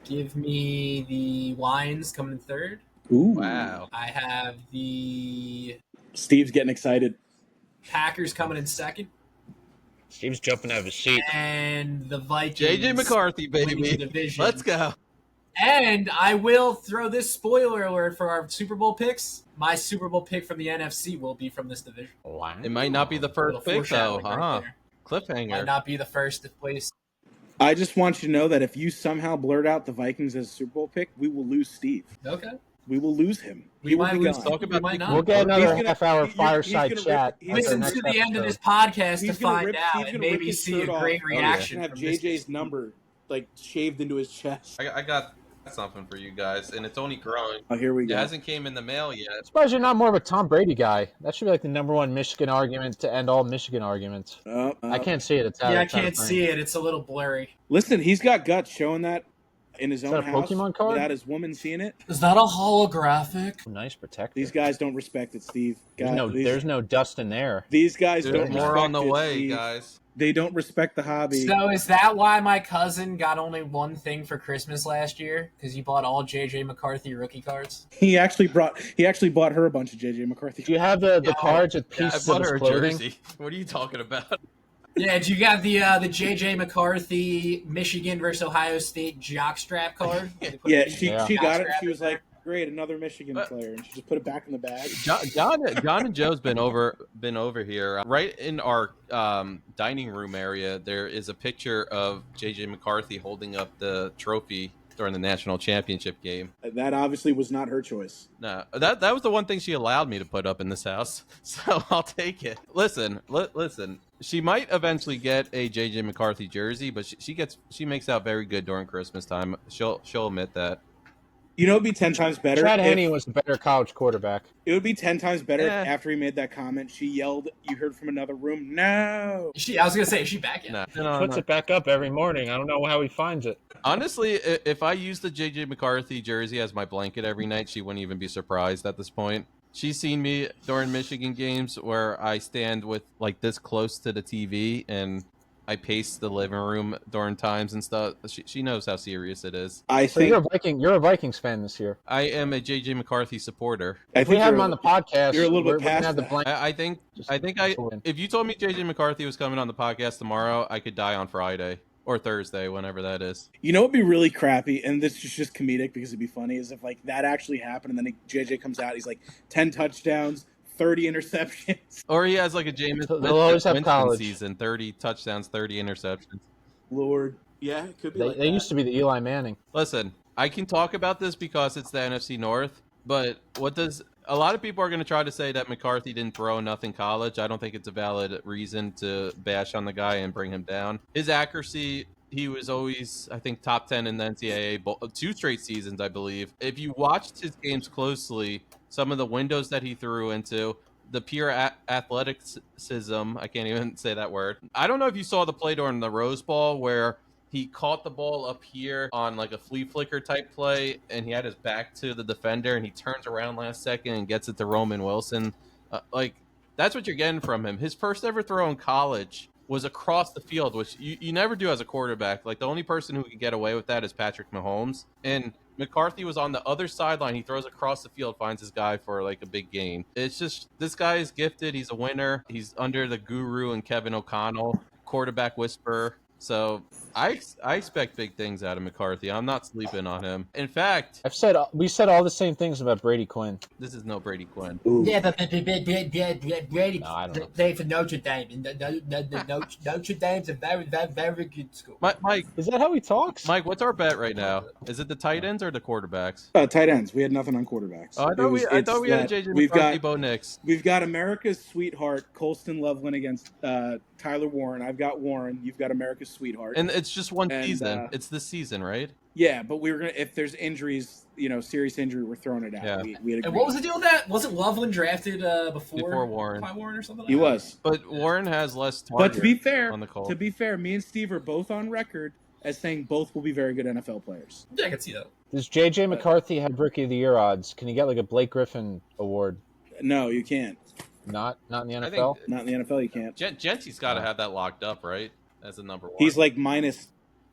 Give me the Lions coming in 3rd. Ooh. Wow. I have the Steve's getting excited. Packers coming in 2nd. Steve's jumping out of his seat. And the Vikings. J.J. McCarthy, winning the baby. division. Let's go. And I will throw this spoiler alert for our Super Bowl picks. My Super Bowl pick from the NFC will be from this division. Wow. It might not be the first pick, though. Right there. Cliffhanger. Might not be the first place. I just want you to know that if you somehow blurt out the Vikings as a Super Bowl pick, we will lose Steve. Okay. We will lose him. We might lose. We might not. We'll get another He's half-hour fireside chat. Listen to the end of this podcast to He's gonna find rip- out Steve's and gonna rip maybe his see a shirt great off. reaction. Have from this JJ's number like shaved into his chest. I got something for you guys, and it's only growing. Oh, here we It go. hasn't came in the mail yet. I'm surprised you're not more of a Tom Brady guy. That should be like the number one Michigan argument to end all Michigan arguments. I can't see it. It's out. Yeah, I it's out of can't frame. see it. It's a little blurry. Listen, he's got guts showing that in his Is own that a house Pokemon card? without his woman seeing it. Is that a holographic? Nice protector. These guys don't respect it, Steve. There's no dust in there. These guys There's don't more respect on the it, way, Steve. guys. They don't respect the hobby. So is that why my cousin got only one thing for Christmas last year? Because he bought all J.J. McCarthy rookie cards? He actually bought her a bunch of JJ McCarthy. Do you have the cards with I pieces bought of her his a clothing? jersey. What are you talking about? Yeah, you got the J.J. McCarthy Michigan versus Ohio State jockstrap card? Yeah, she got it. Jockstrap She was in there. like, "Great, another Michigan player," and she just put it back in the bag. John and Joe's been over here. Right in our dining room area, there is a picture of J.J. McCarthy holding up the trophy during the national championship game. That obviously was not her choice. No, that was the one thing she allowed me to put up in this house, so I'll take it. Listen. She might eventually get a J.J. McCarthy jersey, but she makes out very good during Christmas time. She'll admit that. You know, it'd be 10 times better. Chad if- Henne was the better college quarterback. It would be 10 times better Yeah. if after he made that comment, she yelled, "You heard from another room." No. I was going to say, is she back yet? No. Puts it back up every morning. I don't know how he finds it. Honestly, if I used the J.J. McCarthy jersey as my blanket every night, she wouldn't even be surprised at this point. She's seen me during Michigan games where I stand with like this close to the TV and I pace the living room during times and stuff. She knows how serious it is. I So think you're a Vikings fan this year. I am a J.J. McCarthy supporter. If we have him on the podcast, you're a little bit we're gonna past have the that. blank. I think if you told me J.J. McCarthy was coming on the podcast tomorrow, I could die on Friday. or Thursday, whenever that is. You know what'd be really crappy, and this is just comedic because it'd be funny, is if like that actually happened and then JJ comes out, he's like 10 touchdowns, 30 interceptions. Or he has like a Jameis They'll always have Winston college. season, 30 touchdowns, 30 interceptions. Lord. Yeah, it could be They used to be the Eli Manning. Listen, I can talk about this because it's the NFC North, but a lot of people are going to try to say that McCarthy didn't throw enough in college. I don't think it's a valid reason to bash on the guy and bring him down. His accuracy, he was always, I think, top 10 in the NCAA 2 straight seasons, I believe. If you watched his games closely, some of the windows that he threw into, the pure athleticism, I can't even say that word. I don't know if you saw the play during the Rose Bowl where he caught the ball up here on like a flea flicker type play, and he had his back to the defender, and he turns around last second and gets it to Roman Wilson. That's what you're getting from him. His first ever throw in college was across the field, which you never do as a quarterback. Like, the only person who can get away with that is Patrick Mahomes. And McCarthy was on the other sideline. He throws across the field, finds his guy for like a big game. It's just, this guy is gifted. He's a winner. He's under the guru and Kevin O'Connell, quarterback whisperer. So I expect big things out of McCarthy. I'm not sleeping on him. In fact, We said all the same things about Brady Quinn. this is no Brady Quinn. Ooh. Yeah, but Brady No, I don't know. played for Notre Dame, and Notre Dame's a very, very, very good school. Mike, Is that how he talks? what's our bet right now? Is it the tight ends or the quarterbacks? Tight ends. We had nothing on quarterbacks. Oh, I thought we had a JJ McCarthy, Bo Nix. We've got America's sweetheart, Colston Loveland, against Tyler Warren. I've got Warren. You've got America's sweetheart. And it's just one And, season. It's this season, right? Yeah, but we were gonna, if there's injuries, serious injury, we're throwing it out. Yeah. We had And what was the deal with that? Wasn't Loveland drafted Before Warren. by Warren or something like He that? was. But Warren has less But targets to be fair, on the Colts. me and Steve are both on record as saying both will be very good NFL players. Yeah, I can see that. Does JJ McCarthy have Rookie of the Year odds? Can he get like a Blake Griffin award? No, you can't. Not in the I think NFL. Not in the NFL, you can't. Genty's got to have that locked up, right? As a number one. He's like minus.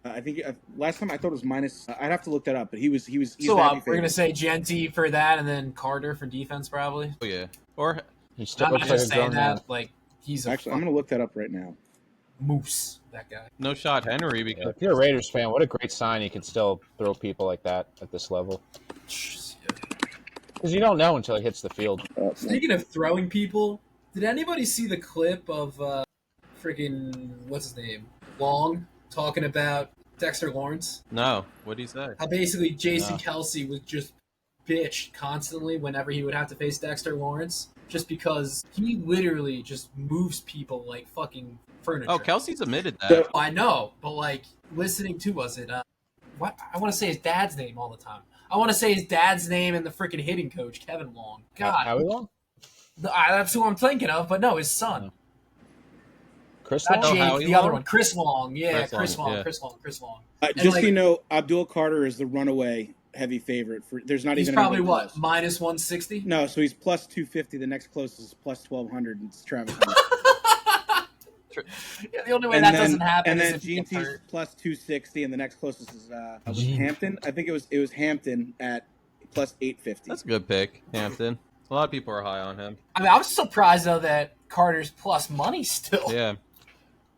I think last time I thought it was minus. I'd have to look that up, but he's So the heavy we're gonna favorite. say Genty for that, and then Carter for defense, probably. Oh, yeah. Or He still I'm looks not like just a saying grown man. that. Like, he's a Actually, I'm gonna look that up right now. moose. That guy. no shot Henry because If you're a Raiders fan, what a great sign you can still throw people like that at this level. Because you don't know until it hits the field. Speaking of throwing people, did anybody see the clip of freaking what's his name, Long, talking about Dexter Lawrence? no. What'd he say? How basically Jason No. Kelsey was just bitch constantly whenever he would have to face Dexter Lawrence, just because he literally just moves people like fucking furniture. Oh, Kelsey's admitted that. So- I know, but like listening to what I want to say his dad's name all the time. I want to say his dad's name and the freaking hitting coach, Kevin Long. God, Howie Long? that's who I'm thinking of, but no, his son. Chris Not Long? Jake, Howie the other Long? one, Chris Long. Yeah, Chris Long, yeah. Chris Long. Just like- so you know, Abdul Carter is the runaway heavy favorite. There's not He's even probably anybody what, close. minus 160? No, so he's plus 250. The next closest is plus 1200, and it's Travis Hunter. Yeah, the only way that doesn't happen And is then if he gets GMT's hurt. plus 260, and the next closest is Gene. Hampton. I think it was Hampton at plus 850. That's a good pick, Hampton. A lot of people are high on him. I mean, I was surprised though that Carter's plus money still. Yeah.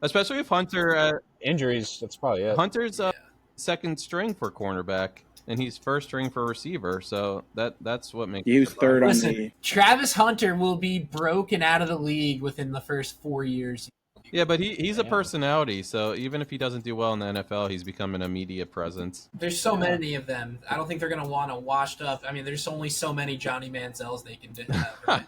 Especially if Hunter Injuries, that's probably it. Hunter's second string for cornerback, and he's first string for receiver. So that's what makes He was third on Listen, the. Travis Hunter will be broken out of the league within the first 4 years. Yeah, but he's a personality. So even if he doesn't do well in the NFL, he's becoming a media presence. There's so many of them. I don't think they're going to want a washed up. I mean, there's only so many Johnny Manziels they can have. Right?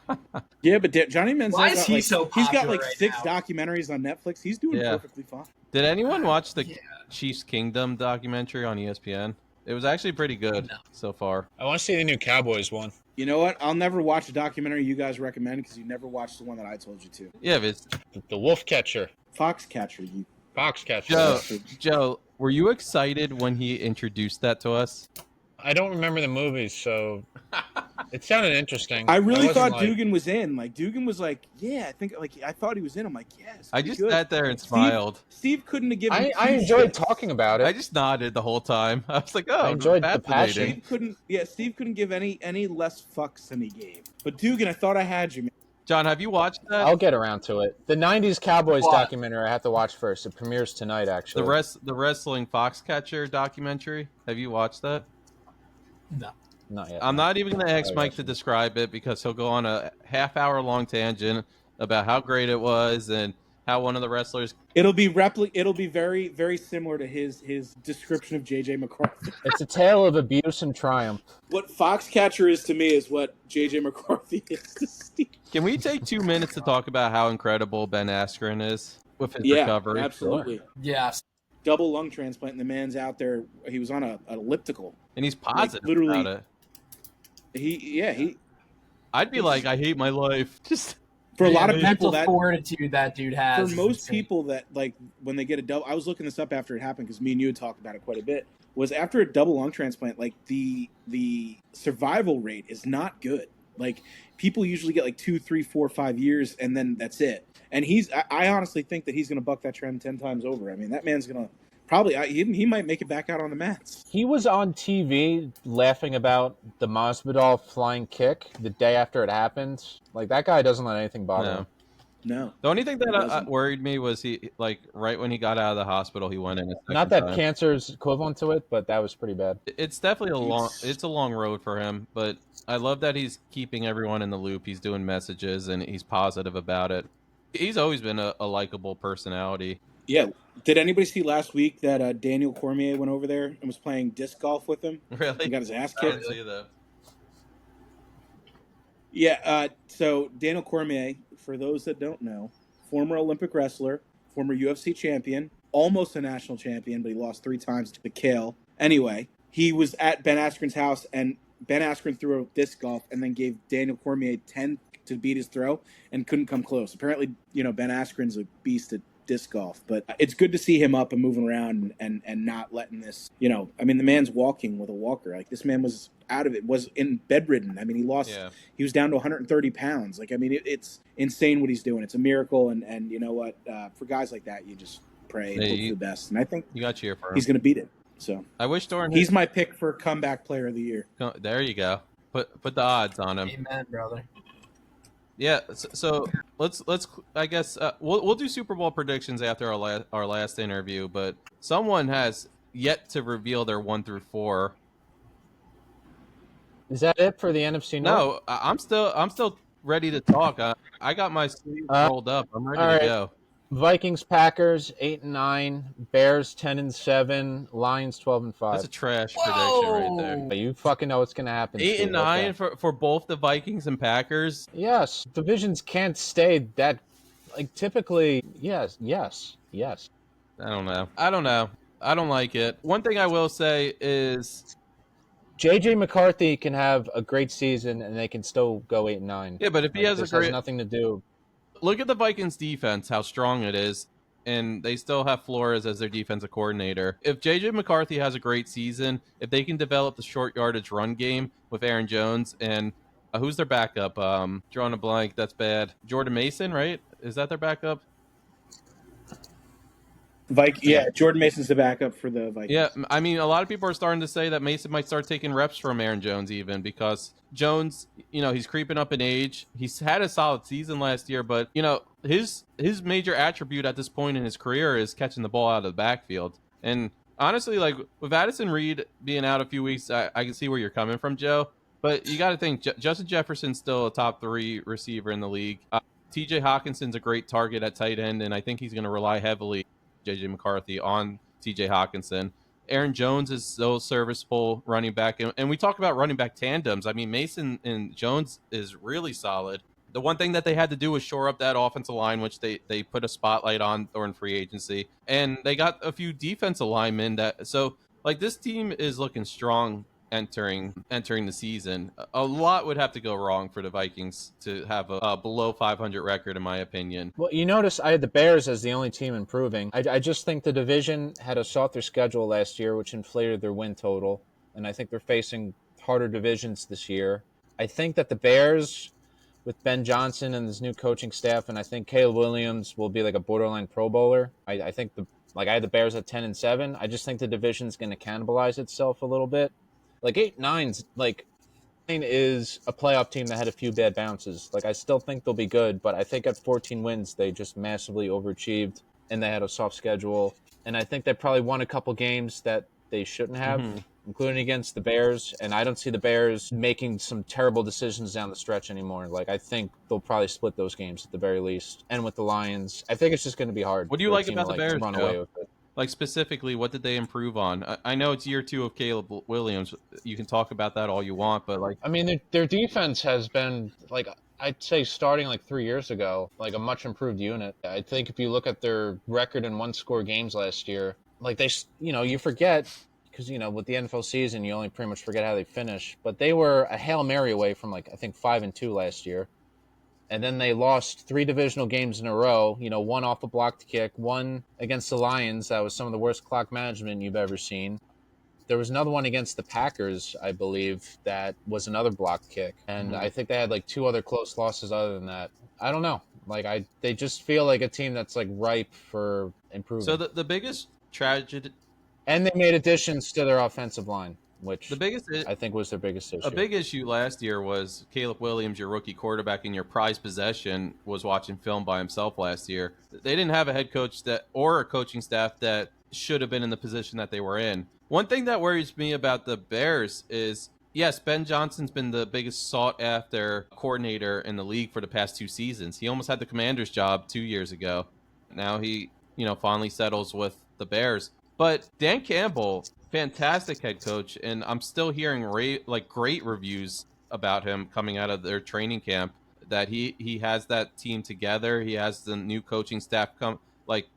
Yeah, but Johnny Manziel. Why is got, he like, so He's got popular like right 6 now? documentaries on Netflix. He's doing Yeah. perfectly fine. Did anyone watch the Yeah. Chiefs Kingdom documentary on ESPN? It was actually pretty good No. so far. I want to see the new Cowboys one. You know what? I'll never watch a documentary you guys recommend because you never watched the one that I told you to. Yeah, but it's, The Wolf Catcher. Foxcatcher. You. Foxcatcher. Joe, were you excited when he introduced that to us? I don't remember the movies, so it sounded interesting. I really wasn't thought like- Dugan was in. Like Dugan was like, yeah, I thought he was in. I'm like, yes. I pretty just good. sat there and Steve- smiled. Steve couldn't have given. I two enjoyed shits. talking about it. I just nodded the whole time. I was like, oh, I enjoyed the fascinating. passion. Steve couldn't. Yeah, Steve couldn't give any less fucks than he gave. But Dugan, I thought I had you, man. John, have you watched that? I'll get around to it. The '90s Cowboys documentary I have to watch first. It premieres tonight, actually. The wrestling Foxcatcher documentary. Have you watched that? No. Not yet. I'm not even going to ask Mike to describe it because he'll go on a half-hour-long tangent about how great it was and how one of the wrestlers. It'll be very, very similar to his description of JJ McCarthy. It's a tale of abuse and triumph. What Foxcatcher is to me is what JJ McCarthy is to Steve. Can we take 2 minutes to talk about how incredible Ben Askren is with his recovery? Absolutely. Yes. Double lung transplant, and the man's out there. He was on an elliptical, and he's positive literally about it. I'd be like, I hate my life. Just for a lot of mental people, fortitude that dude has. For most people, that like when they get a double, I was looking this up after it happened because me and you had talked about it quite a bit. Was after a double lung transplant, like the survival rate is not good. Like people usually get like 2, 3, 4, 5 years, and then that's it. And I honestly think that he's going to buck that trend 10 times over. I mean, that man's going to probably he might make it back out on the mats. He was on TV laughing about the Masvidal flying kick the day after it happened. Like, that guy doesn't let anything bother him. No. The only thing that worried me was he, like, right when he got out of the hospital, he went in. Not that cancer's equivalent to it, but that was pretty bad. It's definitely a long road for him, but I love that he's keeping everyone in the loop. He's doing messages and he's positive about it. He's always been a likable personality. Yeah. Did anybody see last week that Daniel Cormier went over there and was playing disc golf with him? Really? He got his ass kicked. I didn't see that. Yeah. So Daniel Cormier, for those that don't know, former Olympic wrestler, former UFC champion, almost a national champion, but he lost 3 times to Kale. Anyway, he was at Ben Askren's house, and Ben Askren threw a disc golf and then gave Daniel Cormier 10 to beat his throw and couldn't come close. Apparently, Ben Askren's a beast at disc golf, but it's good to see him up and moving around and not letting this, I mean, the man's walking with a walker. Like, this man was out of it, was in bedridden. I mean, he was down to 130 pounds. Like, I mean, it's insane what he's doing. It's a miracle. And you know what, for guys like that, you just pray and hope for the best. And I think you got to cheer for him. He's going to beat it. So I wish he's my pick for comeback player of the year. There you go. Put the odds on him. Amen, brother. Yeah, so let's I guess we'll do Super Bowl predictions after our last interview, but someone has yet to reveal their 1 through 4. Is that it for the NFC North? No, I'm still ready to talk. I got my sleeves rolled up. I'm ready to go. Vikings, Packers 8-9, Bears 10-7, Lions 12-5. That's a trash prediction right there. You fucking know what's gonna happen. 8-9 for both the Vikings and Packers. Yes, divisions can't stay that. Like, typically, yes. I don't know. I don't like it. One thing I will say is JJ McCarthy can have a great season and they can still go 8-9. Yeah, but if he has nothing to do. Look at the Vikings defense, how strong it is, and they still have Flores as their defensive coordinator. If J.J. McCarthy has a great season, if they can develop the short yardage run game with Aaron Jones and who's their backup? Drawing a blank, that's bad. Jordan Mason, right? Is that their backup? Jordan Mason's the backup for the Vikings. Yeah, I mean, a lot of people are starting to say that Mason might start taking reps from Aaron Jones even because Jones, he's creeping up in age. He's had a solid season last year, but, his major attribute at this point in his career is catching the ball out of the backfield. And honestly, like, with Addison Reed being out a few weeks, I can see where you're coming from, Joe. But you got to think, Justin Jefferson's still a top 3 receiver in the league. TJ Hawkinson's a great target at tight end, and I think he's going to rely heavily J.J. McCarthy on T.J. Hawkinson. Aaron Jones is so serviceable running back. And we talk about running back tandems. I mean, Mason and Jones is really solid. The one thing that they had to do was shore up that offensive line, which they put a spotlight on during free agency. And they got a few defensive linemen so this team is looking strong entering the season. A lot would have to go wrong for the Vikings to have a below 500 record, in my opinion. Well, you notice I had the Bears as the only team improving. I just think the division had a softer schedule last year, which inflated their win total, and I think they're facing harder divisions this year. I think that the Bears, with Ben Johnson and his new coaching staff, and I think Caleb Williams will be like a borderline Pro Bowler. I think I had the Bears at 10-7. I just think the division's going to cannibalize itself a little bit. Like 8-9's Is a playoff team that had a few bad bounces. Like, I still think they'll be good, but I think at 14 wins, they just massively overachieved, and they had a soft schedule. And I think they probably won a couple games that they shouldn't have, including against the Bears. And I don't see the Bears making some terrible decisions down the stretch anymore. Like, I think they'll probably split those games at the very least. And with the Lions, I think it's just going to be hard. What do you like about the Bears, run away with it? Like, specifically, what did they improve on? I know it's year 2 of Caleb Williams. You can talk about that all you want, but like, I mean, their defense has been, like, I'd say starting like 3 years ago, like a much improved unit. I think if you look at their record in one-score games last year, like you forget, because, with the NFL season, you only pretty much forget how they finish. But they were a Hail Mary away from, like, I think 5-2 last year. And then they lost 3 divisional games in a row, one off a blocked kick, one against the Lions. That was some of the worst clock management you've ever seen. There was another one against the Packers, I believe, that was another blocked kick. And I think they had like 2 other close losses other than that. I don't know. Like, they just feel like a team that's like ripe for improvement. So the biggest tragedy. And they made additions to their offensive line, which I think was their biggest issue. A big issue last year was Caleb Williams, your rookie quarterback in your prized possession, was watching film by himself last year. They didn't have a head coach or a coaching staff that should have been in the position that they were in. One thing that worries me about the Bears is, yes, Ben Johnson's been the biggest sought-after coordinator in the league for the past 2 seasons. He almost had the Commanders' job 2 years ago. Now he, finally settles with the Bears. But Dan Campbell, fantastic head coach, and I'm still hearing great reviews about him coming out of their training camp, that he has that team together. He has the new coaching staff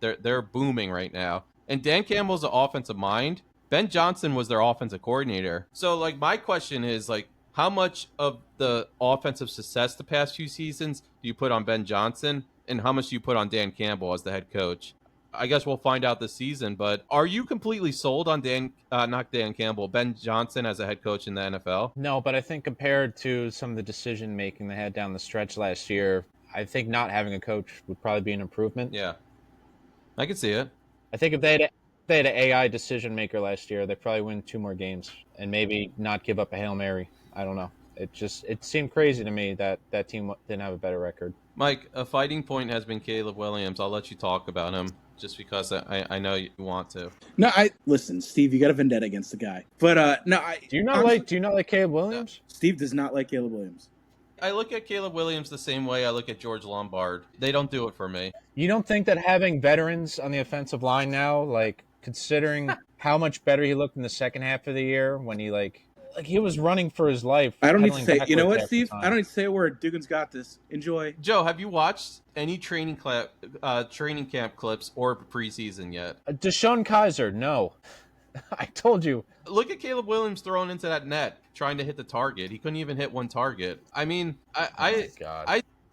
they're booming right now. And Dan Campbell's an offensive mind. Ben Johnson was their offensive coordinator. So, my question is, how much of the offensive success the past few seasons do you put on Ben Johnson, and how much do you put on Dan Campbell as the head coach? I guess we'll find out this season, but are you completely sold on Ben Johnson as a head coach in the NFL? No, but I think compared to some of the decision-making they had down the stretch last year, I think not having a coach would probably be an improvement. Yeah, I could see it. I think if they had an AI decision-maker last year, they'd probably win 2 more games and maybe not give up a Hail Mary. I don't know. It seemed crazy to me that team didn't have a better record. Mike, a fighting point has been Caleb Williams. I'll let you talk about him, just because I know you want to. No, listen, Steve, you got a vendetta against the guy. But no, do you not like Caleb Williams? No, Steve does not like Caleb Williams. I look at Caleb Williams the same way I look at George Lombard. They don't do it for me. You don't think that having veterans on the offensive line now, considering how much better he looked in the second half of the year when he he was running for his life. I don't need to say. You know what, Steve? I don't need to say a word. Dugan's got this. Enjoy. Joe, have you watched any training camp clips or preseason yet? Deshaun Kaiser, no. I told you. Look at Caleb Williams throwing into that net, trying to hit the target. He couldn't even hit one target. I mean, I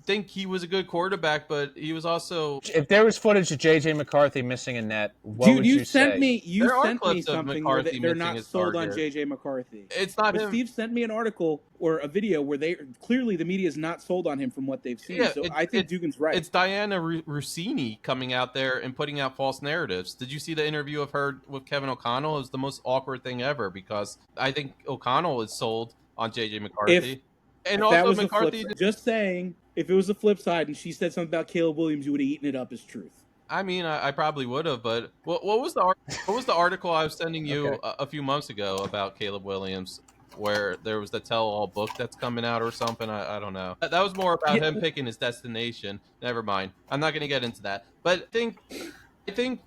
think he was a good quarterback, but he was also. If there was footage of JJ McCarthy missing a net, what would you say? You sent me something where they're not sold on JJ McCarthy. It's not him. Steve sent me an article or a video where clearly the media is not sold on him from what they've seen. So I think Dugan's right. It's Diana Rossini coming out there and putting out false narratives. Did you see the interview of her with Kevin O'Connell? It was the most awkward thing ever, because I think O'Connell is sold on JJ McCarthy. And also McCarthy. Just saying. If it was the flip side and she said something about Caleb Williams, you would have eaten it up as truth. I mean, I probably would have, but what was the article I was sending you a few months ago about Caleb Williams, where there was the tell-all book that's coming out or something? I don't know. That was more about him picking his destination. Never mind. I'm not going to get into that. But I think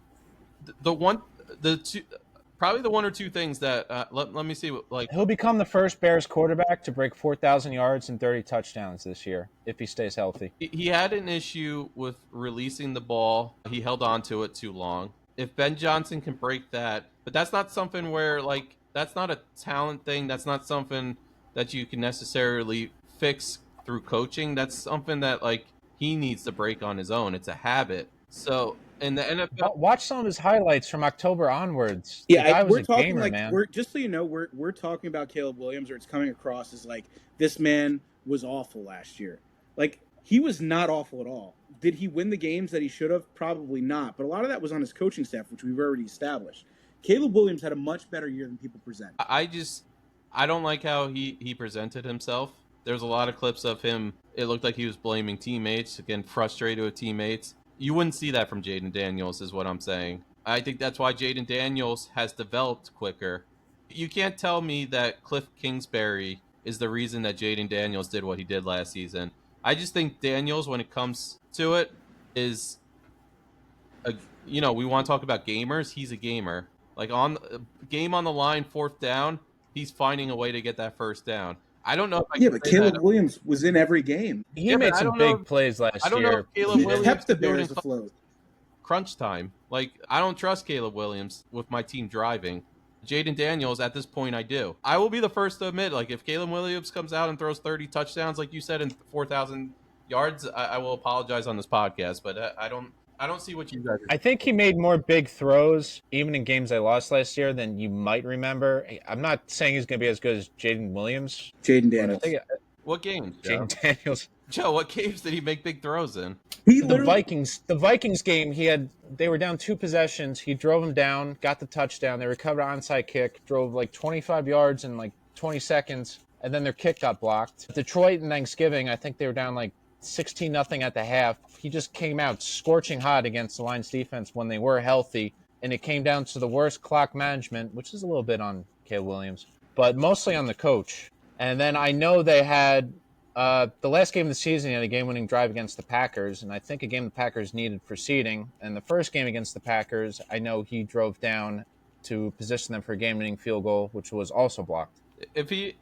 probably the 1 or 2 things that let me see. He'll become the first Bears quarterback to break 4,000 yards and 30 touchdowns this year if he stays healthy. He had an issue with releasing the ball. He held on to it too long. If Ben Johnson can break that, but that's not something where that's not a talent thing. That's not something that you can necessarily fix through coaching. That's something that he needs to break on his own. It's a habit. So. In the NFL, watch some of his highlights from October onwards. Yeah, we're talking gamer, man. We're just so you know, we're talking about Caleb Williams, or it's coming across as this man was awful last year. He was not awful at all. Did he win the games that he should have? Probably not. But a lot of that was on his coaching staff, which we've already established. Caleb Williams had a much better year than people present. I don't like how he presented himself. There's a lot of clips of him. It looked like he was blaming teammates, again, frustrated with teammates. You wouldn't see that from Jaden Daniels, is what I'm saying. I think that's why Jaden Daniels has developed quicker. You can't tell me that Cliff Kingsbury is the reason that Jaden Daniels did what he did last season. I just think Daniels, when it comes to it, is we want to talk about gamers. He's a gamer. Like on game on the line, 4th down, he's finding a way to get that first down. I don't know if I Yeah, can but say Caleb that. Williams was in every game. He made I some don't know big plays last year. I don't know if Caleb He Williams kept the can do it Bears in afloat. crunch time. Like, I don't trust Caleb Williams with my team driving. Jaden Daniels, at this point, I do. I will be the first to admit, like, if Caleb Williams comes out and throws 30 touchdowns, like you said, and 4,000 yards, I will apologize on this podcast, but I don't see what you guys are. I think he made more big throws, even in games they lost last year, than you might remember. I'm not saying he's going to be as good as Jaden Williams. Jaden but I Daniels. think What games, Joe? Jaden Daniels. Joe, what games did he make big throws in? The Vikings game, they were down 2 possessions. He drove them down, got the touchdown. They recovered an onside kick, drove like 25 yards in like 20 seconds, and then their kick got blocked. Detroit and Thanksgiving, I think they were down like 16-0 at the half. He just came out scorching hot against the Lions defense when they were healthy, and it came down to the worst clock management, which is a little bit on Caleb Williams, but mostly on the coach. And then I know they had the last game of the season, he had a game-winning drive against the Packers, and I think a game the Packers needed for seeding. And the first game against the Packers, I know he drove down to position them for a game-winning field goal, which was also blocked. If he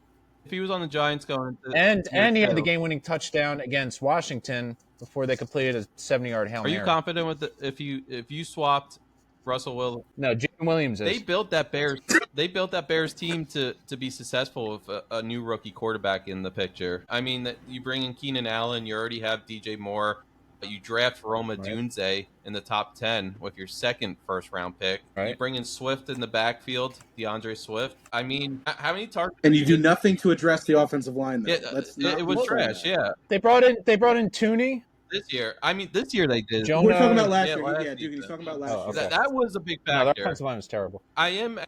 was on the Giants going into and he had the game-winning touchdown against Washington before they completed a 70-yard Hail Mary. Are you confident with if you swapped Russell Wilson? No, Jaden Williams is. They built that Bears team to be successful with a new rookie quarterback in the picture. I mean, that you bring in Keenan Allen, you already have DJ Moore. You draft Roma Dunze in the top 10 with your second first-round pick. Right. You bring in Swift in the backfield, DeAndre Swift. I mean, how many targets? And you do nothing to address the offensive line, though. Yeah, it was trash. Yeah, They brought in Tooney this year. I mean, this year they did. Jonah, We're talking about last yeah, year. last Yeah, Duke, he's talking about last Oh, year. okay. That was a big No, factor. their offensive line was terrible. I am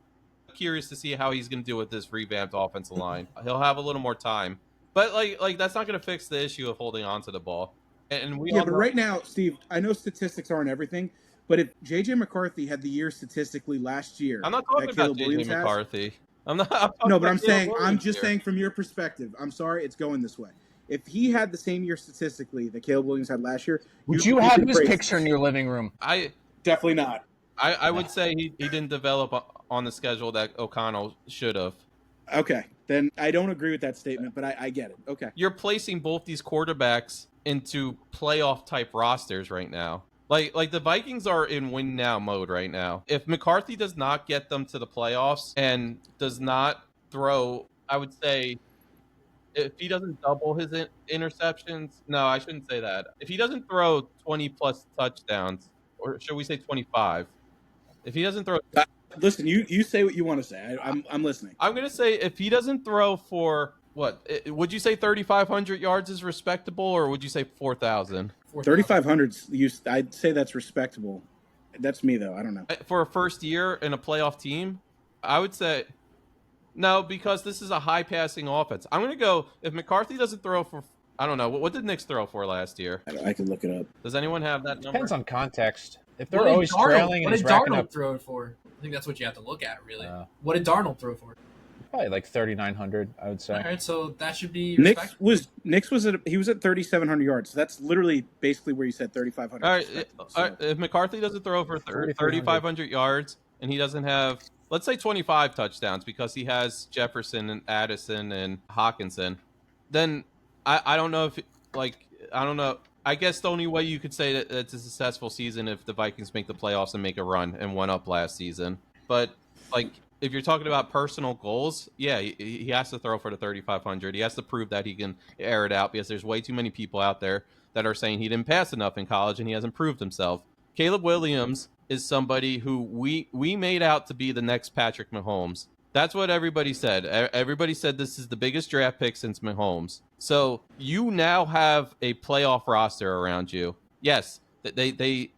curious to see how he's going to do with this revamped offensive line. He'll have a little more time, but like that's not going to fix the issue of holding on to the ball. And we all But know, right now, Steve, I know statistics aren't everything, but if J.J. McCarthy had the year statistically last year, I'm not talking that about Caleb J.J. Williams has- McCarthy. I'm talking No, but about I'm Caleb saying, I'm Williams just here. saying from your perspective. I'm sorry, it's going this way. If he had the same year statistically that Caleb Williams had last year, Would you'd you have be his praised. picture in your living room? Definitely not. I would say he didn't develop on the schedule that O'Connell should have. Okay, then I don't agree with that statement, but I get it. Okay. You're placing both these quarterbacks into playoff type rosters right now. Like the Vikings are in win now mode right now. If McCarthy does not get them to the playoffs and does not throw, I would say, if he doesn't double his interceptions, no, I shouldn't say that. If he doesn't throw 20 plus touchdowns, or should we say 25? If he doesn't throw, Listen, you say what you want to say. I'm listening. I'm gonna say if he doesn't throw for what would you say 3,500 yards is respectable, or would you say 4,000? 3,500's I'd say that's respectable. That's me though. I don't know. For a first year in a playoff team, I would say no, because this is a high passing offense. I'm gonna go if McCarthy doesn't throw for, I don't know, what did Knicks throw for last year? I can look it up. Does anyone have that number? Depends on context. If they're What did always Darnold- trailing what and he's did racking Darnold up, throw it for? I think that's what you have to look at, really. What did Darnold throw for? Probably like 3,900, I would say. All right, so that should be Knicks was at 3,700 yards. So that's literally basically where you said 3,500. All right, if McCarthy doesn't throw for 3,500 yards and he doesn't have, let's say 25 touchdowns because he has Jefferson and Addison and Hawkinson, then I don't know if, I don't know. I guess the only way you could say that it's a successful season if the Vikings make the playoffs and make a run and went up last season. But, if you're talking about personal goals, yeah, he has to throw for the 3,500. He has to prove that he can air it out because there's way too many people out there that are saying he didn't pass enough in college and he hasn't proved himself. Caleb Williams is somebody who we made out to be the next Patrick Mahomes. That's what everybody said. Everybody said this is the biggest draft pick since Mahomes. So you now have a playoff roster around you. Yes, they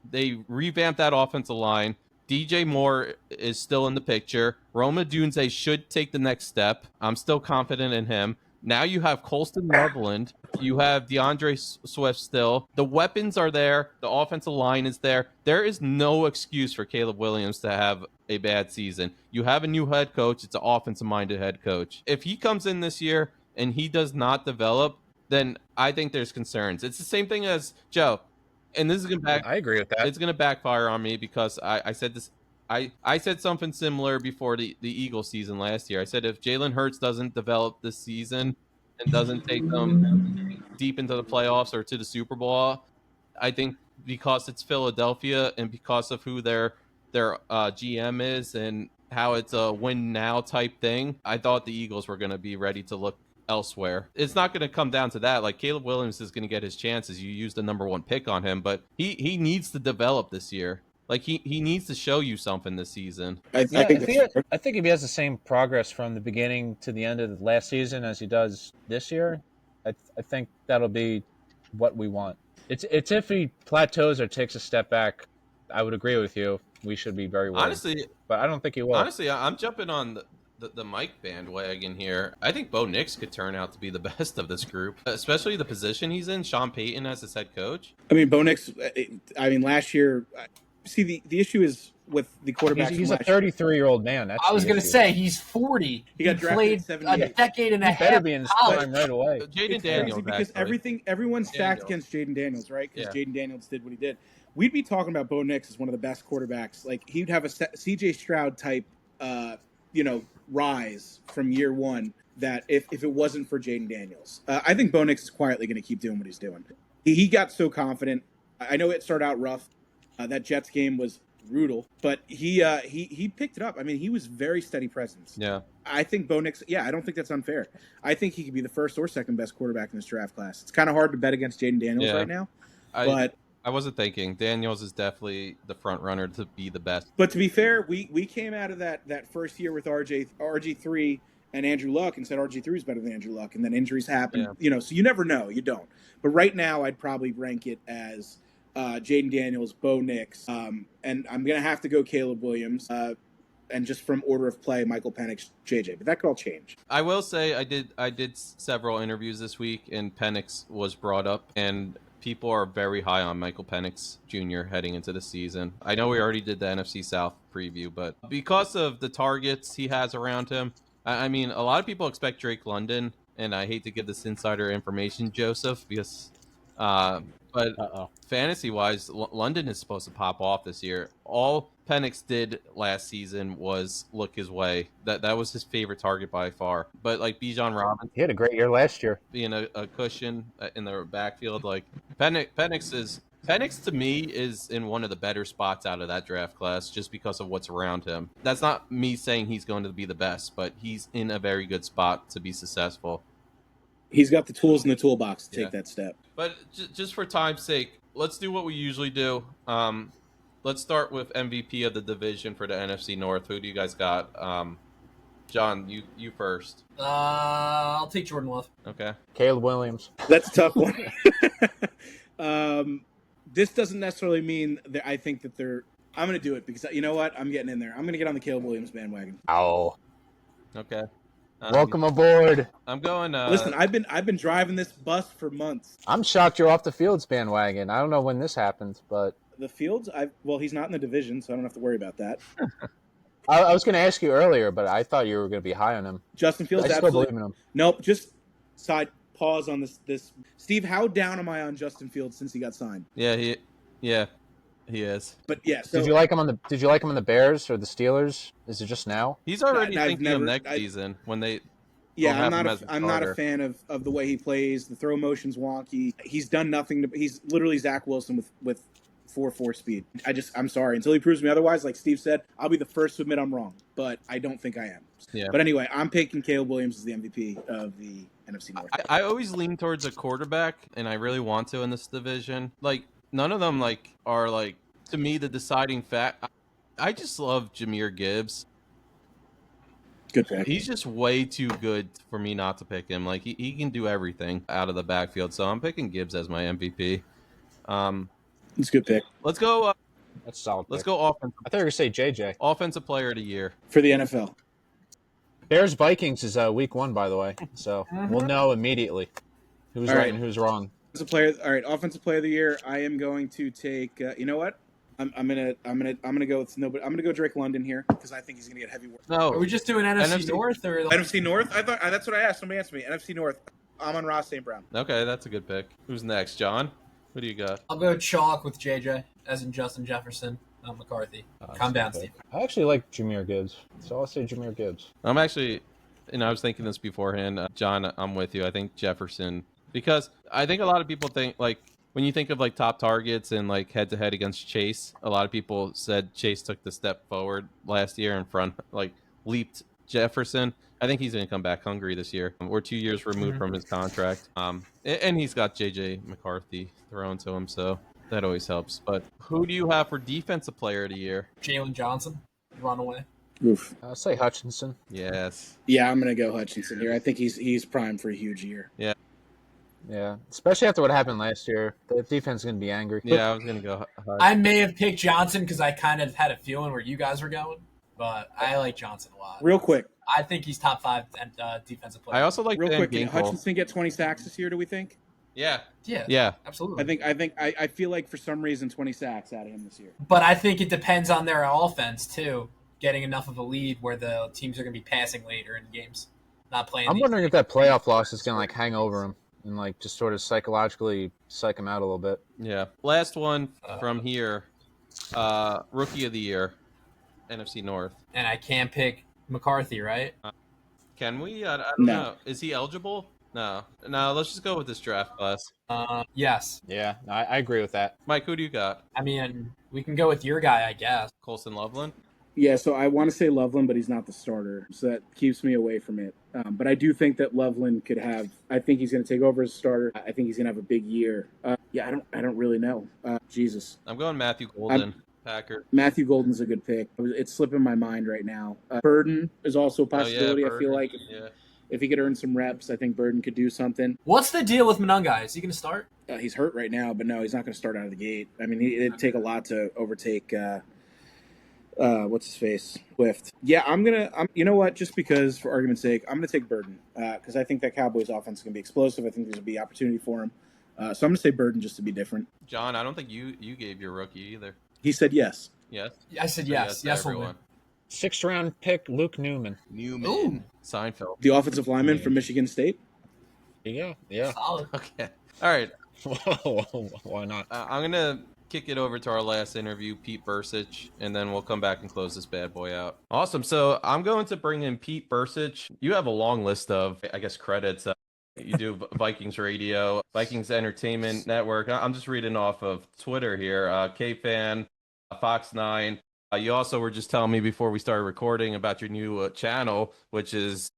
revamped that offensive line. DJ Moore is still in the picture. Rome Odunze should take the next step. I'm still confident in him. Now you have Colston Loveland. You have DeAndre Swift still. The weapons are there. The offensive line is there. There is no excuse for Caleb Williams to have a bad season. You have a new head coach. It's an offensive-minded head coach. If he comes in this year and he does not develop, then I think there's concerns. It's the same thing as Joe. And this is going to I agree with that. It's going to backfire on me because I said this. I said something similar before the Eagles season last year. I said if Jalen Hurts doesn't develop this season and doesn't take them deep into the playoffs or to the Super Bowl, I think because it's Philadelphia and because of who their GM is and how it's a win now type thing, I thought the Eagles were going to be ready to look elsewhere. It's not going to come down to that. Like Caleb Williams is going to get his chances. You use the number 1 pick on him, but he needs to develop this year. Like he needs to show you something this season. I think if he has the same progress from the beginning to the end of the last season as he does this year, I think that'll be what we want. It's if he plateaus or takes a step back, I would agree with you. We should be very worried. Honestly, but I don't think he will. Honestly, I'm jumping on the Mike bandwagon here. I think Bo Nix could turn out to be the best of this group, especially the position he's in. Sean Payton as his head coach. I mean, Bo Nix. I mean, last year. See, the issue is with the quarterback. He's a 33-year-old man. That's I was going to say he's 40. He got drafted played a decade and a half. Better be in his prime right away. Jaden Daniels, because everyone's stacked against Jaden Daniels, right? Because Jaden Daniels did what he did. We'd be talking about Bo Nix as one of the best quarterbacks. Like he'd have a C.J. Stroud type, rise from year one. That if it wasn't for Jaden Daniels, I think Bo Nix is quietly going to keep doing what he's doing. He got so confident. I know it started out rough. That Jets game was brutal, but he picked it up. I mean, he was very steady presence. Yeah. I think Bo Nix, I don't think that's unfair. I think he could be the first or second best quarterback in this draft class. It's kind of hard to bet against Jaden Daniels right now. But I wasn't thinking. Daniels is definitely the front runner to be the best. But to be fair, we came out of that first year with RG3 and Andrew Luck and said RG3 is better than Andrew Luck, and then injuries happen. Yeah. So you never know. You don't. But right now, I'd probably rank it as Jaden Daniels, Bo Nix, and I'm going to have to go Caleb Williams, and just from order of play, Michael Penix, JJ. But that could all change. I will say I did several interviews this week, and Penix was brought up, and people are very high on Michael Penix Jr. heading into the season. I know we already did the NFC South preview, but because of the targets he has around him, I mean, a lot of people expect Drake London, and I hate to give this insider information, Joseph, because but fantasy-wise, London is supposed to pop off this year. All Penix did last season was look his way. That was his favorite target by far. But like Bijan Robinson, he had a great year last year, being a cushion in the backfield. Like Penix to me is in one of the better spots out of that draft class just because of what's around him. That's not me saying he's going to be the best, but he's in a very good spot to be successful. He's got the tools in the toolbox to take that step. But just for time's sake, let's do what we usually do. Let's start with MVP of the division for the NFC North. Who do you guys got? John, you first. I'll take Jordan Love. Okay. Caleb Williams. That's a tough one. This doesn't necessarily mean that I think that they're – I'm going to do it because you know what? I'm getting in there. I'm going to get on the Caleb Williams bandwagon. Ow. Okay. Welcome aboard. I'm going. Listen, I've been driving this bus for months. I'm shocked you're off the Fields bandwagon. I don't know when this happened, but the Fields. He's not in the division, so I don't have to worry about that. I was going to ask you earlier, but I thought you were going to be high on him. Justin Fields. I still believe in him. Nope. Just pause on this. Steve, how down am I on Justin Fields since he got signed? Yeah, he is. But yeah, so, did you like him on the Bears or the Steelers? Is it just now? He's already thinking of next season when they. Yeah, I'm not a fan of the way he plays. The throw motion's wonky. He's done nothing he's literally Zach Wilson with 4.4 speed. I'm sorry. Until he proves me otherwise, like Steve said, I'll be the first to admit I'm wrong. But I don't think I am. Yeah. But anyway, I'm picking Caleb Williams as the MVP of the NFC North. I always lean towards a quarterback, and I really want to in this division. Like none of them are to me the deciding fact. I just love Jahmyr Gibbs. Good pick. He's just way too good for me not to pick him. Like he can do everything out of the backfield. So I'm picking Gibbs as my MVP. It's a good pick. Let's go That's a solid. Let's pick. go offense. I thought you were going to say JJ. Offensive player of the year. For the NFL. Bears Vikings is week 1, by the way. So we'll know immediately who's right and who's wrong. Offensive player of the year. I am going to take. You know what? I'm gonna go with nobody. I'm gonna go Drake London here because I think he's gonna get heavy work. No, Are we just doing NFC North or NFC North? I thought that's what I asked. Somebody asked me. NFC North. I'm on Ross St. Brown. Okay, that's a good pick. Who's next, John? Who do you got? I'll go chalk with JJ, as in Justin Jefferson, not McCarthy. Calm down, Steve. I actually like Jahmyr Gibbs, so I'll say Jahmyr Gibbs. I'm actually, I was thinking this beforehand. John, I'm with you. I think Jefferson, because I think a lot of people think, like, when you think of, like, top targets and, like, head-to-head against Chase, a lot of people said Chase took the step forward last year in front, like, leaped Jefferson. I think he's going to come back hungry this year. We're 2 years removed from his contract. And he's got J.J. McCarthy thrown to him, so that always helps. But who do you have for defensive player of the year? Jalen Johnson, run away. Oof. I'll say Hutchinson. Yes. Yeah, I'm gonna go Hutchinson here. I think he's primed for a huge year. Yeah. Yeah, especially after what happened last year. The defense is going to be angry. Yeah, I was going to go Hutch. I may have picked Johnson because I kind of had a feeling where you guys were going, but I like Johnson a lot. Real quick. I think he's top 5 defensive player. I also like Real Dan quick. Did Gankle. Hutchinson get 20 sacks this year, do we think? Yeah. Yeah, absolutely. I feel like for some reason 20 sacks out of him this year. But I think it depends on their offense, too, getting enough of a lead where the teams are going to be passing later in games, not playing. I'm wondering if that playoff loss is going to, like, hang over him and, like, just sort of psychologically psych him out a little bit. Yeah. Last one from here. Rookie of the year, NFC North. And I can't pick McCarthy, right? Can we? I don't No. know. Is he eligible? No. No, let's just go with this draft class. Yes. Yeah, I agree with that. Mike, who do you got? I mean, we can go with your guy, I guess. Colson Loveland? Yeah, so I want to say Loveland, but he's not the starter, so that keeps me away from it. But I do think that Loveland could have. I think he's going to take over as a starter. I think he's going to have a big year. Yeah, I don't really know. Jesus. I'm going Matthew Golden, Packer. Matthew Golden's a good pick. It's slipping my mind right now. Burden is also a possibility. I feel like if he could earn some reps, I think Burden could do something. What's the deal with Monunga? Is he going to start? He's hurt right now, but no, he's not going to start out of the gate. I mean, it'd take a lot to overtake. What's his face? Swift. Yeah, I'm you know what? Just because, for argument's sake, I'm gonna take Burden because I think that Cowboys offense is gonna be explosive. I think there's gonna be opportunity for him. So I'm gonna say Burden just to be different. John, I don't think you gave your rookie either. He said yes. Yes. I said yes. Yes, everyone. 6th round pick, Luke Newman. Ooh. Seinfeld. The offensive lineman from Michigan State. Yeah. Solid. Okay. All right. Why not? I'm gonna kick it over to our last interview, Pete Bercich, and then we'll come back and close this bad boy out. Awesome. So I'm going to bring in Pete Bercich. You have a long list of, I guess, credits. You do Vikings Radio, Vikings Entertainment Network. I'm just reading off of Twitter here. K-Fan, Fox 9. You also were just telling me before we started recording about your new channel, which is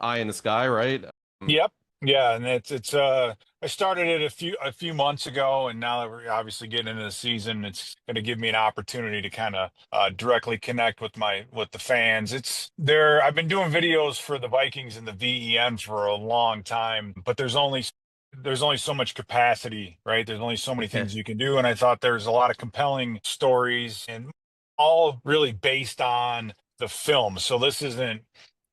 Eye in the Sky, right? Yep. Yeah, and it's I started it a few months ago, and now that we're obviously getting into the season, it's going to give me an opportunity to kind of directly connect with the fans. I've been doing videos for the Vikings and the VEN for a long time, but there's only so much capacity, right? There's only so many things you can do, and I thought there's a lot of compelling stories, and all really based on the film. So this isn't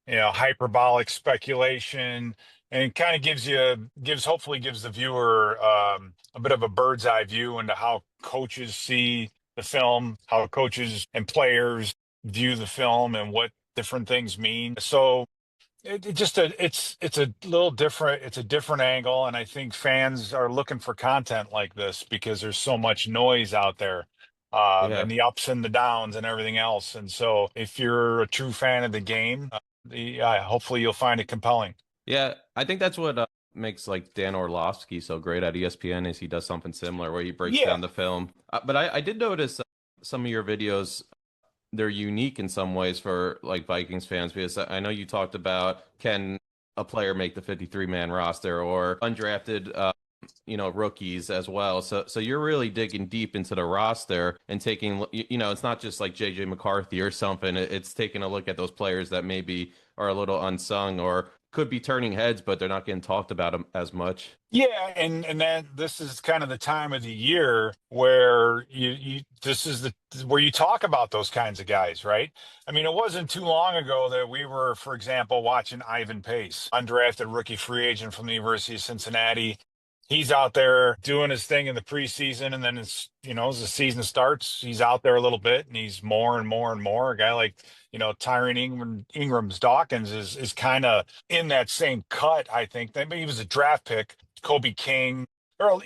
hyperbolic speculation. And it kind of hopefully gives the viewer a bit of a bird's eye view into how coaches see the film, how coaches and players view the film, and what different things mean. So it's a little different. It's a different angle, and I think fans are looking for content like this because there's so much noise out there. And the ups and the downs and everything else. And so if you're a true fan of the game, hopefully you'll find it compelling. Yeah, I think that's what makes like Dan Orlovsky so great at ESPN is he does something similar where he breaks down the film. But I did notice some of your videos, they're unique in some ways for like Vikings fans, because I know you talked about can a player make the 53-man roster or undrafted rookies as well. So you're really digging deep into the roster and taking, it's not just like JJ McCarthy or something. It's taking a look at those players that maybe are a little unsung or could be turning heads, but they're not getting talked about them as much. Yeah, and then this is kind of the time of the year where this is the where you talk about those kinds of guys, right? I mean, it wasn't too long ago that we were, for example, watching Ivan Pace, undrafted rookie free agent from the University of Cincinnati. He's out there doing his thing in the preseason, and then as the season starts, he's out there a little bit, and he's more and more and more. A guy like Tyron Ingram's Dawkins is kind of in that same cut. I think maybe he was a draft pick. Kobe King, or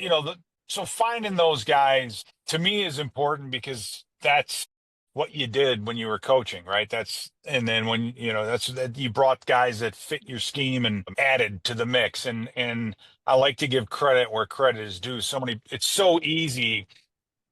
so finding those guys to me is important because that's what you did when you were coaching, right? And then when that you brought guys that fit your scheme and added to the mix. And I like to give credit where credit is due. It's so easy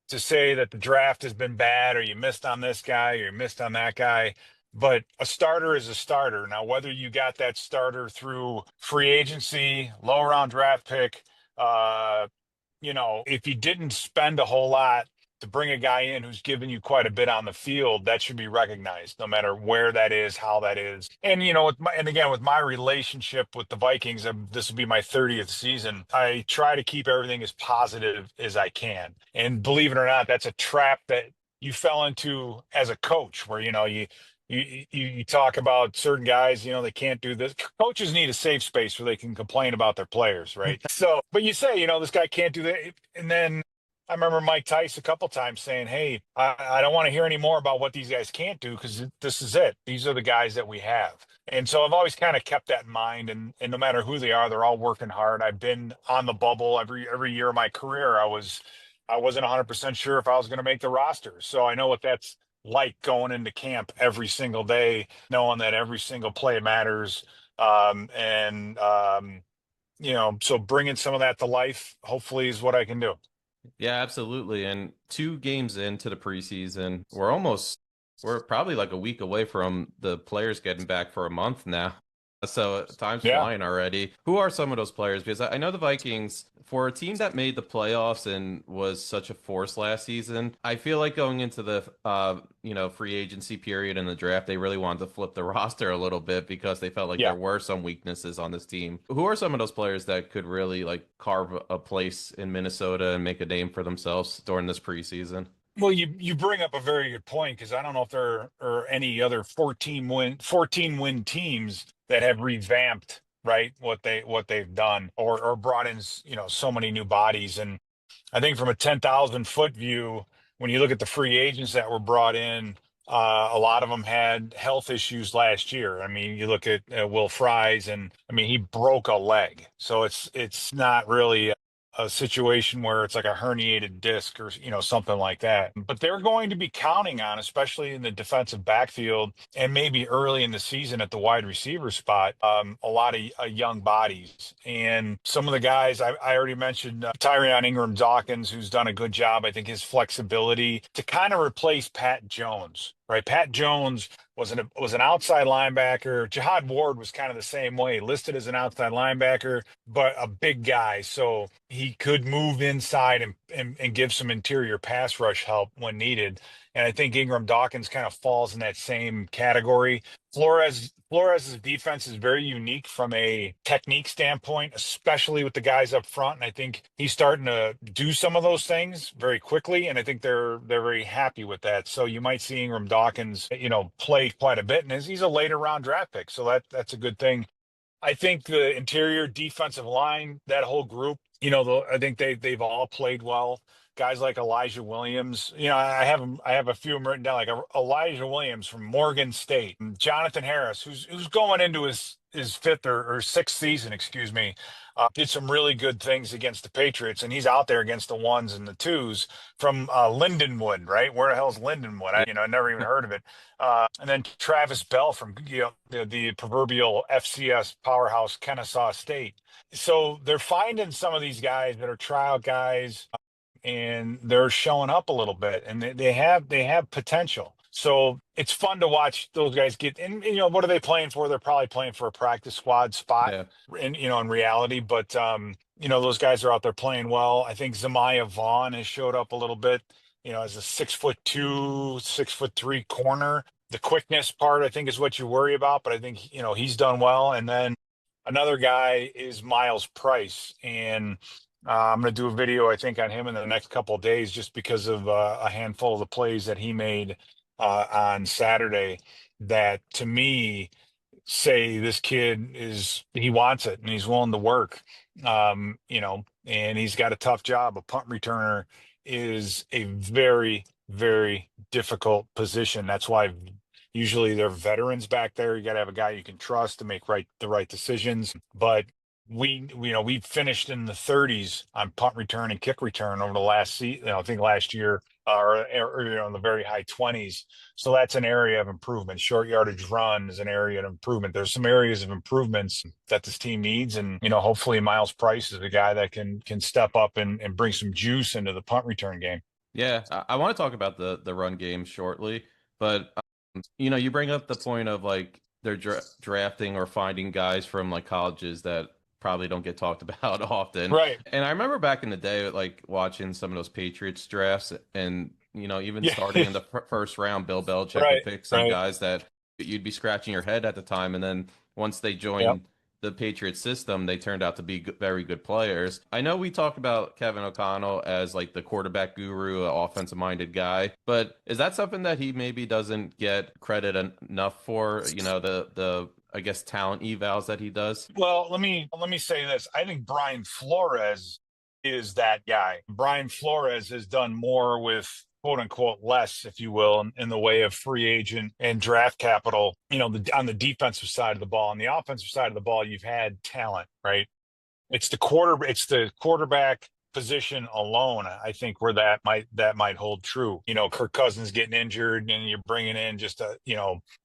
to say that the draft has been bad, or you missed on this guy, or you missed on that guy. But a starter is a starter. Now, whether you got that starter through free agency, low round draft pick, if you didn't spend a whole lot to bring a guy in who's given you quite a bit on the field, that should be recognized, no matter where that is, how that is. And with my relationship with the Vikings, this will be my 30th season. I try to keep everything as positive as I can. And believe it or not, that's a trap that you fell into as a coach, where you talk about certain guys, they can't do this. Coaches need a safe space where they can complain about their players, right? So, but you say, this guy can't do that. And then I remember Mike Tice a couple times saying, hey, I don't want to hear any more about what these guys can't do, because this is it. These are the guys that we have. And so I've always kind of kept that in mind. And no matter who they are, they're all working hard. I've been on the bubble every year of my career. I wasn't 100% sure if I was going to make the roster. So I know what that's like, going into camp every single day, knowing that every single play matters. So bringing some of that to life, hopefully, is what I can do. Yeah, absolutely. And 2 games into the preseason, we're probably like a week away from the players getting back for a month now. So time's flying already. Who are some of those players? Because I know the Vikings, for a team that made the playoffs and was such a force last season, I feel like going into the free agency period and the draft, they really wanted to flip the roster a little bit because they felt like there were some weaknesses on this team. Who are some of those players that could really carve a place in Minnesota and make a name for themselves during this preseason? Well, you bring up a very good point, because I don't know if there are any other 14 win teams that have revamped, right, what they've done, or brought in so many new bodies. And I think from a 10,000 foot view, when you look at the free agents that were brought in, a lot of them had health issues last year. I mean, you look at Will Fries, and I mean, he broke a leg, so it's not really a situation where it's like a herniated disc or something like that. But they're going to be counting on, especially in the defensive backfield and maybe early in the season at the wide receiver spot, a lot of young bodies. And some of the guys I already mentioned, Tyron Ingram Dawkins, who's done a good job. I think his flexibility to kind of replace Pat Jones. Right, Pat Jones was an outside linebacker. Jihad Ward was kind of the same way, listed as an outside linebacker, but a big guy, so he could move inside and give some interior pass rush help when needed. And I think Ingram Dawkins kind of falls in that same category. Flores's defense is very unique from a technique standpoint, especially with the guys up front. And I think he's starting to do some of those things very quickly. And I think they're very happy with that. So you might see Ingram Dawkins, play quite a bit. And he's a later round draft pick. So that's a good thing. I think the interior defensive line, that whole group, I think they've all played well. Guys like Elijah Williams, I have a few of them written down, like Elijah Williams from Morgan State, Jonathan Harris, who's going into his 5th or 6th season, did some really good things against the Patriots, and he's out there against the 1s and the 2s from Lindenwood, right? Where the hell's Lindenwood? I never even heard of it. And then Travis Bell from the proverbial FCS powerhouse, Kennesaw State. So they're finding some of these guys that are trial guys, and they're showing up a little bit, and they have potential. So it's fun to watch those guys get. And what are they playing for? They're probably playing for a practice squad spot, in reality. But those guys are out there playing well. I think Zamiah Vaughn has showed up a little bit. As a 6'2", 6'3" corner. The quickness part, I think, is what you worry about, but I think, he's done well. And then another guy is Miles Price. And I'm going to do a video, I think, on him in the next couple of days, just because of a handful of the plays that he made on Saturday that, to me, say this kid he wants it and he's willing to work, and he's got a tough job. A punt returner is a very, very difficult position. That's why usually they're veterans back there. You got to have a guy you can trust to make the right decisions. But we finished in the 30s on punt return and kick return over the last season. I think last year, or in the very high 20s. So that's an area of improvement. Short yardage run is an area of improvement. There's some areas of improvements that this team needs, and hopefully Miles Price is a guy that can step up and bring some juice into the punt return game. Yeah, I want to talk about the run game shortly, but you bring up the point of like they're drafting or finding guys from like colleges that probably don't get talked about often. Right. And I remember back in the day, like watching some of those Patriots drafts and, even starting in the first round, Bill Belichick would pick some guys that you'd be scratching your head at the time. And then once they joined the Patriots system, they turned out to be very good players. I know we talk about Kevin O'Connell as like the quarterback guru, an offensive minded guy, but is that something that he maybe doesn't get credit enough for, the I guess talent evals that he does? Well, let me say this. I think Brian Flores is that guy. Brian Flores has done more with quote unquote less, if you will, in the way of free agent and draft capital, on the defensive side of the ball. On the offensive side of the ball, you've had talent, right? It's the quarterback position alone, I think, where that might hold true. Kirk Cousins getting injured and you're bringing in just a,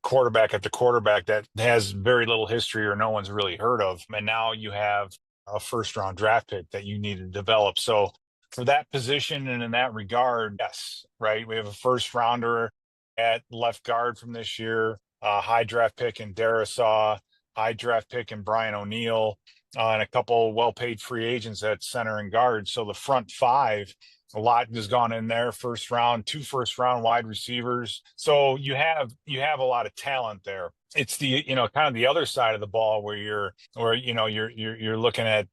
quarterback after quarterback that has very little history or no one's really heard of. And now you have a first round draft pick that you need to develop. So for that position and in that regard, yes, right. We have a first rounder at left guard from this year, high draft pick in Darisaw, high draft pick in Brian O'Neill, and a couple well-paid free agents at center and guard. So the front five, a lot has gone in there. First round, 2 first-round wide receivers. So you have a lot of talent there. It's the kind of the other side of the ball where you're looking at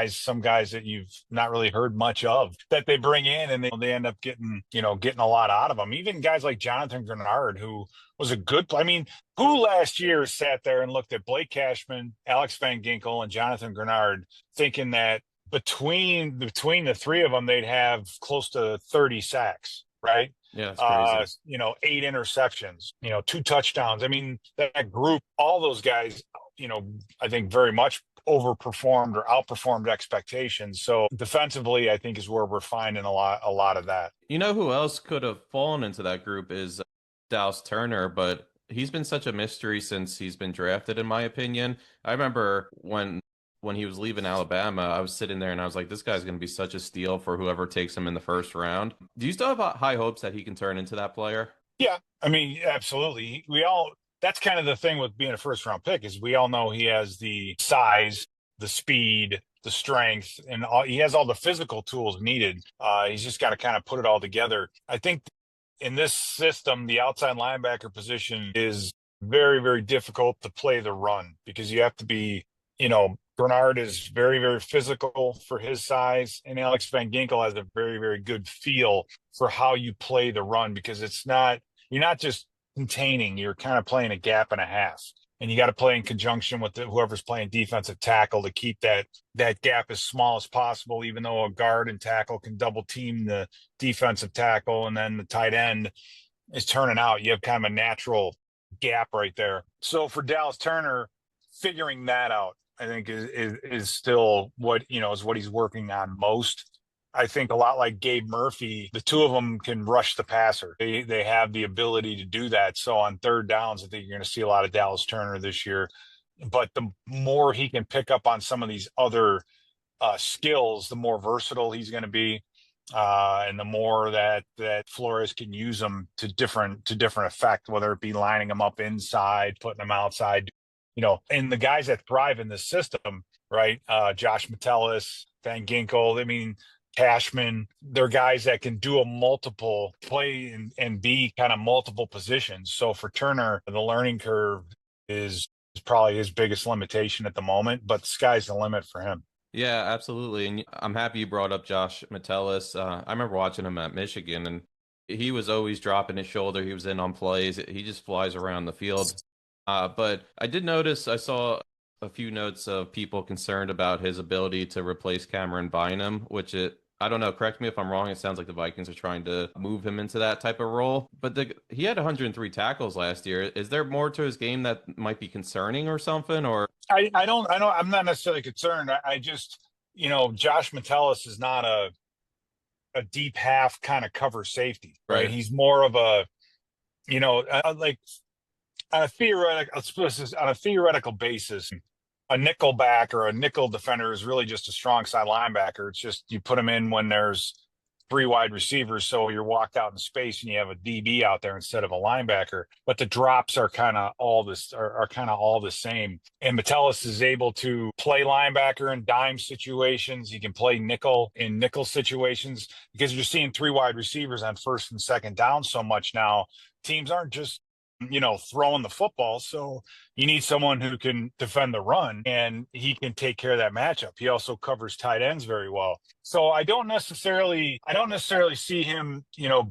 some guys that you've not really heard much of that they bring in, and they end up getting a lot out of them. Even guys like Jonathan Grenard, who was a good play. I mean, who last year sat there and looked at Blake Cashman, Alex Van Ginkel, and Jonathan Grenard, thinking that between the three of them, they'd have close to 30 sacks, right? Yeah, that's crazy. 8 interceptions, 2 touchdowns. I mean, that group, all those guys, I think very much overperformed or outperformed expectations. So defensively, I think is where we're finding a lot of that. Who else could have fallen into that group is Dallas Turner, but he's been such a mystery since he's been drafted, in my opinion. I remember when he was leaving Alabama, I was sitting there and I was like, this guy's going to be such a steal for whoever takes him in the first round. Do you still have high hopes that he can turn into that player? Yeah, I mean, absolutely. That's kind of the thing with being a first round pick is we all know he has the size, the speed, the strength, and he has all the physical tools needed. He's just got to kind of put it all together. I think in this system, the outside linebacker position is very, very difficult to play the run because you have to be, Bernard is very, very physical for his size, and Alex Van Ginkel has a very, very good feel for how you play the run because you're not just containing, you're kind of playing a gap and a half, and you got to play in conjunction with whoever's playing defensive tackle to keep that gap as small as possible, even though a guard and tackle can double team the defensive tackle and then the tight end is turning out. You have kind of a natural gap right there. So for Dallas Turner, figuring that out, I think is still what he's working on most. I think a lot like Gabe Murphy, the two of them can rush the passer. They have the ability to do that. So on third downs, I think you're going to see a lot of Dallas Turner this year. But the more he can pick up on some of these other skills, the more versatile he's going to be, and the more that Flores can use them to different effect, whether it be lining them up inside, putting them outside. And the guys that thrive in this system, right? Josh Metellus, Van Ginkel. I mean, Cashman. They're guys that can do a multiple play and be kind of multiple positions. So for Turner, the learning curve is probably his biggest limitation at the moment, but the sky's the limit for him. Yeah, absolutely. And I'm happy you brought up Josh Metellus. I remember watching him at Michigan, and he was always dropping his shoulder. He was in on plays. He just flies around the field. But I did notice, I saw a few notes of people concerned about his ability to replace Cameron Bynum, I don't know, correct me if I'm wrong. It sounds like the Vikings are trying to move him into that type of role. But he had 103 tackles last year. Is there more to his game that might be concerning or something? Or I'm not necessarily concerned. I just, Josh Metellus is not a deep half kind of cover safety, right? He's more of a, like on a theoretical basis, a nickel back or a nickel defender is really just a strong side linebacker. It's just you put him in when there's 3 wide receivers, so you're walked out in space and you have a DB out there instead of a linebacker. But the drops are kind of all the same. And Metellus is able to play linebacker in dime situations. He can play nickel in nickel situations because you're seeing 3 wide receivers on first and second down so much now. Teams aren't just throwing the football. So you need someone who can defend the run, and he can take care of that matchup. He also covers tight ends very well. So I don't necessarily see him,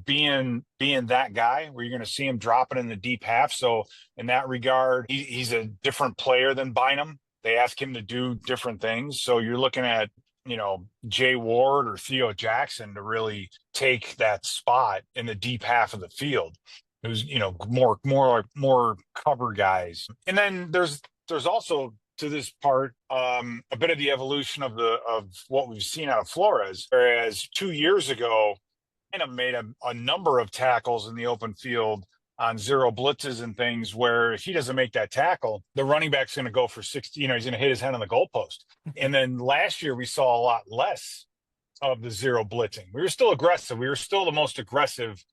being that guy where you're going to see him dropping in the deep half. So in that regard, he's a different player than Bynum. They ask him to do different things. So you're looking at, Jay Ward or Theo Jackson to really take that spot in the deep half of the field. Who's more cover guys. And then there's also to this part a bit of the evolution of what we've seen out of Flores. Whereas 2 years ago, kind of made a number of tackles in the open field on zero blitzes and things where if he doesn't make that tackle, the running back's going to go for 60. He's going to hit his head on the goalpost. And then last year we saw a lot less of the zero blitzing. We were still aggressive. We were still the most aggressive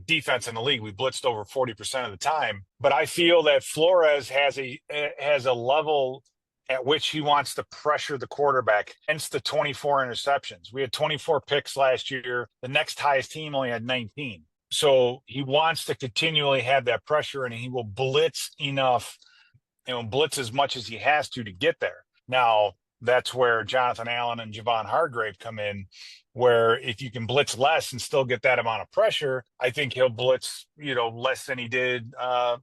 defense in the league. We blitzed over 40% of the time, but I feel that Flores has a level at which he wants to pressure the quarterback, hence the 24 interceptions. We had 24 picks last year. The next highest team only had 19. So he wants to continually have that pressure, and he will blitz enough, blitz as much as he has to get there. Now, that's where Jonathan Allen and Javon Hargrave come in, where if you can blitz less and still get that amount of pressure, I think he'll blitz, less than he did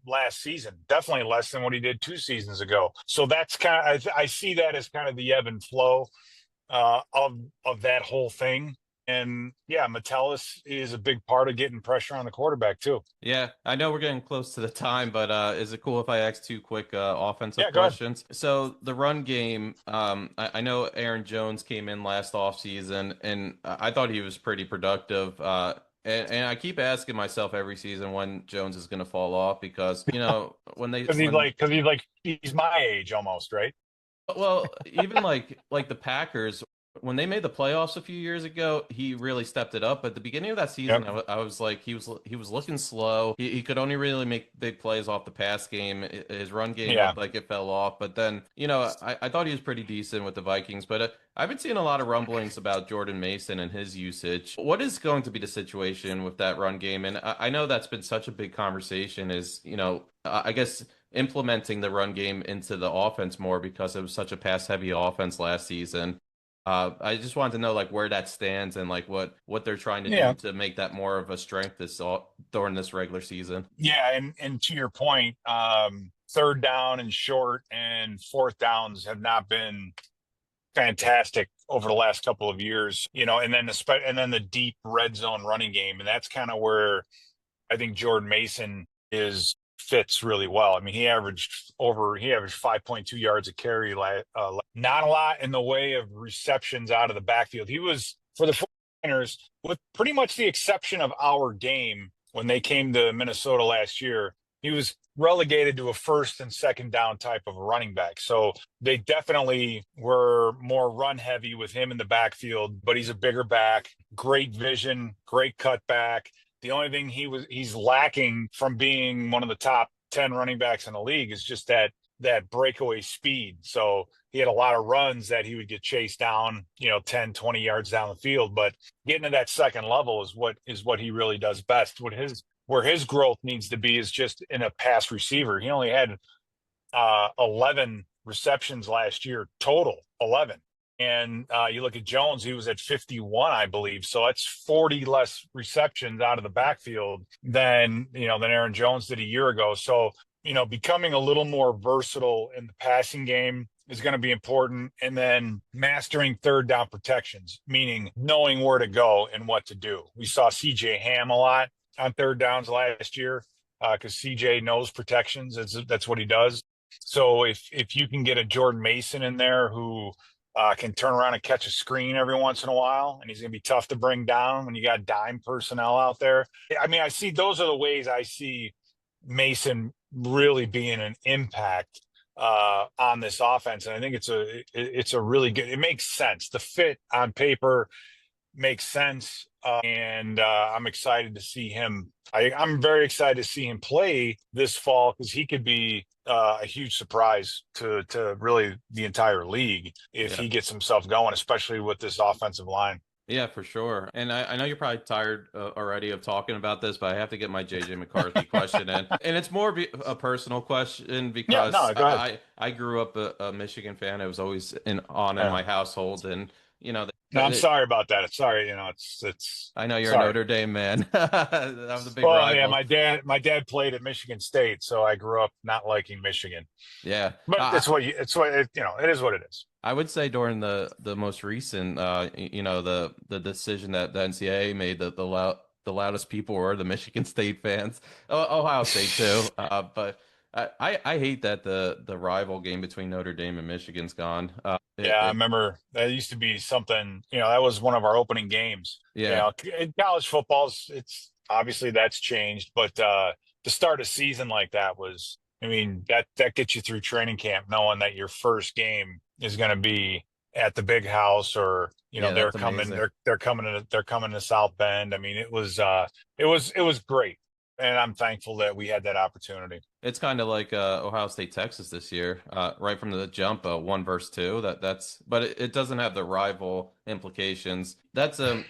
last season. Definitely less than what he did 2 seasons ago. So that's I see that as kind of the ebb and flow of that whole thing. And yeah, Metellus is a big part of getting pressure on the quarterback too. Yeah, I know we're getting close to the time, but is it cool if I ask 2 quick offensive questions? So the run game, I know Aaron Jones came in last offseason, and I thought he was pretty productive. And I keep asking myself every season when Jones is going to fall off because, when they... Because he's my age almost, right? Well, even like the Packers... When they made the playoffs a few years ago, he really stepped it up. But at the beginning of that season, I was like, he was looking slow. He could only really make big plays off the pass game. His run game looked like it fell off. But then, I thought he was pretty decent with the Vikings. But I've been seeing a lot of rumblings about Jordan Mason and his usage. What is going to be the situation with that run game? And I know that's been such a big conversation is, I guess implementing the run game into the offense more because it was such a pass-heavy offense last season. I just wanted to know where that stands and what they're trying to do to make that more of a strength during this regular season. Yeah, and to your point, 3rd down and short and 4th downs have not been fantastic over the last couple of years. And then the deep red zone running game, and that's kind of where I think Jordan Mason fits really well. I mean, he averaged 5.2 yards a carry. Not a lot in the way of receptions out of the backfield. He was, for the 49ers, with pretty much the exception of our game when they came to Minnesota last year, he was relegated to a 1st and 2nd down type of a running back. So they definitely were more run heavy with him in the backfield, but he's a bigger back, great vision, great cutback. The only thing he's lacking from being one of the top 10 running backs in the league is just that that breakaway speed. So he had a lot of runs that he would get chased down, 10, 20 yards down the field. But getting to that second level is what he really does best. Where his growth needs to be is just in a pass receiver. He only had 11 receptions last year total, 11. And you look at Jones, he was at 51, I believe. So that's 40 less receptions out of the backfield than Aaron Jones did a year ago. So, becoming a little more versatile in the passing game is going to be important. And then mastering third down protections, meaning knowing where to go and what to do. We saw CJ Ham a lot on third downs last year because CJ knows protections. That's what he does. So if you can get a Jordan Mason in there who can turn around and catch a screen every once in a while, and he's going to be tough to bring down when you got dime personnel out there. I mean, those are the ways I see Mason really being an impact on this offense. And I think it's a really good, it makes sense. The fit on paper makes sense. And I'm excited to see him. I'm very excited to see him play this fall because he could be a huge surprise to really the entire league if he gets himself going, especially with this offensive line. Yeah, for sure. And I know you're probably tired already of talking about this, but I have to get my JJ McCarthy question in. And it's more a personal question because I grew up a Michigan fan. It was always in my household. And, I'm sorry about that. It's sorry. It's. I know you're a Notre Dame man. That was a big rival. Yeah, my dad played at Michigan State, so I grew up not liking Michigan. Yeah, but it is what it is. I would say during the most recent, the decision that the NCAA made, the loudest people were the Michigan State fans, Ohio State too. But I hate that the rival game between Notre Dame and Michigan's gone. I remember that used to be something. That was one of our opening games. Yeah, in college football, it's obviously that's changed, but to start a season like that was, that gets you through training camp, knowing that your first game is going to be at the big house, or they're coming to South Bend. It was great, and I'm thankful that we had that opportunity. It's kind of like Ohio State, Texas this year, right from the jump, 1 versus 2. But it doesn't have the rival implications. That's an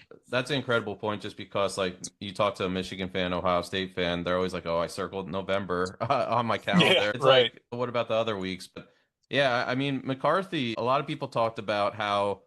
incredible point. Just because, like, you talk to a Michigan fan, Ohio State fan, they're always like, "Oh, I circled November on my calendar." Yeah, it's right. like, what about the other weeks? But yeah, McCarthy. A lot of people talked about how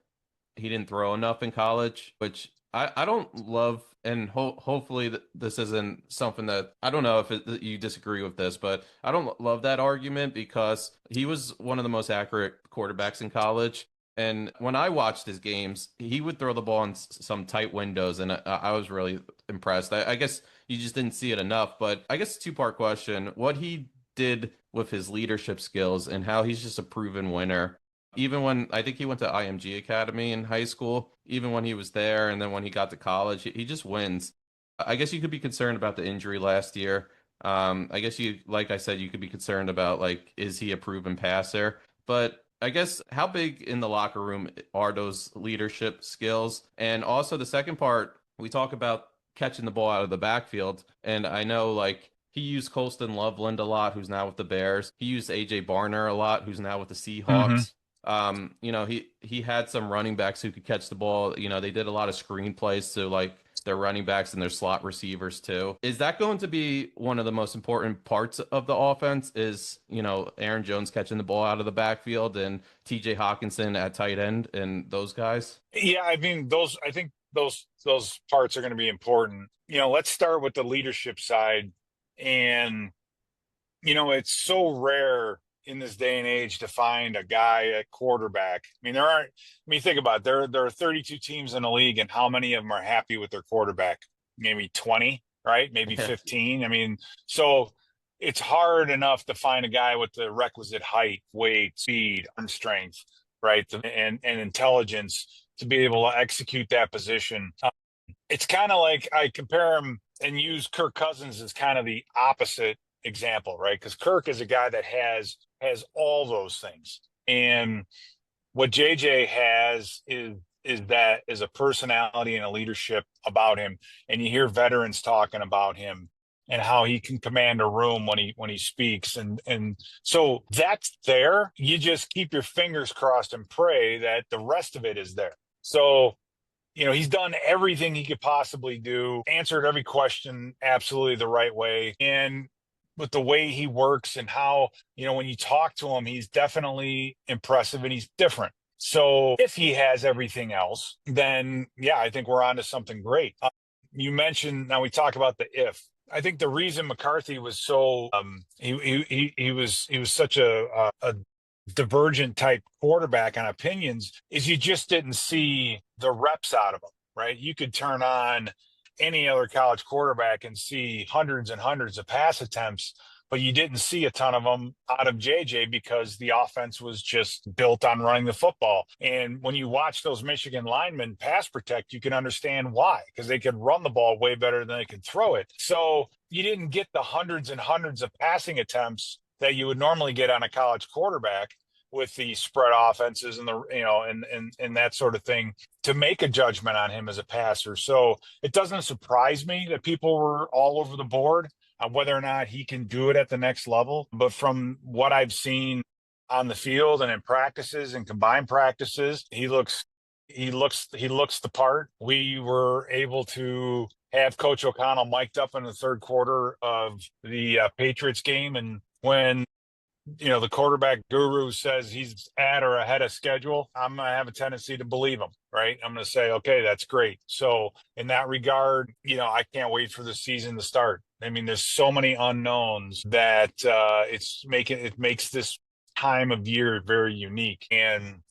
he didn't throw enough in college, which I don't love. And hopefully this isn't something that, I don't know if you disagree with this, but I don't love that argument because he was one of the most accurate quarterbacks in college. And when I watched his games, he would throw the ball in some tight windows, and I was really impressed. I guess you just didn't see it enough, but I guess 2-part question. What he did with his leadership skills and how he's just a proven winner. Even when I think he went to IMG Academy in high school, even when he was there, and then when he got to college, he just wins. I guess you could be concerned about the injury last year. I guess like I said, you could be concerned about, like, is he a proven passer? But I guess how big in the locker room are those leadership skills? And also the second part, we talk about catching the ball out of the backfield. And I know, like, he used Colston Loveland a lot, who's now with the Bears. He used AJ Barner a lot, who's now with the Seahawks. Mm-hmm. He had some running backs who could catch the ball. They did a lot of screen plays to, like, their running backs and their slot receivers too. Is that going to be one of the most important parts of the offense? Is, Aaron Jones catching the ball out of the backfield and TJ Hawkinson at tight end and those guys? Yeah, I think those parts are going to be important. Let's start with the leadership side. And, it's so rare in this day and age to find a guy at quarterback. Think about it. There are 32 teams in the league, and how many of them are happy with their quarterback? Maybe 20, right? Maybe 15. So it's hard enough to find a guy with the requisite height, weight, speed, arm strength, right? And intelligence to be able to execute that position. It's kind of like I compare him and use Kirk Cousins as kind of the opposite example, right? Because Kirk is a guy that has all those things, and what JJ has is a personality and a leadership about him. And you hear veterans talking about him and how he can command a room when he speaks. And so that's there. You just keep your fingers crossed and pray that the rest of it is there. So, he's done everything he could possibly do, answered every question absolutely the right way. And with the way he works and how, when you talk to him, he's definitely impressive and he's different. So if he has everything else, then yeah, I think we're on to something great. You mentioned, now we talk about the if. I think the reason McCarthy was so he was such a divergent type quarterback on opinions is you just didn't see the reps out of him, right? You could turn on any other college quarterback and see hundreds and hundreds of pass attempts, but you didn't see a ton of them out of JJ because the offense was just built on running the football. And when you watch those Michigan linemen pass protect, you can understand why, because they could run the ball way better than they could throw it. So you didn't get the hundreds and hundreds of passing attempts that you would normally get on a college quarterback with the spread offenses and and that sort of thing to make a judgment on him as a passer. So it doesn't surprise me that people were all over the board on whether or not he can do it at the next level. But from what I've seen on the field and in practices and combined practices, he looks the part. We were able to have Coach O'Connell mic'd up in the third quarter of the Patriots game, and when the quarterback guru says he's at or ahead of schedule, I'm going to have a tendency to believe him, right? I'm going to say, okay, that's great. So in that regard, I can't wait for the season to start. I mean, there's so many unknowns that it makes this time of year very unique. And,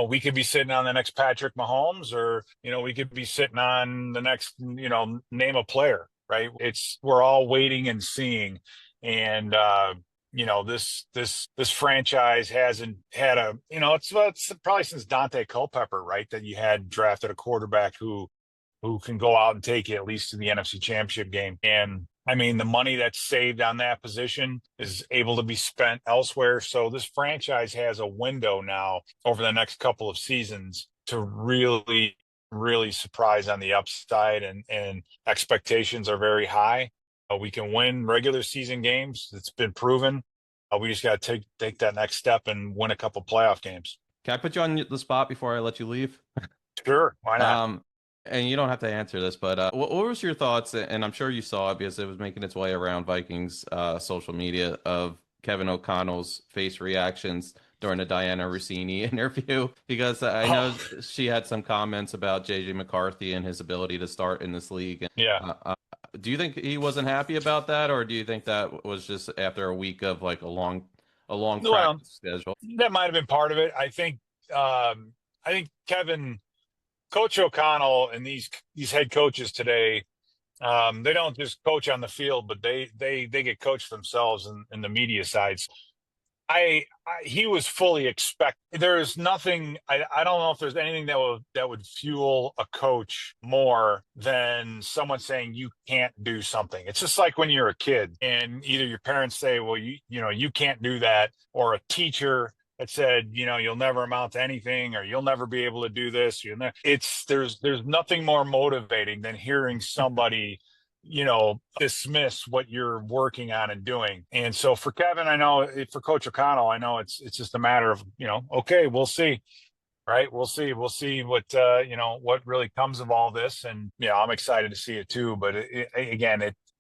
we could be sitting on the next Patrick Mahomes, or, we could be sitting on the next, name a player, right? We're all waiting and seeing. And, this franchise hasn't had it's probably since Dante Culpepper, right, that you had drafted a quarterback who can go out and take you at least to the NFC Championship game. And I mean, the money that's saved on that position is able to be spent elsewhere. So this franchise has a window now over the next couple of seasons to really, really surprise on the upside, and expectations are very high. We can win regular season games. It's been proven. We just got to take that next step and win a couple playoff games. Can I put you on the spot before I let you leave? Sure, why not? And you don't have to answer this, but what was your thoughts? And I'm sure you saw it because it was making its way around Vikings social media, of Kevin O'Connell's face reactions during the Diana Rossini interview, because I know she had some comments about JJ McCarthy and his ability to start in this league. Yeah. Do you think he wasn't happy about that, or do you think that was just after a week of like a long practice schedule? That might have been part of it. I think Coach O'Connell and these head coaches today, they don't just coach on the field, but they get coached themselves in the media sides. He was fully expected. There's nothing. I don't know if there's anything that would fuel a coach more than someone saying you can't do something. It's just like when you're a kid and either your parents say, well, you can't do that, or a teacher that said, you'll never amount to anything, or you'll never be able to do this. There's nothing more motivating than hearing somebody dismiss what you're working on and doing. And so for Kevin, I know, for Coach O'Connell, I know it's just a matter of, okay, we'll see, right? We'll see what, what really comes of all this. And, I'm excited to see it too. But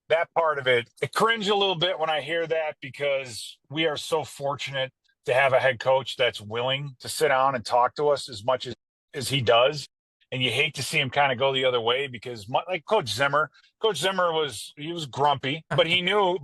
that part of it, I cringe a little bit when I hear that, because we are so fortunate to have a head coach that's willing to sit down and talk to us as much as he does. And you hate to see him kind of go the other way, because like Coach Zimmer was grumpy, but he knew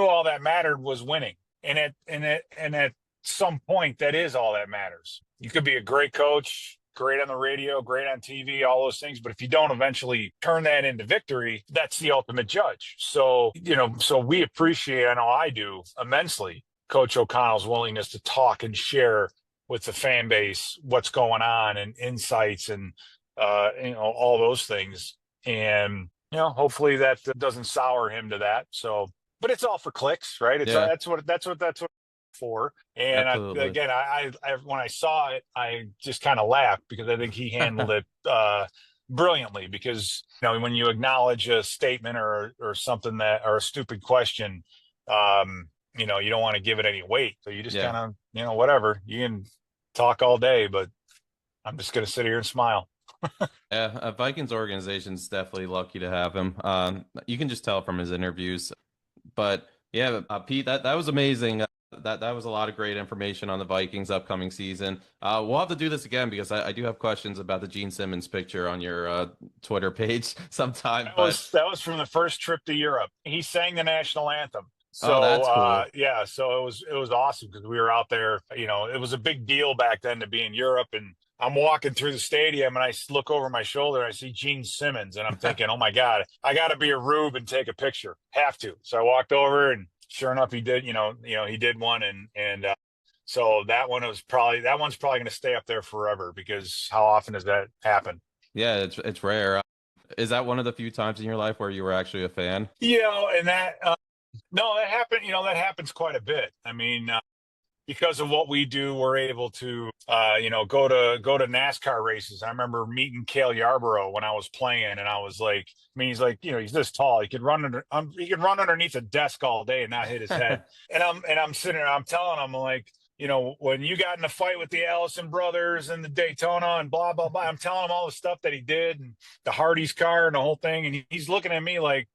all that mattered was winning. And at some point, that is all that matters. You could be a great coach, great on the radio, great on TV, all those things, but if you don't eventually turn that into victory, that's the ultimate judge. So, so we appreciate, I know I do immensely, Coach O'Connell's willingness to talk and share with the fan base what's going on, and insights, and all those things. And, hopefully that doesn't sour him to that. So, but it's all for clicks, right? That's what for. And I when I saw it, I just kind of laughed, because I think he handled it brilliantly, because when you acknowledge a statement or something that, or a stupid question, you don't want to give it any weight. So you just kind of, whatever, you can talk all day, but I'm just going to sit here and smile. Yeah, Vikings organization's definitely lucky to have him. You can just tell from his interviews. But yeah, Pete, that was amazing. That was a lot of great information on the Vikings upcoming season. We'll have to do this again because I do have questions about the Gene Simmons picture on your Twitter page sometime. That was from the first trip to Europe. He sang the national anthem. So that's cool. Yeah, so it was awesome because we were out there. It was a big deal back then to be in Europe, and I'm walking through the stadium and I look over my shoulder and I see Gene Simmons, and I'm thinking, oh my God, I got to be a rube and take a picture. Have to. So I walked over, and sure enough, he did. He did one, and so that one's probably going to stay up there forever, because how often does that happen? Yeah, it's rare. Is that one of the few times in your life where you were actually a fan? And that. No, that happened. That happens quite a bit. I mean, because of what we do, we're able to, go to NASCAR races. I remember meeting Cale Yarborough when I was playing, and I was like, he's like, he's this tall. He could run underneath a desk all day and not hit his head. and I'm sitting there, I'm telling him, like, when you got in a fight with the Allison brothers and the Daytona and blah, blah, blah, I'm telling him all the stuff that he did and the Hardy's car and the whole thing. And he's looking at me like,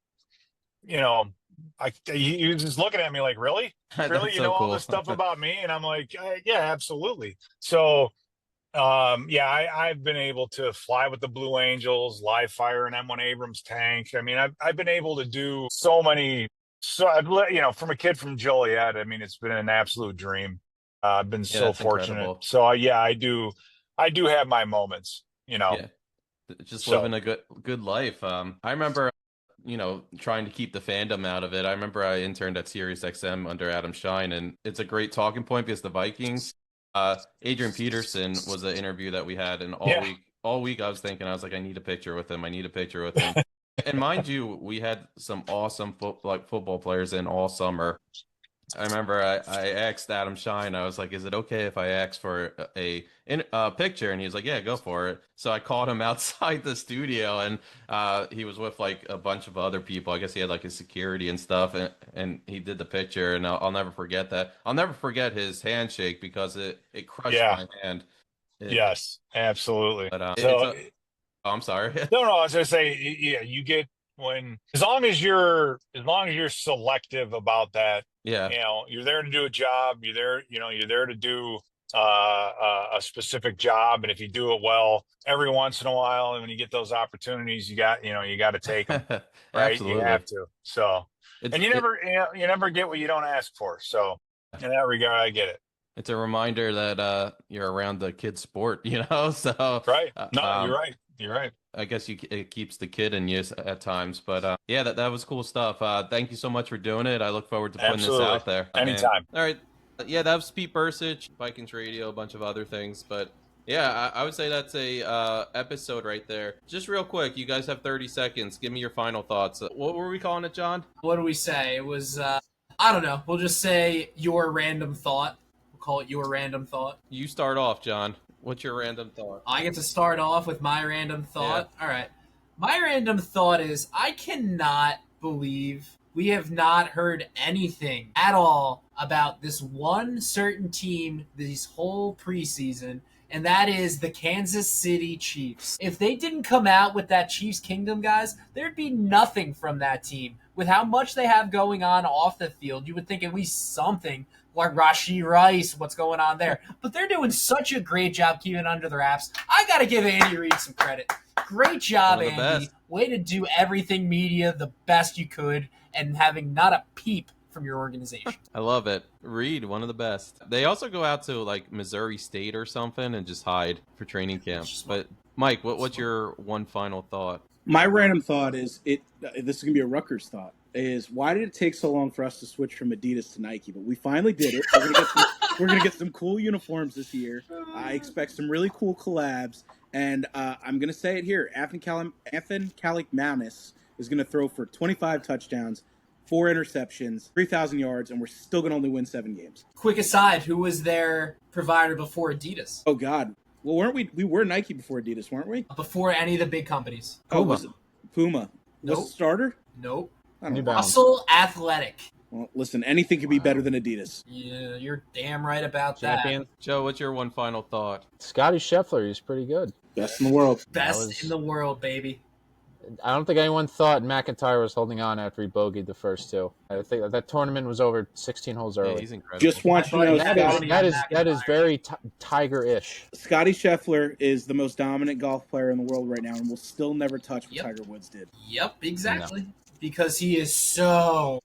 he was just looking at me like, really? Really? You know all this stuff about me? And I'm like, yeah, absolutely. So, I've been able to fly with the Blue Angels, live fire an M1 Abrams tank. I mean, I've been able to do so many. So, from a kid from Joliet, I mean, it's been an absolute dream. I've been so fortunate. Incredible. So, I do have my moments, just living a good life. I remember, trying to keep the fandom out of it. I remember I interned at Sirius XM under Adam Shine, and it's a great talking point because the Vikings, Adrian Peterson was an interview that we had, and all week I was thinking, I was like, I need a picture with him. And mind you, we had some awesome football players in all summer. I remember I asked Adam Shine, I was like, is it okay if I ask for a picture? And he was like, yeah, go for it. So I called him outside the studio, and he was with like a bunch of other people. I guess he had like his security and stuff, and he did the picture, and I'll never forget that. I'll never forget his handshake because it crushed my hand. Yes, absolutely. But, I'm sorry. No, I was going to say, you get as long as you're selective about that. Yeah. You're there to do a job. You're there to do a specific job. And if you do it well, every once in a while, and when you get those opportunities, you got to take them, right? Absolutely. You have to. So, and you never get what you don't ask for. So in that regard, I get it. It's a reminder that you're around the kid sport, so. Right. No, you're right. You're right. I guess it keeps the kid in you at times, but that was cool stuff. Thank you so much for doing it. I look forward to putting this out there. Anytime. All right. Yeah, that was Pete Bercich, Vikings Radio, a bunch of other things, but yeah, I would say that's a episode right there. Just real quick, you guys have 30 seconds. Give me your final thoughts. What were we calling it, John? What do we say? It was I don't know. We'll just say your random thought. We'll call it your random thought. You start off, John. What's your random thought? I get to start off with my random thought. Yeah. All right. My random thought is I cannot believe we have not heard anything at all about this one certain team this whole preseason, and that is the Kansas City Chiefs. If they didn't come out with that Chiefs Kingdom, guys, there'd be nothing from that team. With how much they have going on off the field, you would think at least something like Rashee Rice, what's going on there. But they're doing such a great job keeping it under the wraps. I got to give Andy Reid some credit. Great job, Andy. Best. Way to do everything media the best you could and having not a peep from your organization. I love it. Reid, one of the best. They also go out to like Missouri State or something and just hide for training camp. But Mike, what's your one final thought? My random thought is this is going to be a Rutgers thought. Is why did it take so long for us to switch from Adidas to Nike? But we finally did it. We're gonna get some cool uniforms this year. I expect some really cool collabs, and I'm gonna say it here. Ethan Kaliakmanis is gonna throw for 25 touchdowns, 4 interceptions, 3,000 yards, and we're still gonna only win 7 games. Quick aside: who was their provider before Adidas? Oh God, Well, weren't we? We were Nike before Adidas, weren't we? Before any of the big companies. Oh, was it Puma? Was Nope. it starter? Nope. I don't New know. Balance. Russell Athletic. Well, listen, anything could be better than Adidas. Yeah, you're damn right about that. Champion. Joe, what's your one final thought? Scotty Scheffler, he's pretty good. Best in the world. Best was- in the world, baby. I don't think anyone thought McIntyre was holding on after he bogeyed the first two. I think that tournament was over 16 holes Yeah, early. he's incredible. Just want you to know, That that is McIntyre. very Tiger-ish. Scotty Scheffler is the most dominant golf player in the world right now, and will still never touch what Yep. Tiger Woods did. Yep, exactly. Because he is so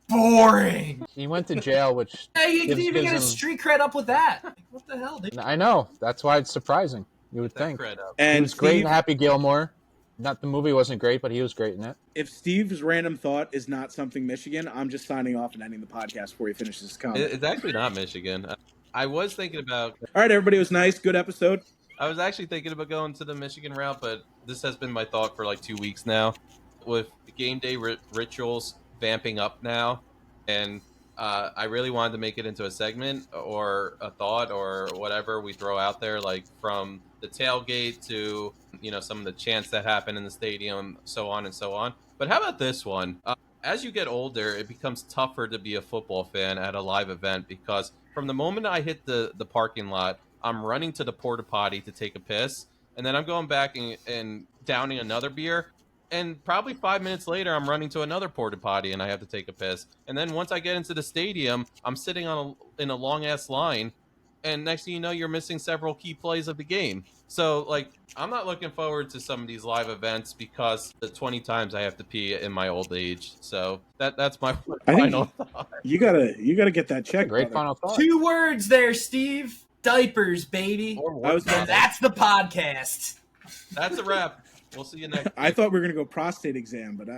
boring. He went to jail, which Hey, you can Gives- even gives get his him- street cred up with that. Like, what the hell, dude? I know. That's why it's surprising. You would That think. cred up. He And was great in Steve, Happy Gilmore. Not the movie wasn't great, but he was great in it. if Steve's random thought is not something Michigan, I'm just signing off and ending the podcast before he finishes his comment. It's actually not Michigan. I was thinking about. All right, everybody, it was nice. Good episode. I was actually thinking about going to the Michigan route, but this has been my thought for like 2 weeks now. With game day rituals vamping up now, and I really wanted to make it into a segment or a thought or whatever we throw out there, like from the tailgate to some of the chants that happen in the stadium, so on and so on. But how about this one? As you get older, it becomes tougher to be a football fan at a live event because from the moment I hit the parking lot, I'm running to the porta potty to take a piss, and then I'm going back and downing another beer. And probably 5 minutes later, I'm running to another porta potty and I have to take a piss. And then once I get into the stadium, I'm sitting in a long ass line. And next thing you know, you're missing several key plays of the game. So, like, I'm not looking forward to some of these live events because the 20 times I have to pee in my old age. So that's my I think final thought. you gotta get that checked. Great brother. final thought. 2 words there, Steve. Diapers, baby. I was- And that's the podcast. That's a wrap. We'll see you next. I thought we were gonna go prostate exam, but